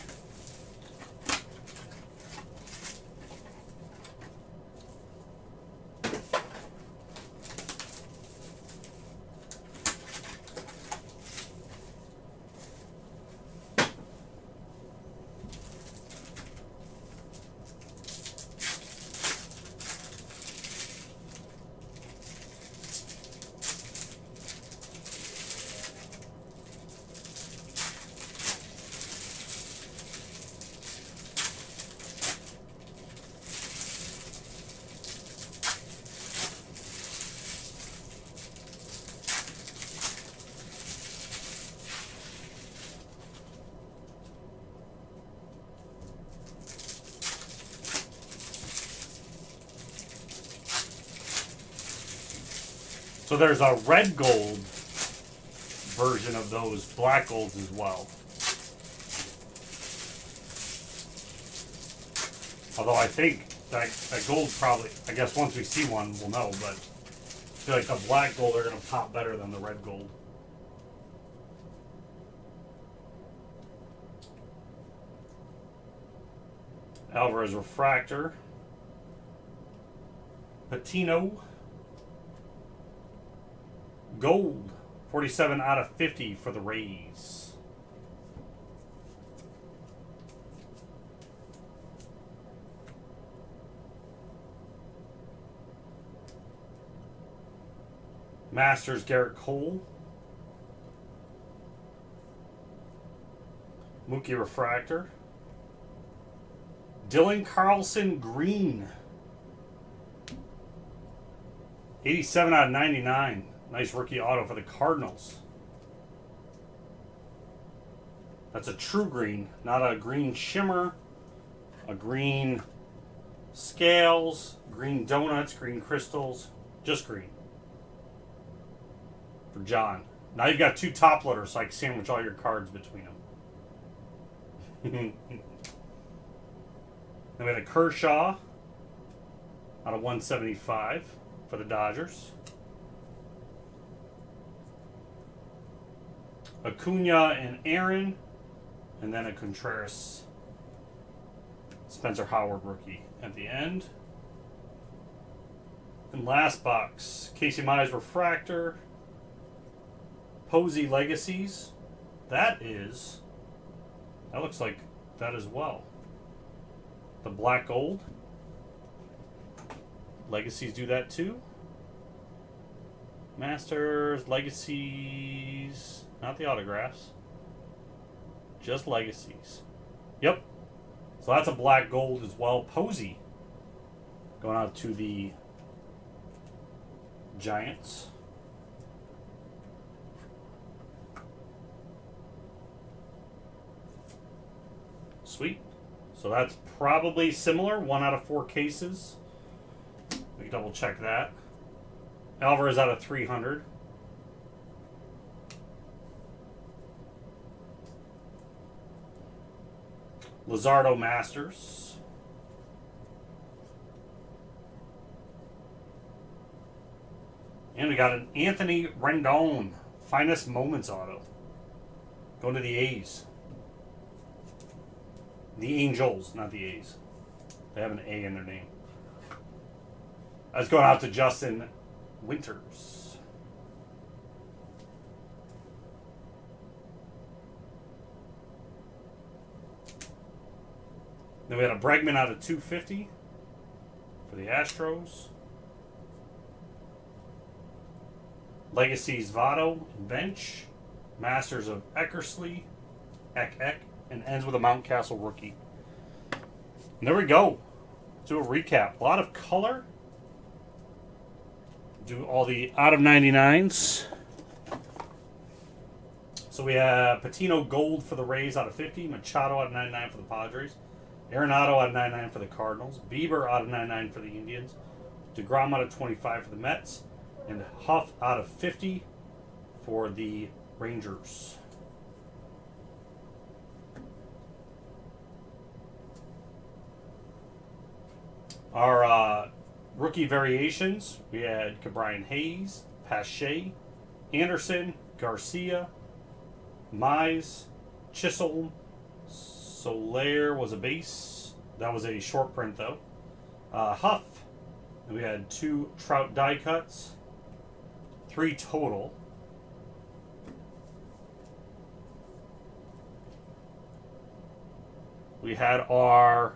So there's a red gold version of those black golds as well. Although I think that gold probably, I guess once we see one, we'll know, but I feel like the black gold are going to pop better than the red gold. Alvarez Refractor. Patino. Gold. 47 out of 50 for the Rays. Masters Garrett Cole. Mookie Refractor. Dylan Carlson Green. 87 out of 99. Nice rookie auto for the Cardinals. That's a true green, not a green shimmer, a green scales, green donuts, green crystals, just green. For John. Now you've got two top loaders so I can sandwich all your cards between them. Then we had a Kershaw out of 175 for the Dodgers. Acuna and Aaron, and then a Contreras Spencer Howard rookie at the end. And last box, Casey Mize Refractor, Posey Legacies. That looks like that as well. The black gold. Legacies do that too. Masters, Legacies, not the autographs. Just Legacies. Yep. So that's a black gold as well. Posey going out to the Giants. Sweet. So that's probably similar. 1 out of 4 cases. We can double check that. Alvarez out of 300. Luzardo Masters. And we got an Anthony Rendon Finest Moments auto. Going to the A's. The Angels, not the A's. They have an A in their name. That's going out to Justin Winters. Then we had a Bregman out of 250 for the Astros. Legacies Votto and bench. Masters of Eckersley, and ends with a Mountcastle rookie. And there we go. Let's do a recap. A lot of color. Do all the out of 99s. So we have Patino Gold for the Rays out of 50. Machado out of 99 for the Padres. Arenado out of 99 for the Cardinals. Bieber out of 99 for the Indians. DeGrom out of 25 for the Mets. And Huff out of 50 for the Rangers. Our rookie variations, we had Ke'Bryan Hayes, Pache, Anderson, Garcia, Mize, Chisholm, Soler was a base. That was a short print though. Huff, and we had 2 Trout die cuts, 3 total. We had our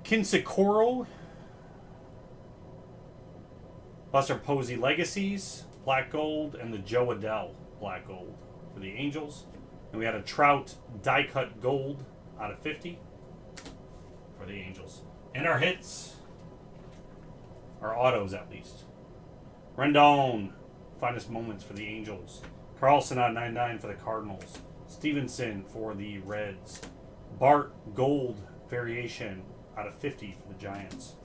Kinsicoro, Buster Posey Legacies, Black Gold, and the Joe Adell Black Gold for the Angels. And we had a Trout die cut gold out of 50 for the Angels. And our hits, our autos at least. Rendon, Finest Moments for the Angels. Carlson out of 99 for the Cardinals. Stevenson for the Reds. Bart Gold variation out of 50 for the Giants.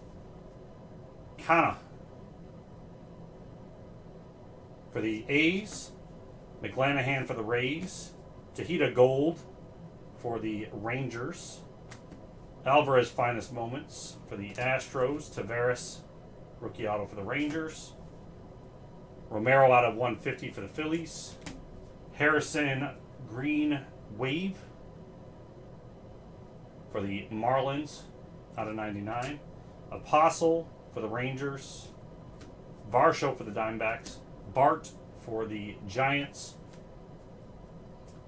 Kana for the A's. McClanahan for the Rays. Tahita Gold for the Rangers. Alvarez Finest Moments for the Astros. Taveras rookie auto for the Rangers. Romero out of 150 for the Phillies. Harrison Green Wave for the Marlins out of 99. Apostle for the Rangers. Varsho for the Diamondbacks. Bart for the Giants.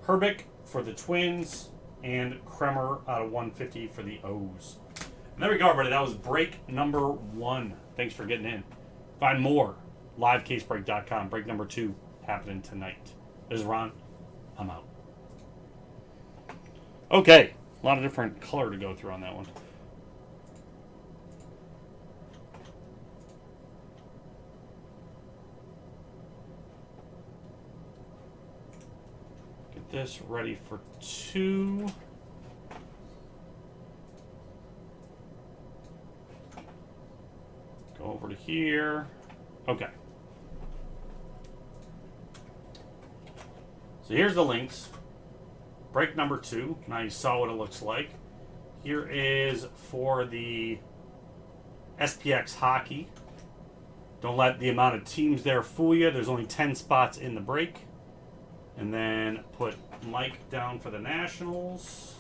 Herbick for the Twins. And Kremer out of 150 for the O's. And there we go, everybody. That was break number 1. Thanks for getting in. Find more. LiveCaseBreak.com. Break number 2 happening tonight. This is Ron. I'm out. Okay. A lot of different color to go through on that one. Get this ready for 2. Go over to here. Okay. So here's the links. Break number 2. Now you saw what it looks like. Here is for the SPX Hockey. Don't let the amount of teams there fool you. There's only 10 spots in the break. And then put Mike down for the Nationals.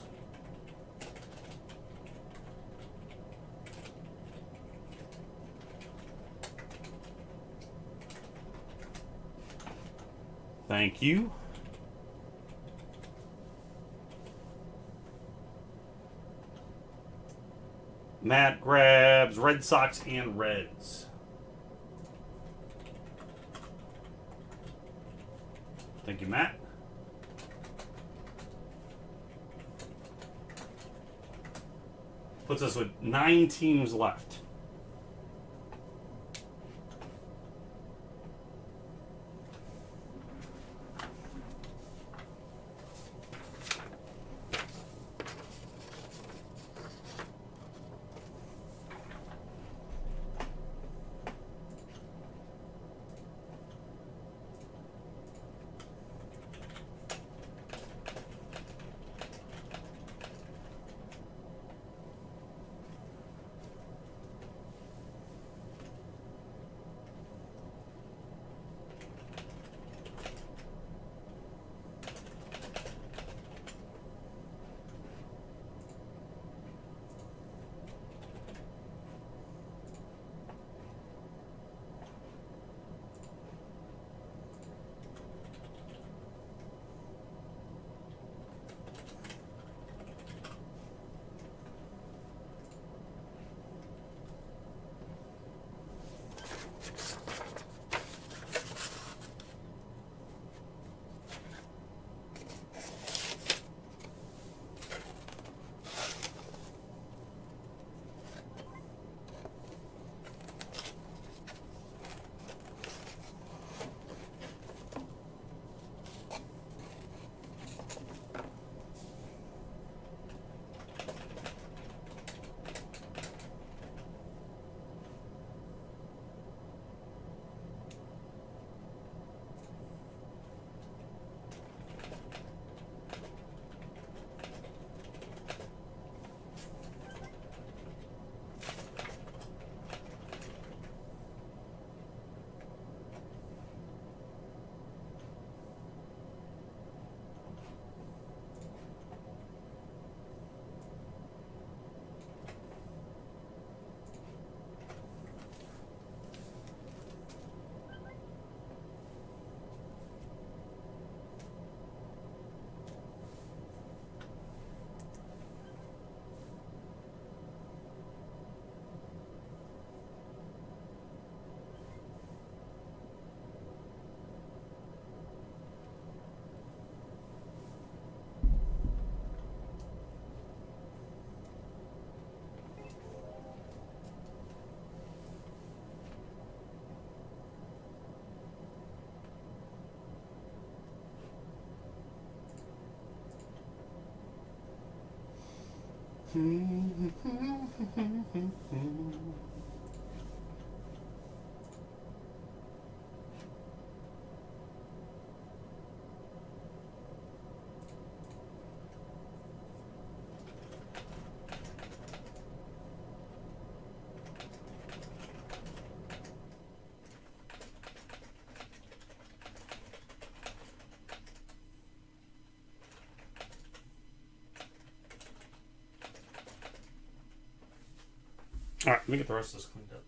Thank you. Matt grabs Red Sox and Reds. Thank you, Matt. Puts us with 9 teams left. All right, let me get the rest of this cleaned up.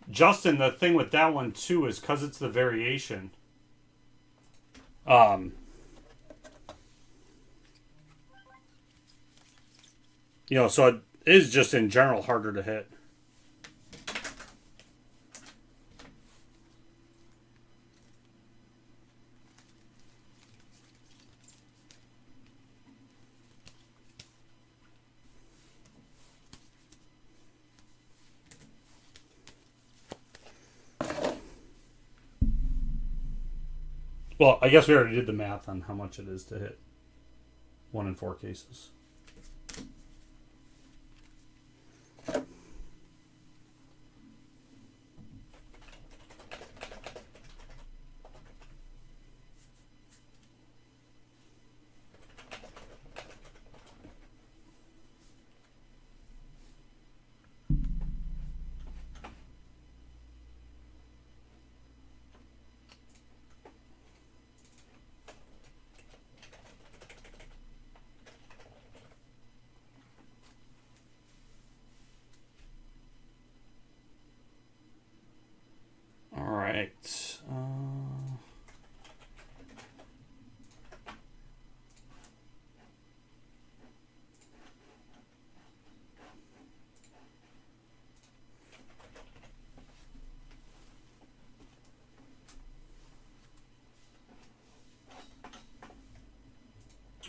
Justin, the thing with that one too is because it's the variation. So it is just in general harder to hit. Well, I guess we already did the math on how much it is to hit 1 in 4 cases. All right.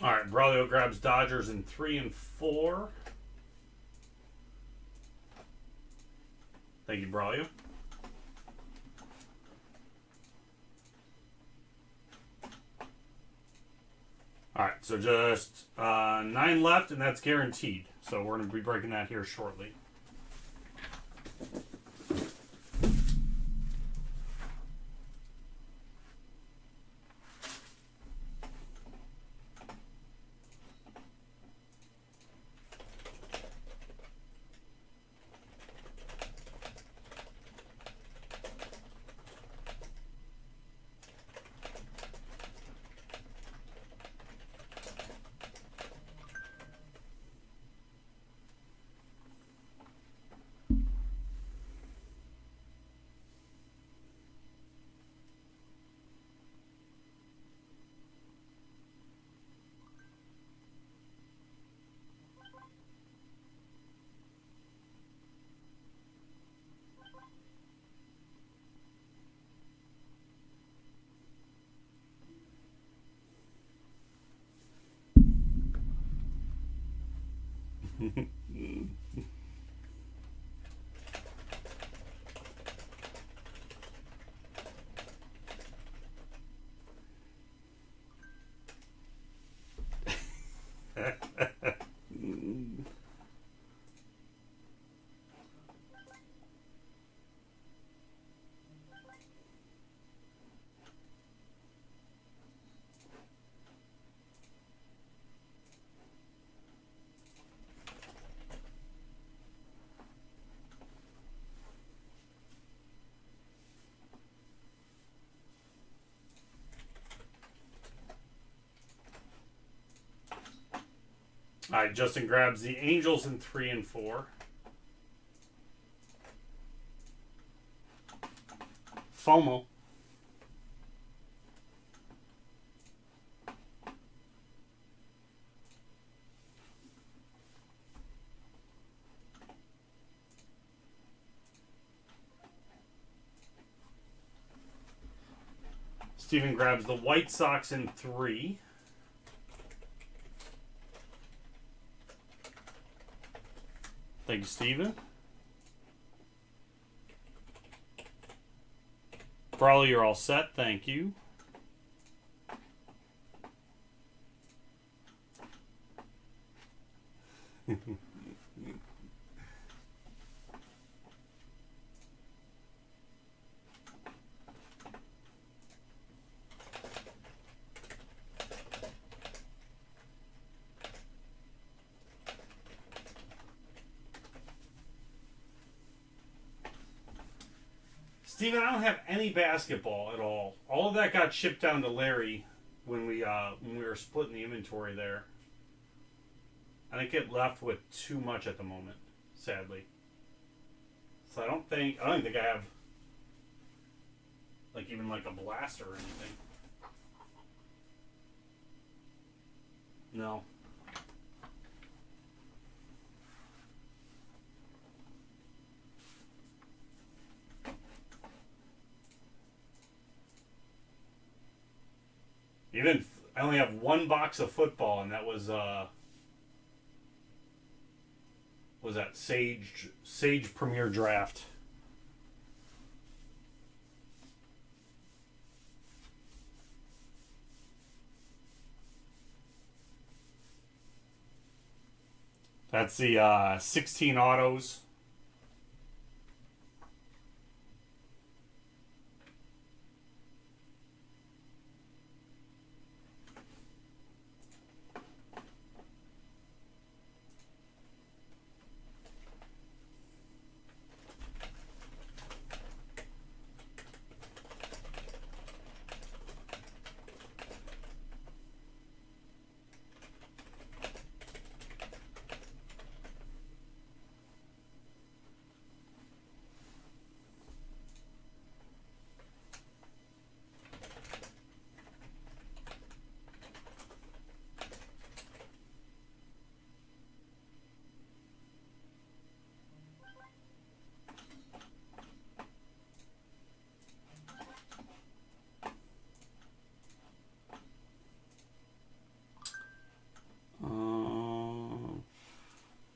All right, Braulio grabs Dodgers in 3 and 4. Thank you, Braulio. All right, so just 9 left, and that's guaranteed. So we're going to be breaking that here shortly. All right, Justin grabs the Angels in 3 and 4. FOMO. Steven grabs the White Sox in 3. Thank you, Steven. Brawley, you're all set. Thank you. Steven, I don't have any basketball at all. All of that got shipped down to Larry when we were splitting the inventory there. I think it left with too much at the moment, sadly. So I don't think I have like even like a blaster or anything. No. Even I only have one box of football, and that was that Sage Premier Draft. That's the 16 autos.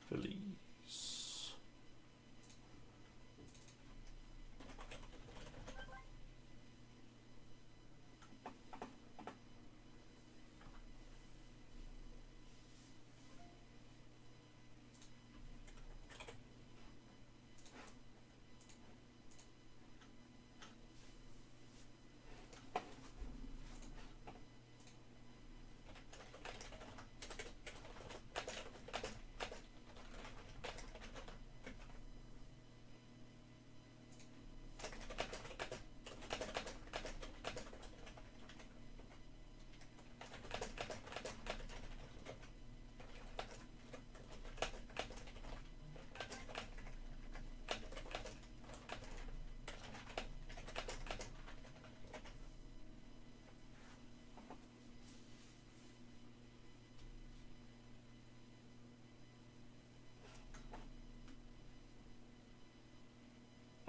Phillies.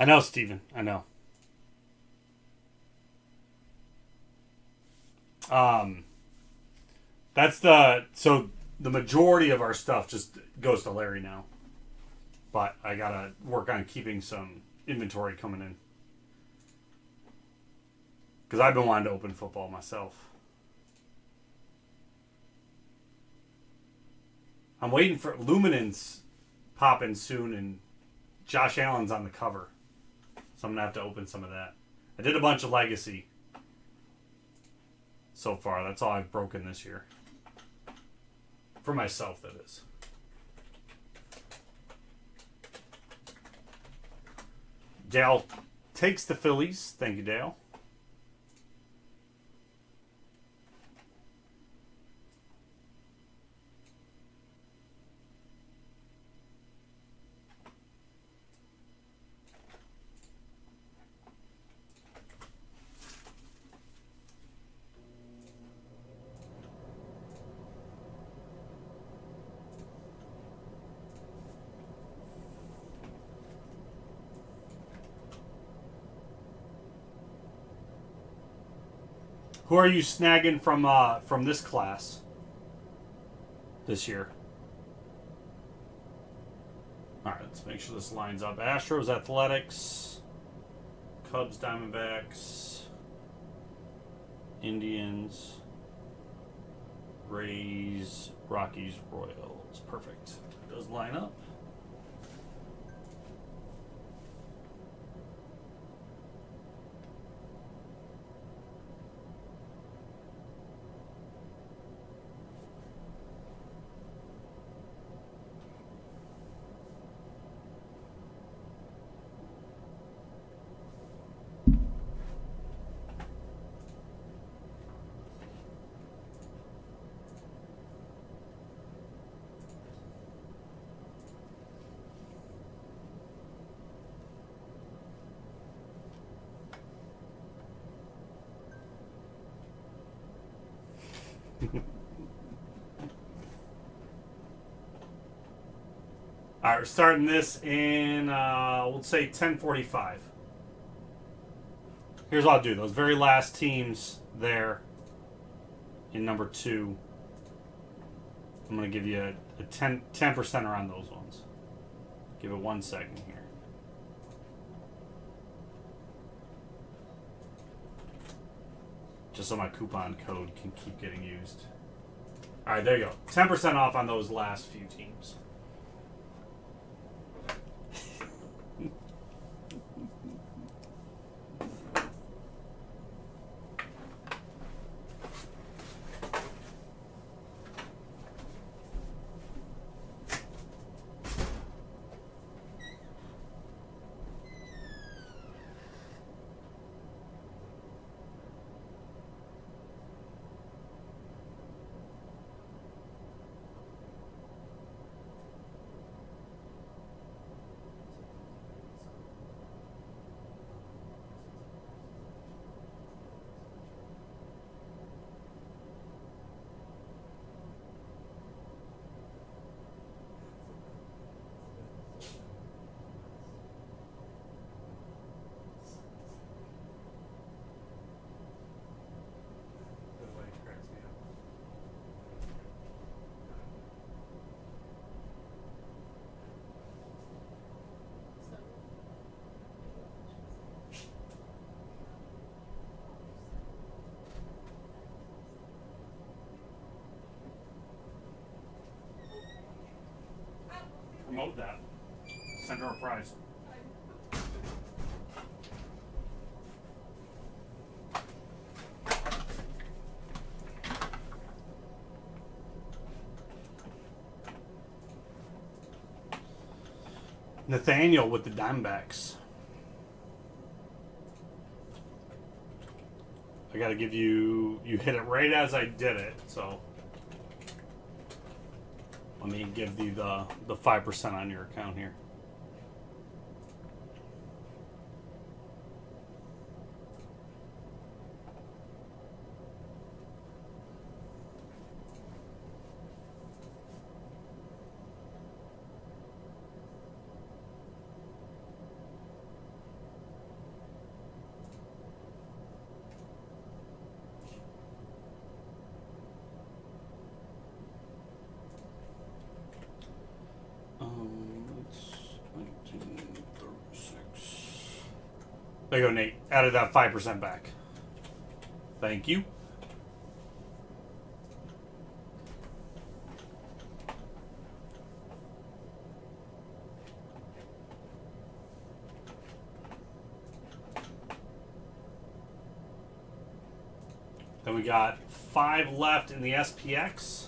I know, Steven. I know. Um, that's the majority of our stuff just goes to Larry now. But I gotta work on keeping some inventory coming in. Because I've been wanting to open football myself. I'm waiting for Luminance popping soon, and Josh Allen's on the cover. So I'm going to have to open some of that. I did a bunch of Legacy so far. That's all I've broken this year. For myself, that is. Dale takes the Phillies. Thank you, Dale. Who are you snagging from this class this year? All right, let's make sure this lines up. Astros, Athletics, Cubs, Diamondbacks, Indians, Rays, Rockies, Royals. Perfect. It does line up. All right, we're starting this in, we'll say 10:45. Here's what I'll do. Those very last teams there in number 2, I'm going to give you a 10% around those ones. Give it 1 second here. Just so my coupon code can keep getting used. All right, there you go. 10% off on those last few teams. promote that. Send her a prize. Nathaniel with the Diamondbacks. I gotta give you... You hit it right as I did it, so... Let me give you the 5% on your account here. It's 1936. There you go, Nate. Added that 5% back. Thank you. Then we got 5 left in the SPX.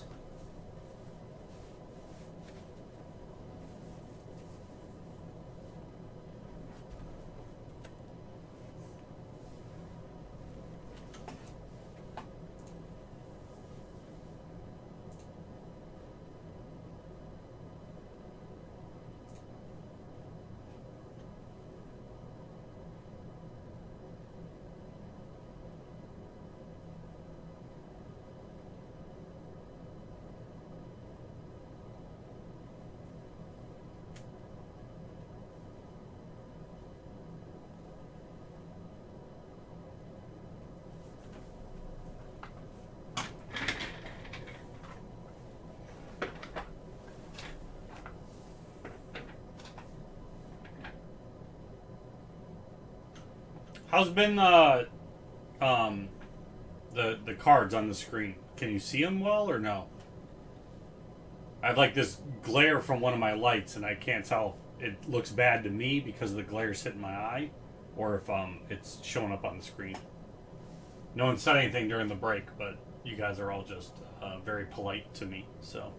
How's been the cards on the screen? Can you see them well or no? I have like this glare from one of my lights, and I can't tell if it looks bad to me because the glare's hitting my eye, or if it's showing up on the screen. No one said anything during the break, but you guys are all just very polite to me, so.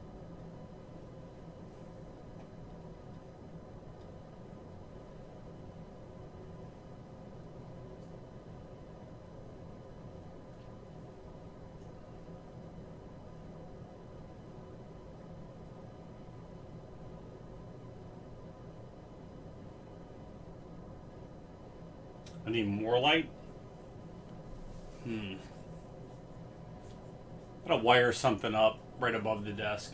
I need more light. I gotta wire something up right above the desk.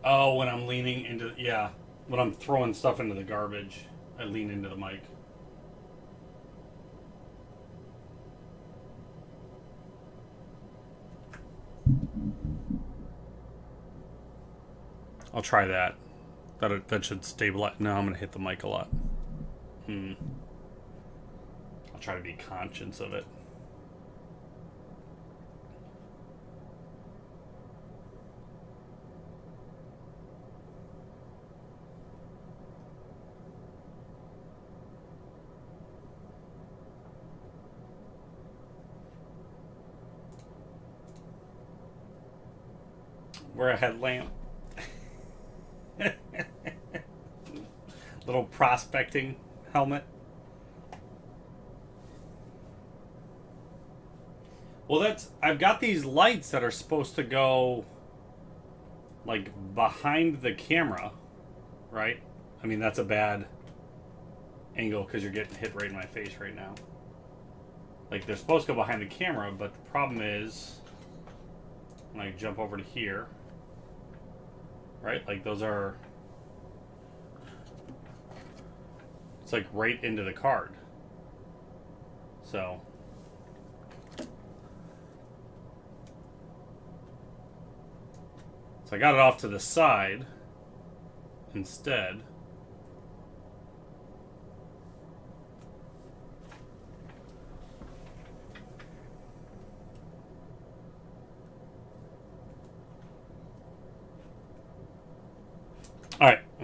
Oh, when I'm leaning into... Yeah, when I'm throwing stuff into the garbage, I lean into the mic. I'll try that. That should stabilize. No, I'm gonna hit the mic a lot. I'll try to be conscious of it. Wear a headlamp. Little prospecting helmet. Well, I've got these lights that are supposed to go like behind the camera, right? I mean, that's a bad angle because you're getting hit right in my face right now. Like, they're supposed to go behind the camera, but the problem is when I jump over to here, right? Like, those are... It's like right into the card. So I got it off to the side instead.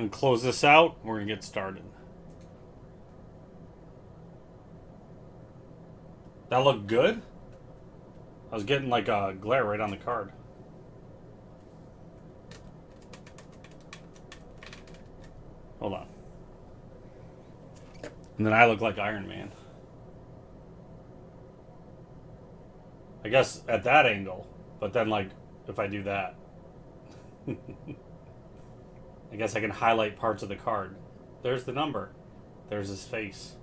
And close this out. We're going to get started. That looked good? I was getting like a glare right on the card. Hold on. And then I look like Iron Man. I guess at that angle. But then, like, if I do that, I guess I can highlight parts of the card. There's the number. There's his face.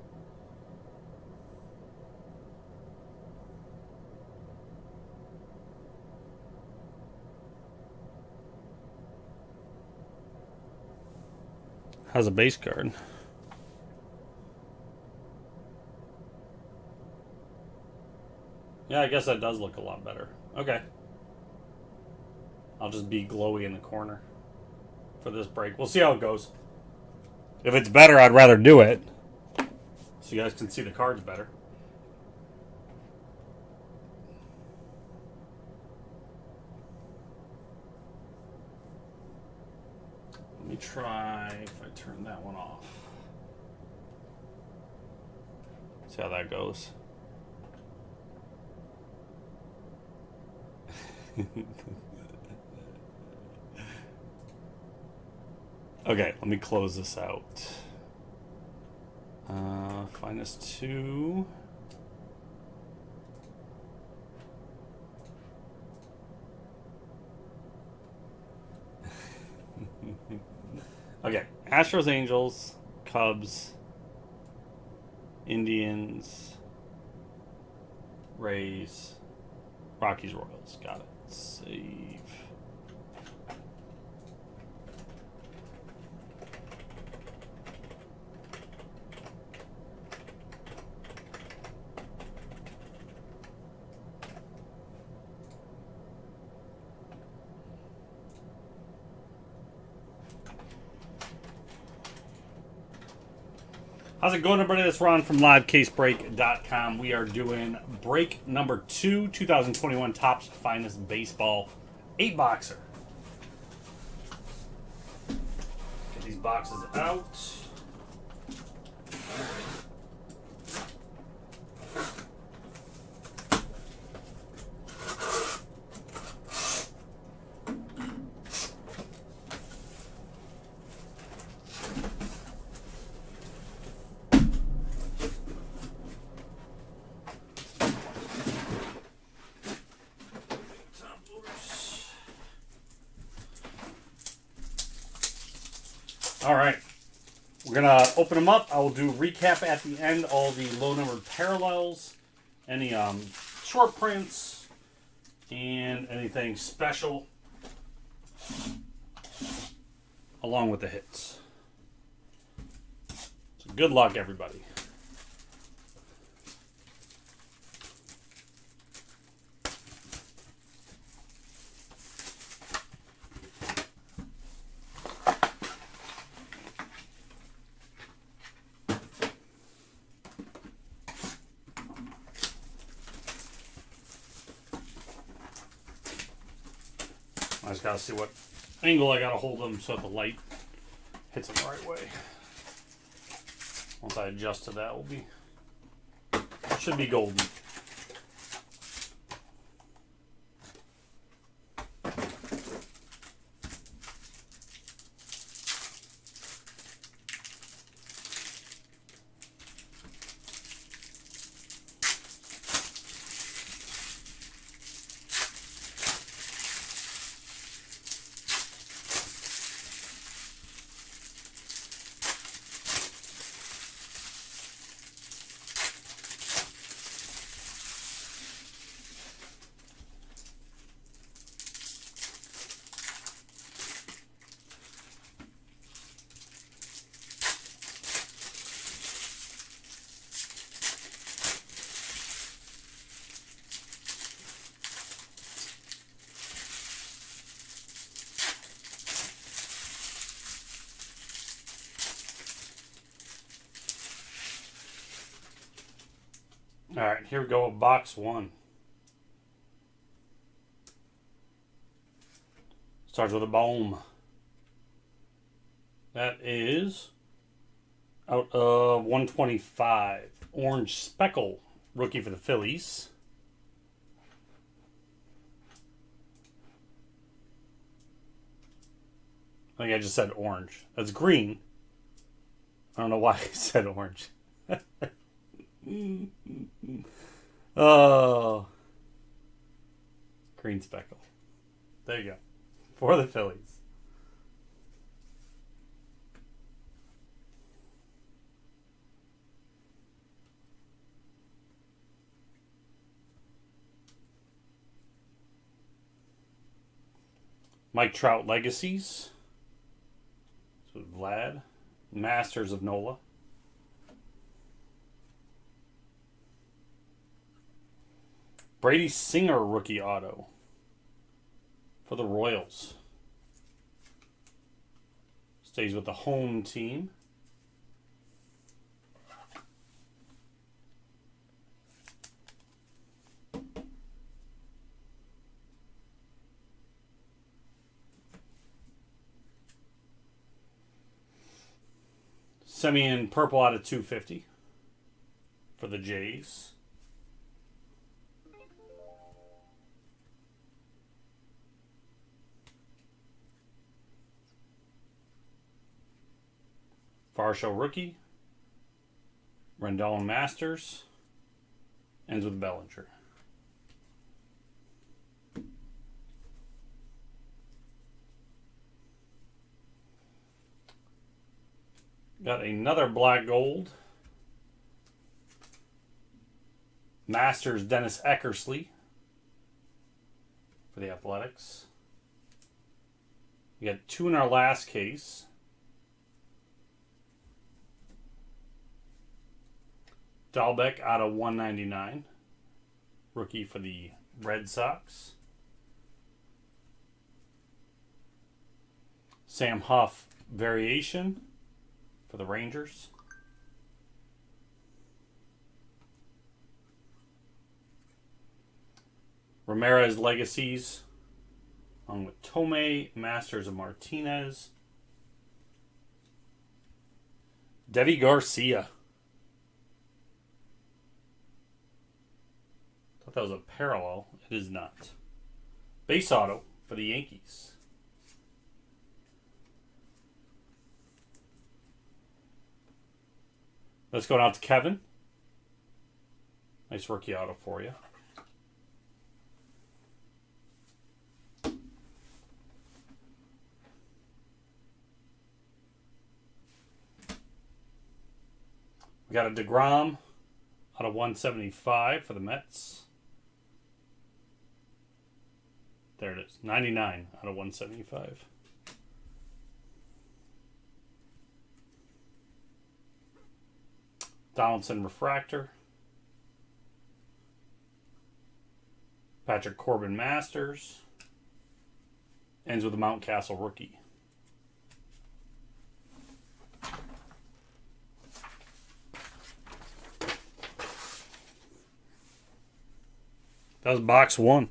How's a base card? Yeah, I guess that does look a lot better. Okay. I'll just be glowy in the corner for this break. We'll see how it goes. If it's better, I'd rather do it, so you guys can see the cards better. Let me try if I turn that one off. See how that goes. Okay, let me close this out. -2. Okay, Astros, Angels, Cubs, Indians, Rays, Rockies, Royals. Got it. Save. How's it going, everybody? This is Ron from LiveCaseBreak.com. We are doing break number 2, 2021 Topps Finest Baseball 8-boxer. Get these boxes out. All right, we're gonna open them up. I will do recap at the end, all the low numbered parallels, any short prints, and anything special, along with the hits. So good luck, everybody. I just gotta see what angle I gotta hold them so the light hits them the right way. Once I adjust to that, should be golden. All right, here we go. Box 1. Starts with a bomb. That is out of 125. Orange Speckle, rookie for the Phillies. I think I just said orange. That's green. I don't know why I said orange. Oh, green speckle. There you go. For the Phillies. Mike Trout Legacies. So Vlad. Masters of Nola. Brady Singer rookie auto for the Royals. Stays with the home team. Semien purple out of 250 for the Jays. Varsho rookie. Rendon Masters. Ends with Bellinger. Got another black gold. Masters Dennis Eckersley for the Athletics. We got two in our last case. Dahlbeck out of 199. Rookie for the Red Sox. Sam Huff variation for the Rangers. Ramirez Legacies along with Tomei, Masters of Martinez. Devi Garcia. Thought that was a parallel. It is not. Base auto for the Yankees. Let's go out to Kevin. Nice rookie auto for you. We got a DeGrom out of 175 for the Mets. There it is. 99 out of 175. Donaldson Refractor. Patrick Corbin Masters. Ends with a Mountcastle rookie. That was box one.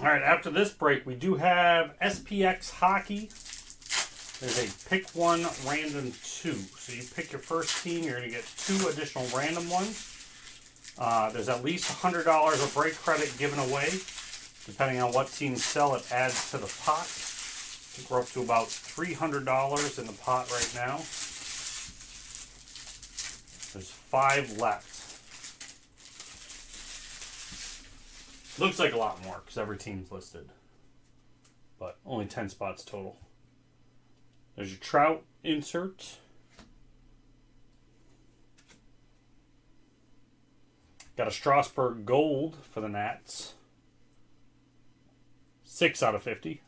All right, after this break, we do have SPX Hockey. There's a pick one, random two. So you pick your first team, you're going to get two additional random ones. There's at least $100 of break credit given away. Depending on what teams sell, it adds to the pot. I think we're up to about $300 in the pot right now. There's 5 left. Looks like a lot more because every team's listed. But only 10 spots total. There's your Trout insert. Got a Strasburg Gold for the Nats. 6 out of 50.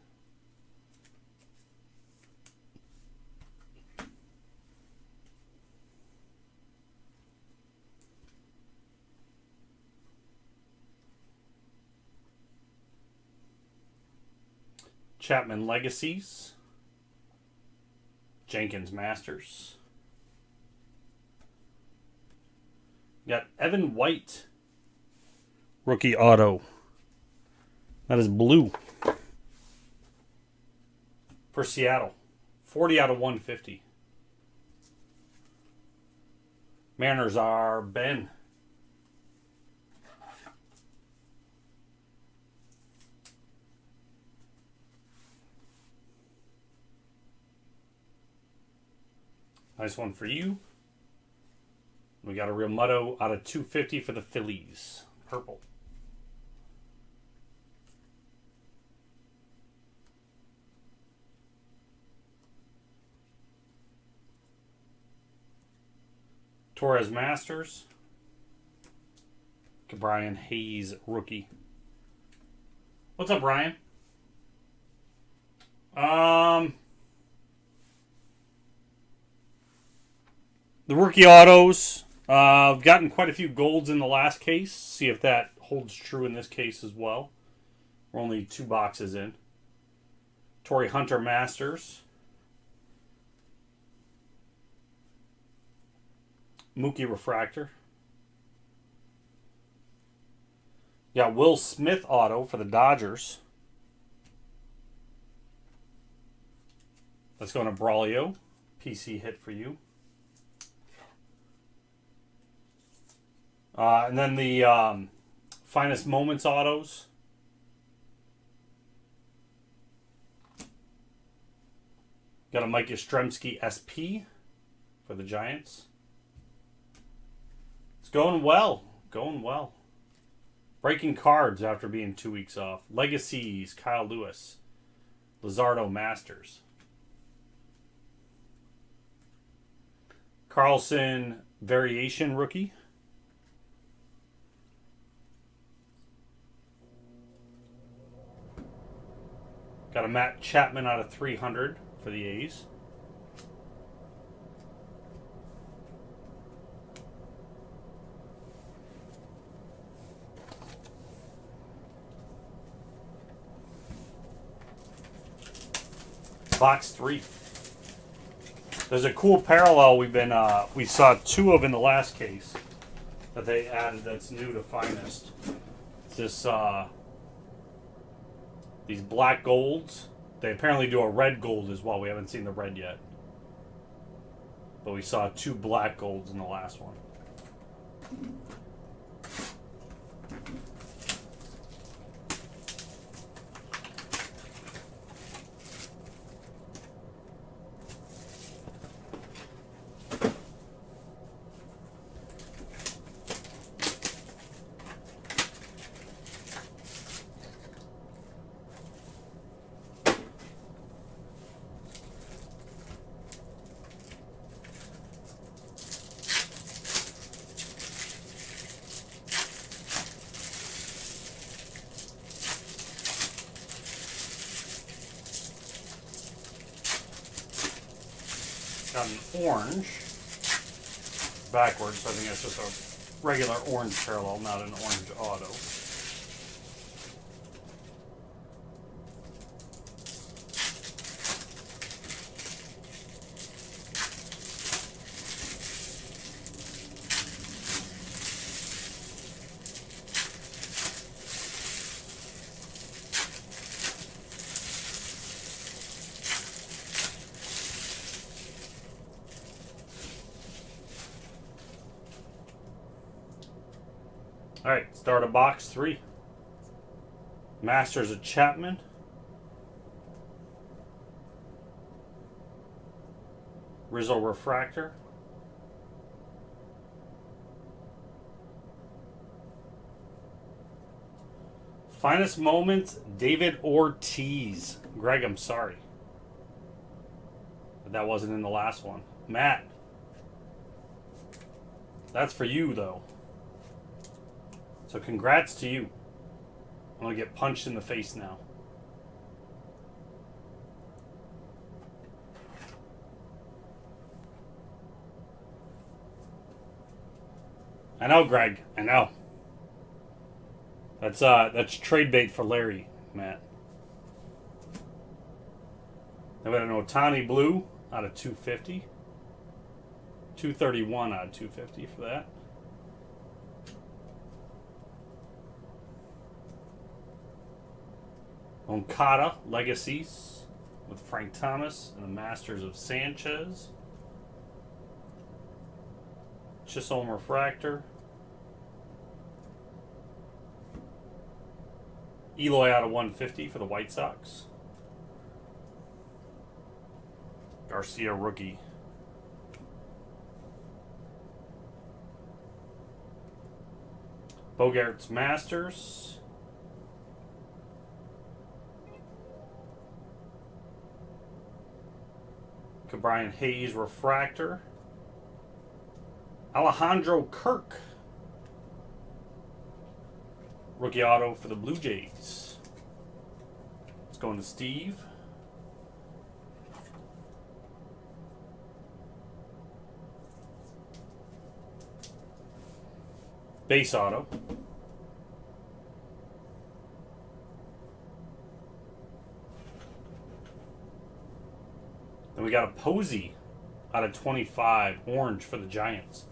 Chapman Legacies. Jenkins Masters. Got Evan White. Rookie auto. That is blue. For Seattle. 40 out of 150. Mariners are Ben. Nice one for you. We got a Real Mutto out of 250 for the Phillies. Purple. Torres Masters. Brian Hayes rookie. What's up, Brian? The rookie autos. I've gotten quite a few golds in the last case. See if that holds true in this case as well. We're only 2 boxes in. Torrey Hunter Masters. Mookie Refractor. Got Will Smith auto for the Dodgers. Let's go to Braulio. PC hit for you. And then the Finest Moments autos. Got a Mike Yastrzemski SP for the Giants. It's going well. Going well. Breaking cards after being 2 weeks off. Legacies, Kyle Lewis. Luzardo Masters. Carlson Variation Rookie. Got a Matt Chapman out of 300 for the A's. Box 3. There's a cool parallel we saw 2 of in the last case that they added that's new to Finest. It's this these black golds. They apparently do a red gold as well. We haven't seen the red yet. But we saw 2 black golds in the last one. Got an orange backwards, so I think that's just a regular orange parallel, not an orange auto. All right, start of box 3. Masters of Chapman. Rizzo Refractor. Finest Moments, David Ortiz. Greg, I'm sorry. But that wasn't in the last one. Matt. That's for you, though. So congrats to you. I'm going to get punched in the face now. I know, Greg. I know. That's trade bait for Larry, Matt. Then we got an Ohtani Blue out of 250. 231 out of 250 for that. Moncada Legacies with Frank Thomas and the Masters of Sanchez. Chisholm Refractor. Eloy out of 150 for the White Sox. Garcia rookie. Bogart's Masters. Brian Hayes Refractor. Alejandro Kirk. Rookie auto for the Blue Jays. It's going to Steve. Base auto. Then we got a Posey out of 25, orange for the Giants.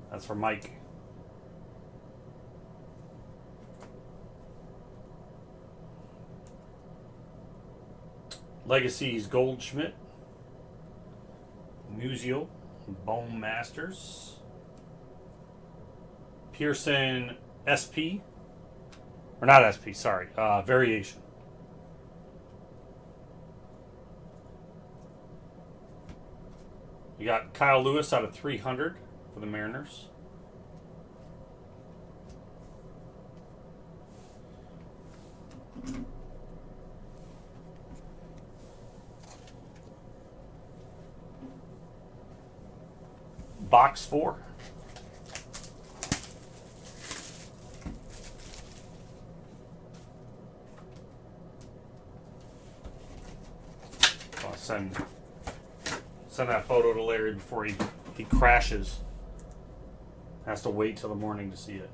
That's for Mike. Legacies Goldschmidt. Musial. Bone Masters. Pearson SP. Or not SP, sorry. Variation. You got Kyle Lewis out of 300 for the Mariners. Box 4. I'll send that photo to Larry before he crashes. Has to wait till the morning to see it.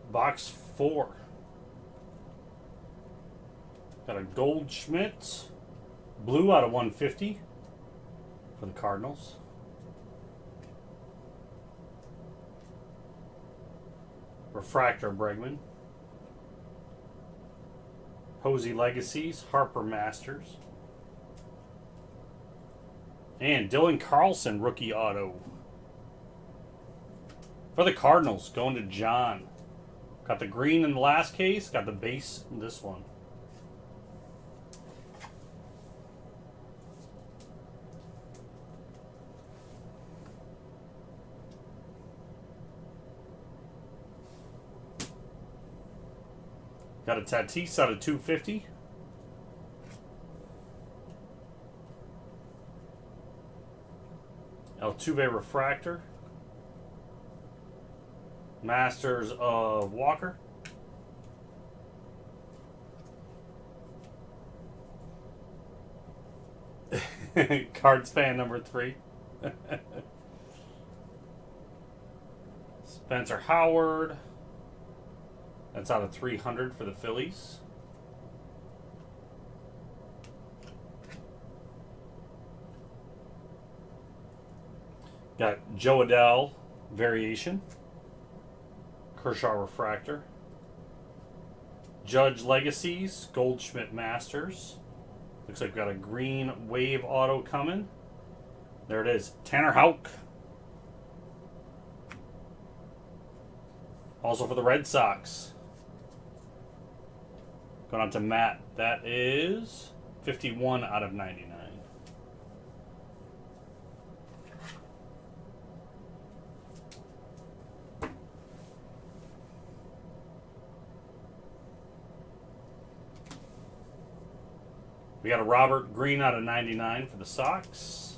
Box 4. Got a Goldschmidt. Blue out of 150. for the Cardinals. Refractor Bregman. Posey Legacies, Harper Masters. And Dylan Carlson, rookie auto. For the Cardinals, going to John. Got the green in the last case, got the base in this one. Got a Tatis out of 250. Altuve Refractor. Masters of Walker. Cards fan number 3. Spencer Howard. That's out of 300 for the Phillies. Got Joe Adell Variation. Kershaw Refractor. Judge Legacies, Goldschmidt Masters. Looks like we've got a green wave auto coming. There it is. Tanner Houck. Also for the Red Sox. Going on to Matt. That is 51 out of 99. We got a Robert Green out of 99 for the Sox.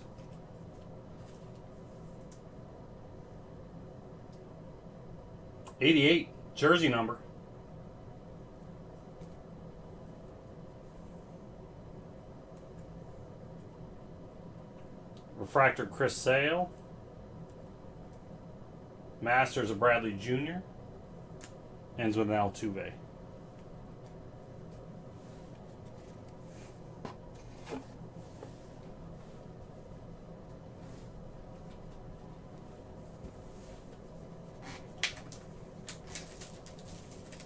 '88 jersey number. Refractor Chris Sale. Masters of Bradley Jr. Ends with an Altuve.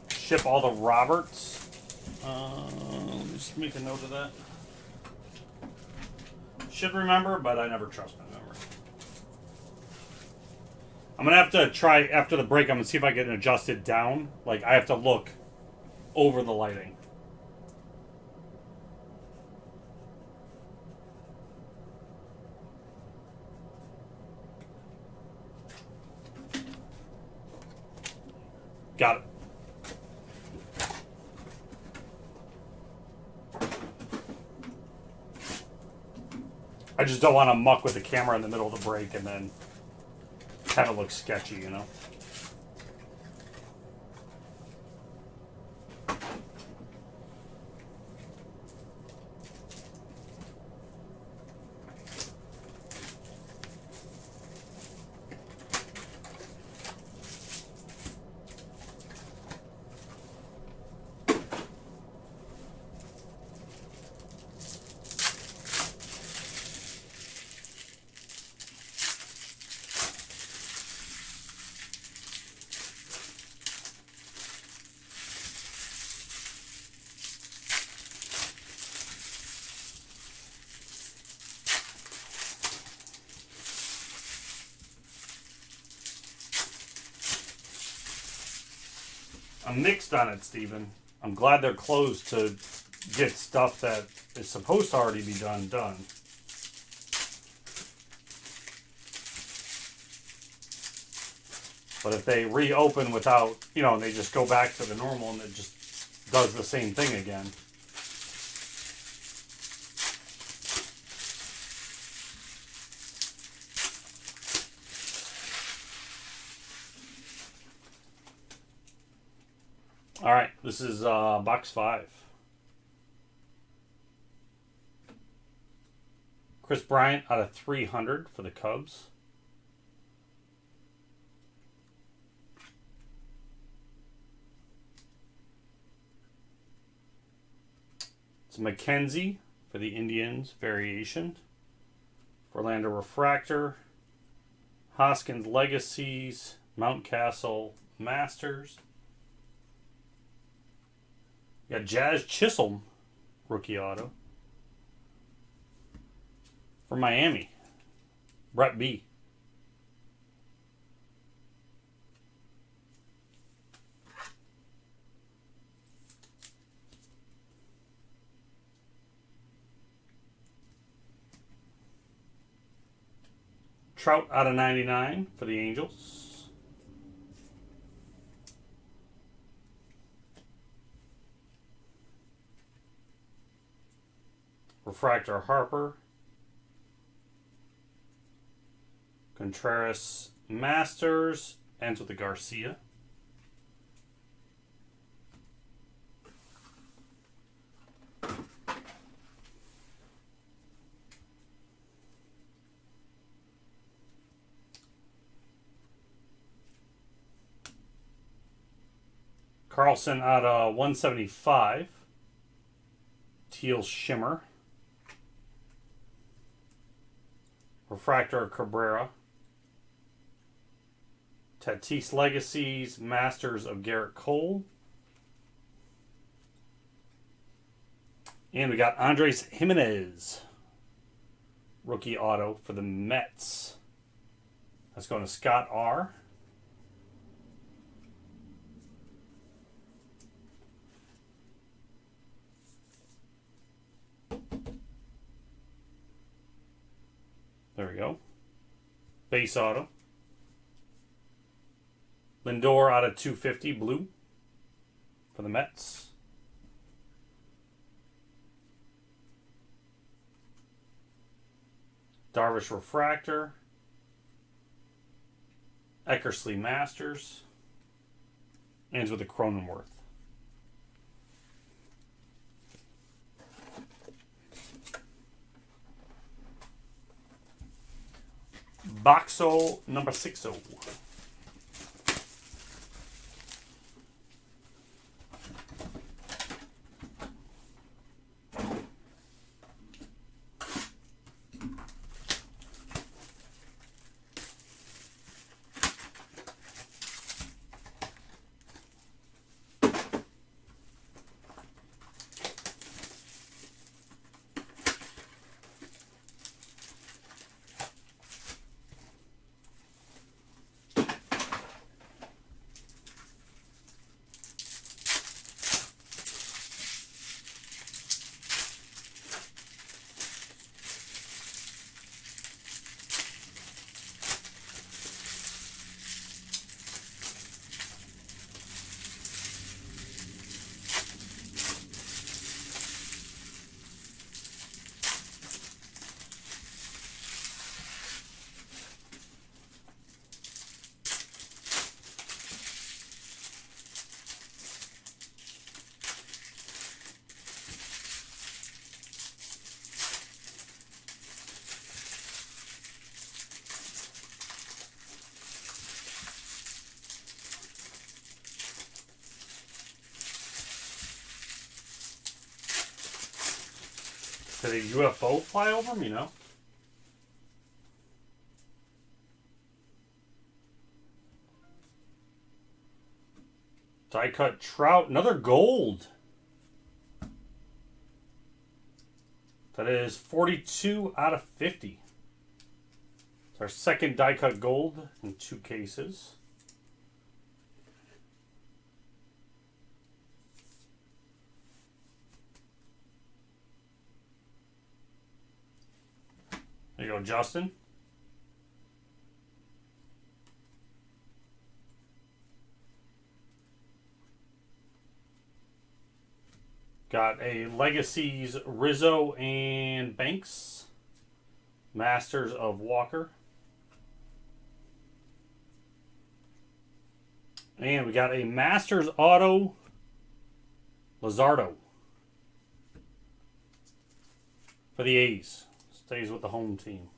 Ship all the Roberts. Let me just make a note of that. Should remember, but I never trust my memory. I'm gonna have to try after the break. I'm gonna see if I get it adjusted down. Like I have to look over the lighting. Got it. I just don't want to muck with the camera in the middle of the break and then have it look sketchy, you know? I'm mixed on it, Steven. I'm glad they're closed to get stuff that is supposed to already be done. But if they reopen without, they just go back to the normal and it just does the same thing again. All right, this is box 5. Chris Bryant out of 300 for the Cubs. It's McKenzie for the Indians, variation. Verlander Refractor. Hoskins Legacies. Mountcastle Masters. You got Jazz Chisholm rookie auto. For Miami, Brett B. Trout out of 99 for the Angels. Refractor Harper. Contreras Masters. Ends with the Garcia. Carlson out of 175. Teal Shimmer. Refractor Cabrera. Tatis Legacies, Masters of Garrett Cole. And we got Andres Jimenez, rookie auto for the Mets. That's going to Scott R. There we go. Base auto. Lindor out of 250, blue for the Mets. Darvish Refractor. Eckersley Masters. Ends with a Cronenworth. Boxo number 60. Did a UFO fly over him, you know? Die cut Trout, another gold. That is 42 out of 50. It's our second die cut gold in 2 cases. There you go, Justin. Got a Legacies Rizzo and Banks. Masters of Walker. And we got a Masters Auto Luzardo for the A's. Stays with the home team.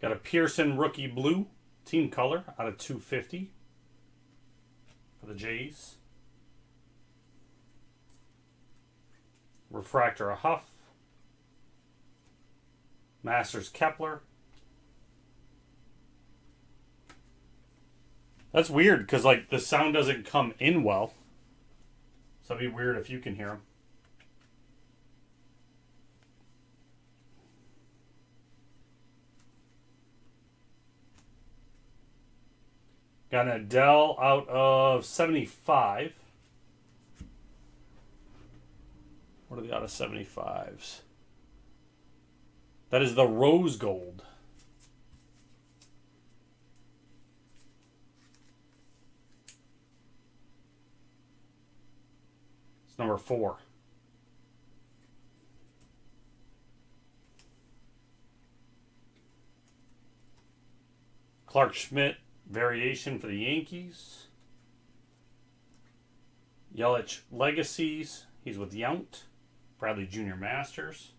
Got a Pearson rookie blue, team color out of 250 for the Jays. Refractor a Huff. Masters Kepler. That's weird because like the sound doesn't come in well. So it'd be weird if you can hear them. Got an Adele out of 75. What are the out of 75s? That is the rose gold. It's number 4. Clark Schmidt variation for the Yankees. Yelich Legacies. He's with Yount. Bradley Jr. Masters.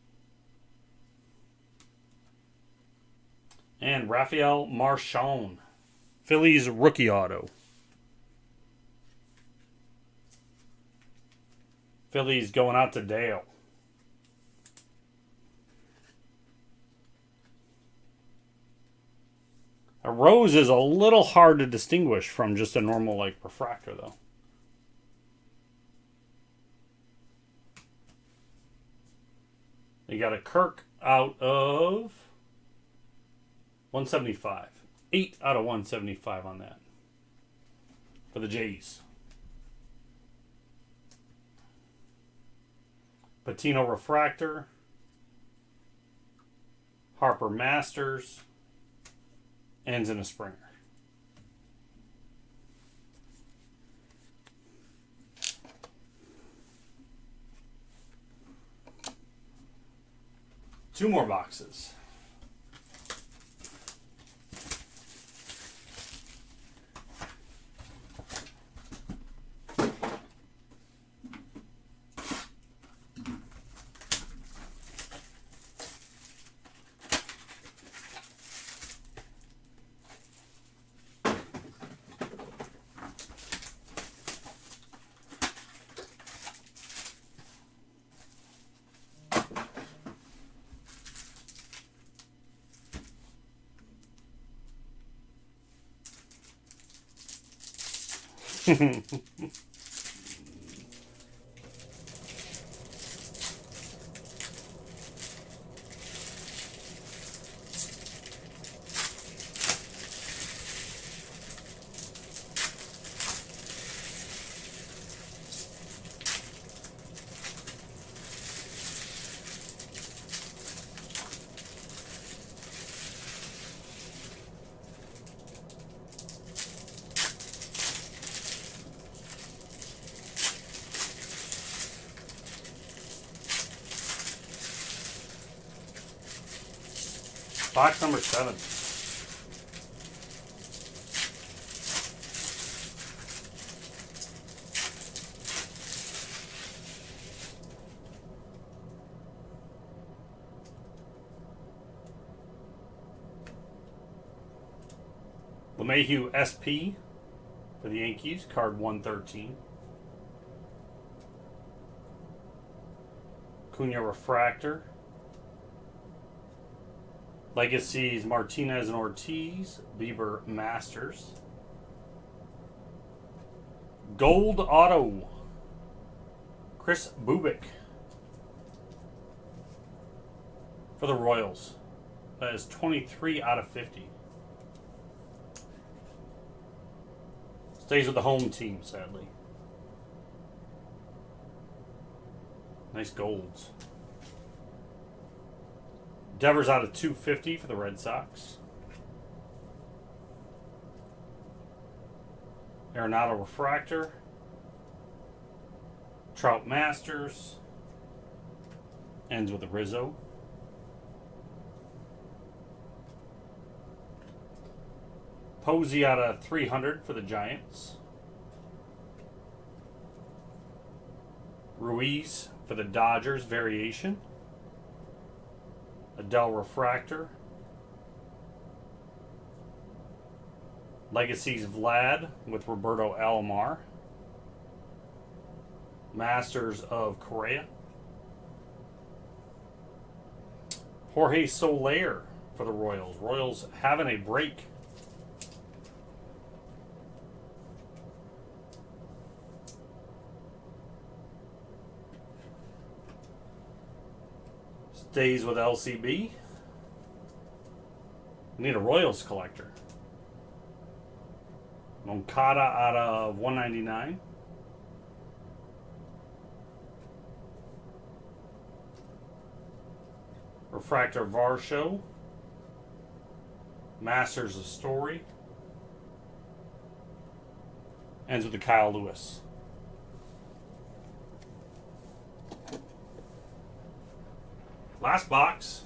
And Rafael Marchand. Phillies rookie auto. Phillies going out to Dale. A rose is a little hard to distinguish from just a normal like refractor though. You got a Kirk out of 175. 8 out of 175 on that. For the Jays. Patino refractor. Harper Masters. Ends in a Springer. Two more boxes. Box number 7. LeMahieu SP for the Yankees, card 113. Cunha refractor. Legacies Martinez and Ortiz. Bieber Masters. Gold auto. Chris Bubik for the Royals. That is 23 out of 50. Stays with the home team, sadly. Nice golds. Devers out of 250 for the Red Sox. Arenado refractor. Trout Masters. Ends with a Rizzo. Posey out of 300 for the Giants. Ruiz for the Dodgers variation. Adele refractor. Legacies Vlad with Roberto Alomar. Masters of Correa. Jorge Soler for the Royals. Royals having a break. Stays with LCB. We need a Royals collector. Moncada out of 199. Refractor Varsho. Masters of Story. Ends with the Kyle Lewis. Last box.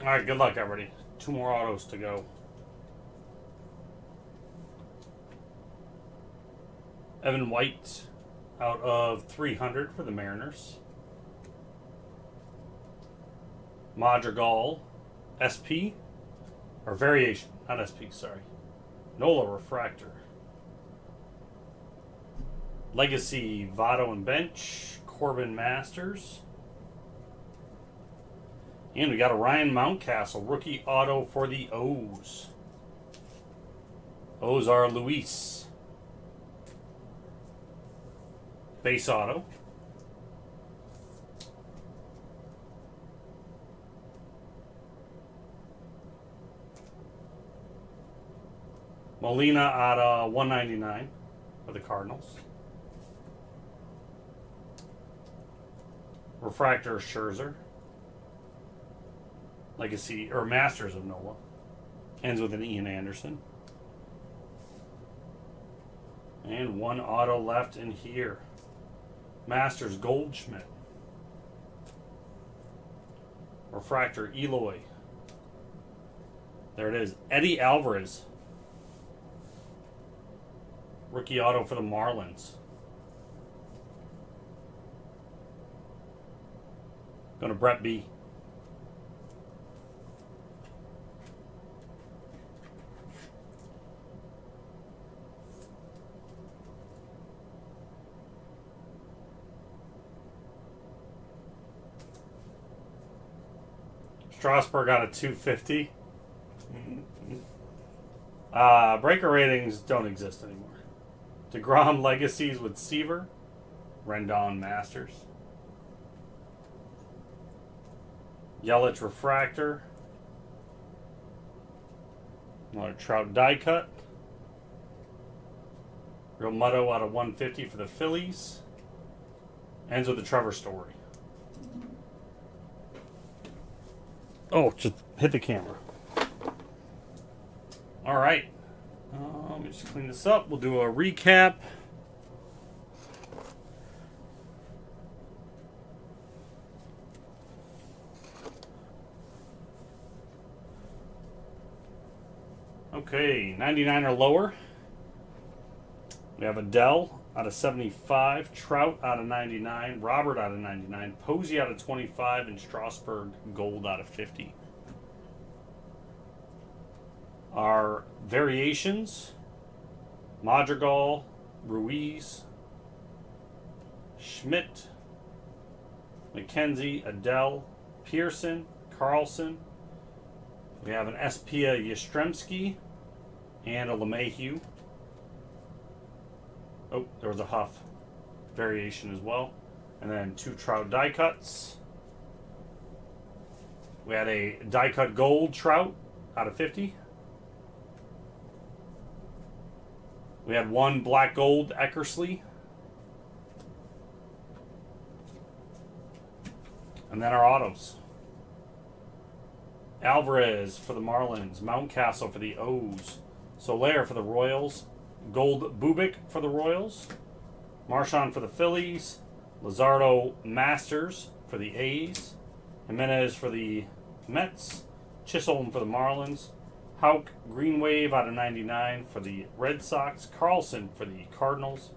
All right, good luck, everybody. 2 more autos to go. Evan White out of 300 for the Mariners. Madrigal, SP, or Variation, not SP, sorry. Nola Refractor. Legacy, Votto and Bench, Corbin Masters. And we got a Ryan Mountcastle rookie auto for the O's. O's are Luis. Base auto. Molina out of 199 for the Cardinals. Refractor Scherzer. Legacy or Masters of Nola. Ends with an Ian Anderson. And 1 auto left in here. Masters Goldschmidt. Refractor Eloy. There it is. Eddie Alvarez. Rookie auto for the Marlins. Going to Brett B. Strasburg got a 250. Breaker ratings don't exist anymore. DeGrom Legacies with Seaver. Rendon Masters. Yelich Refractor. Another Trout die cut. Real Mutto out of 150 for the Phillies. Ends with the Trevor Story. Oh, just hit the camera. All right. Let me just clean this up. We'll do a recap. Okay, 99 or lower. We have Adele out of 75, Trout out of 99, Robert out of 99, Posey out of 25, and Strasburg Gold out of 50. Our variations: Madrigal, Ruiz, Schmidt, McKenzie, Adele, Pearson, Carlson. We have an Espia Yastrzemski and a LeMahieu. Oh, there was a Huff variation as well. And then 2 Trout die cuts. We had a die cut gold Trout out of 50. We had 1 black gold Eckersley. And then our autos. Alvarez for the Marlins, Mountcastle for the O's, Soler for the Royals, Gold Bubic for the Royals, Marchand for the Phillies, Lazardo Masters for the A's, Jimenez for the Mets, Chisholm for the Marlins, Houck Green Wave out of 99 for the Red Sox, Carlson for the Cardinals,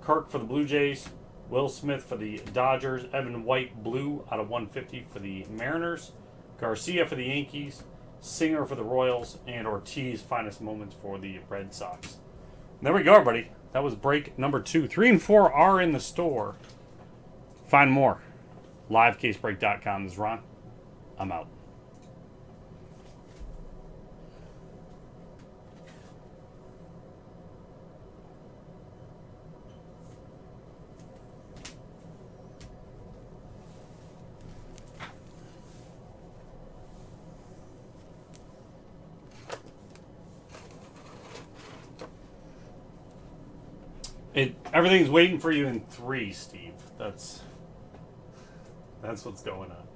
Kirk for the Blue Jays, Will Smith for the Dodgers, Evan White Blue out of 150 for the Mariners, Garcia for the Yankees, Singer for the Royals, and Ortiz finest moments for the Red Sox. And there we go, everybody. That was break number 2. 3 and 4 are in the store. Find more. LiveCaseBreak.com. This is Ron. I'm out. Everything's waiting for you in 3, Steve. That's what's going on.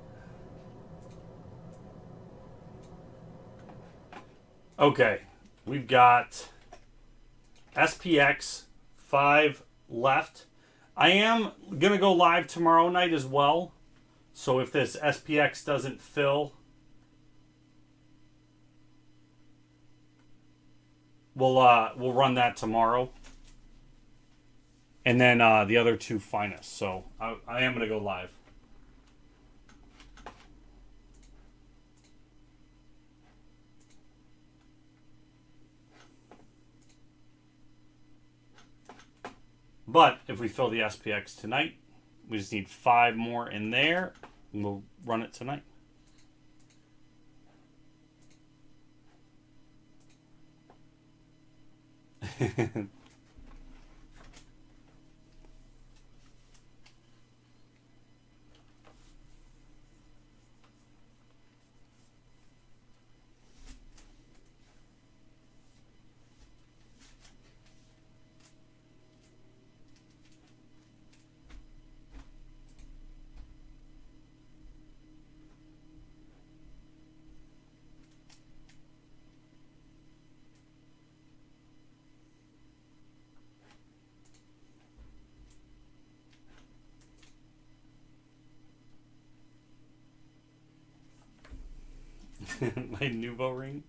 Okay, we've got SPX 5 left. I am gonna go live tomorrow night as well. So if this SPX doesn't fill, we'll run that tomorrow. And then the other 2 finest. So I am going to go live. But if we fill the SPX tonight, we just need 5 more in there, and we'll run it tonight. My Nuvo ring.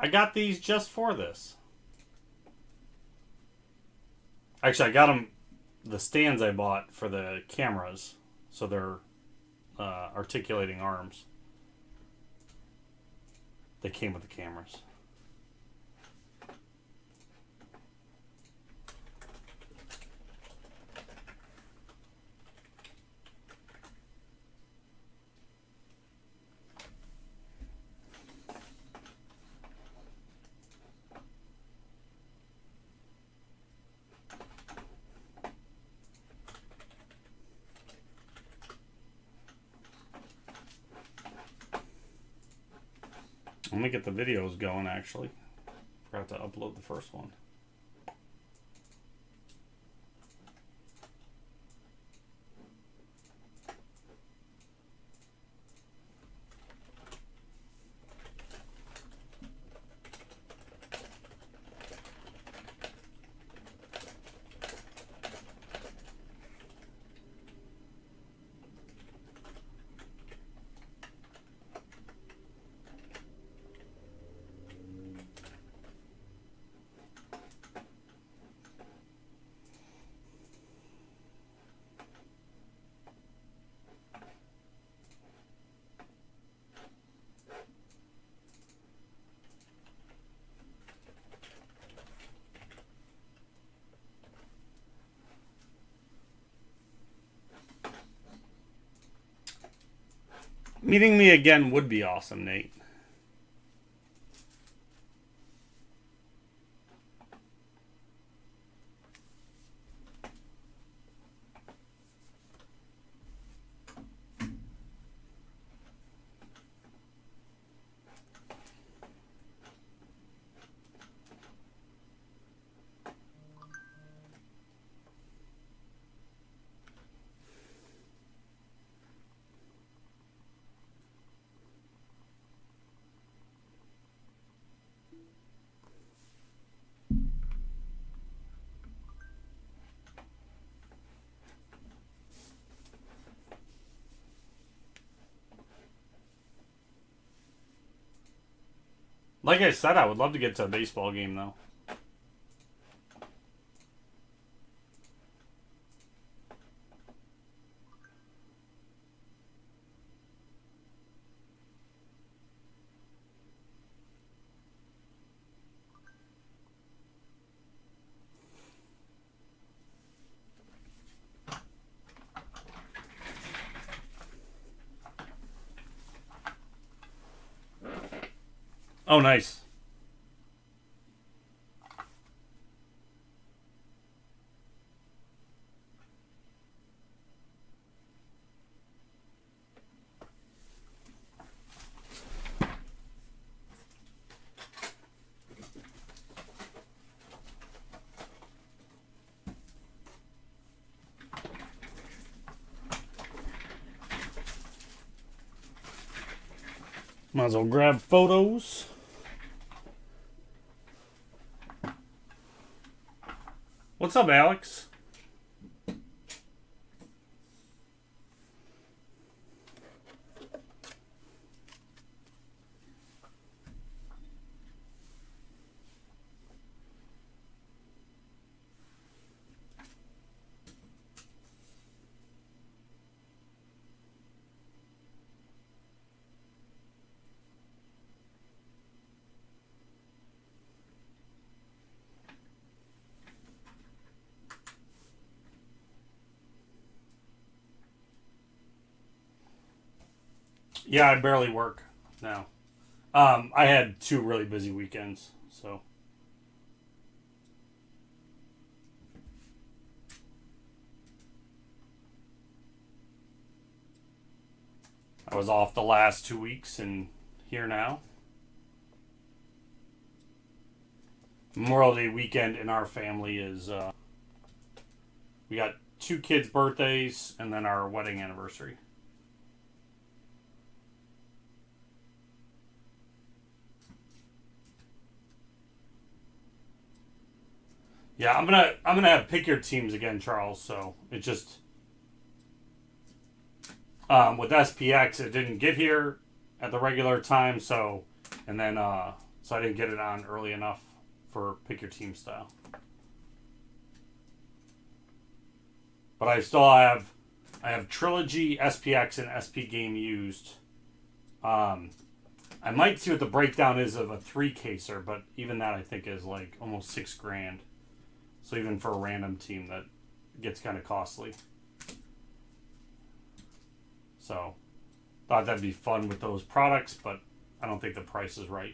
I got these just for this. Actually, I got them, the stands I bought for the cameras. So they're articulating arms. They came with the cameras. Let me get the videos going, actually. Forgot to upload the first one. Meeting me again would be awesome, Nate. Like I said, I would love to get to a baseball game, though. Oh, nice. Might as well grab photos. What's up, Alex? Yeah, I barely work now. I had 2 really busy weekends, so. I was off the last 2 weeks and here now. Memorial Day weekend in our family is, we got 2 kids' birthdays and then our wedding anniversary. Yeah, I'm gonna have pick your teams again, Charles. So it just with SPX it didn't get here at the regular time, so and then so I didn't get it on early enough for pick your team style. But I have Trilogy, SPX, and SP Game used. I might see what the breakdown is of a 3-caser, but even that I think is like almost $6,000. So even for a random team, that gets kind of costly. So thought that'd be fun with those products, but I don't think the price is right.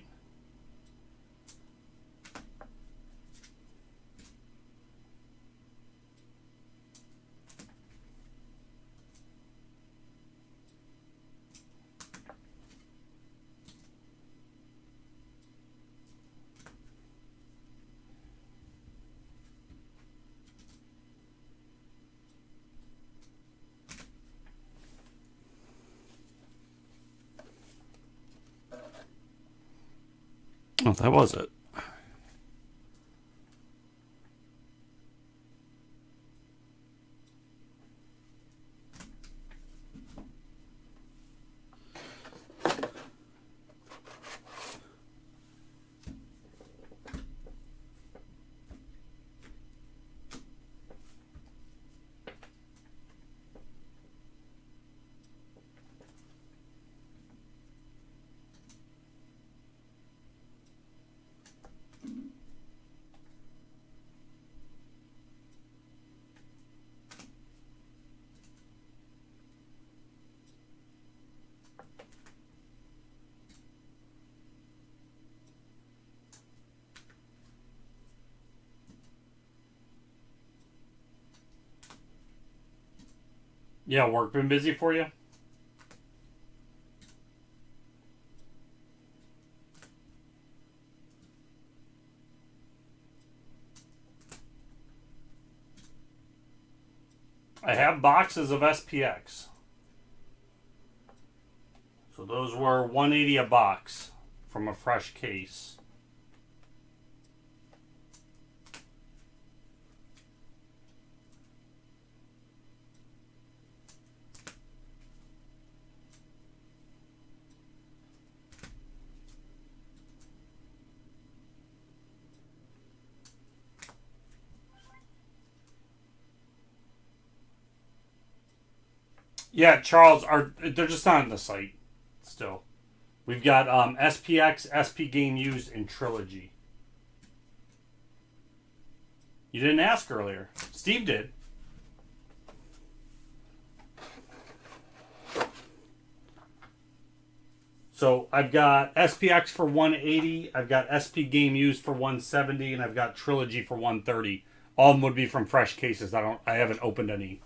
No, that was it. Yeah, work been busy for you? I have boxes of SPX. So those were $180 a box from a fresh case. Yeah, Charles, they're just not on the site still. We've got SPX, SP Game Used, and Trilogy. You didn't ask earlier. Steve did. So I've got SPX for 180, I've got SP Game Used for 170, and I've got Trilogy for 130. All of them would be from fresh cases. I haven't opened any.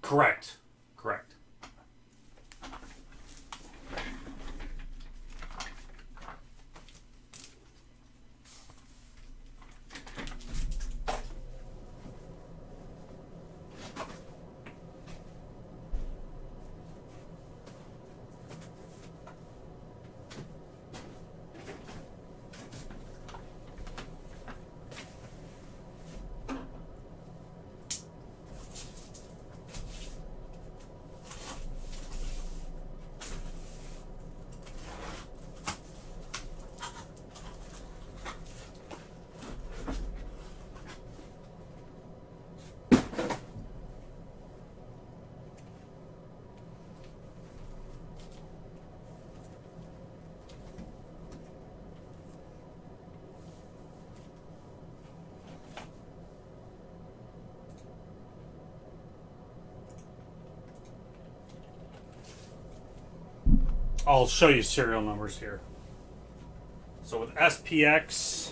Correct. Correct. I'll show you serial numbers here. So with SPX,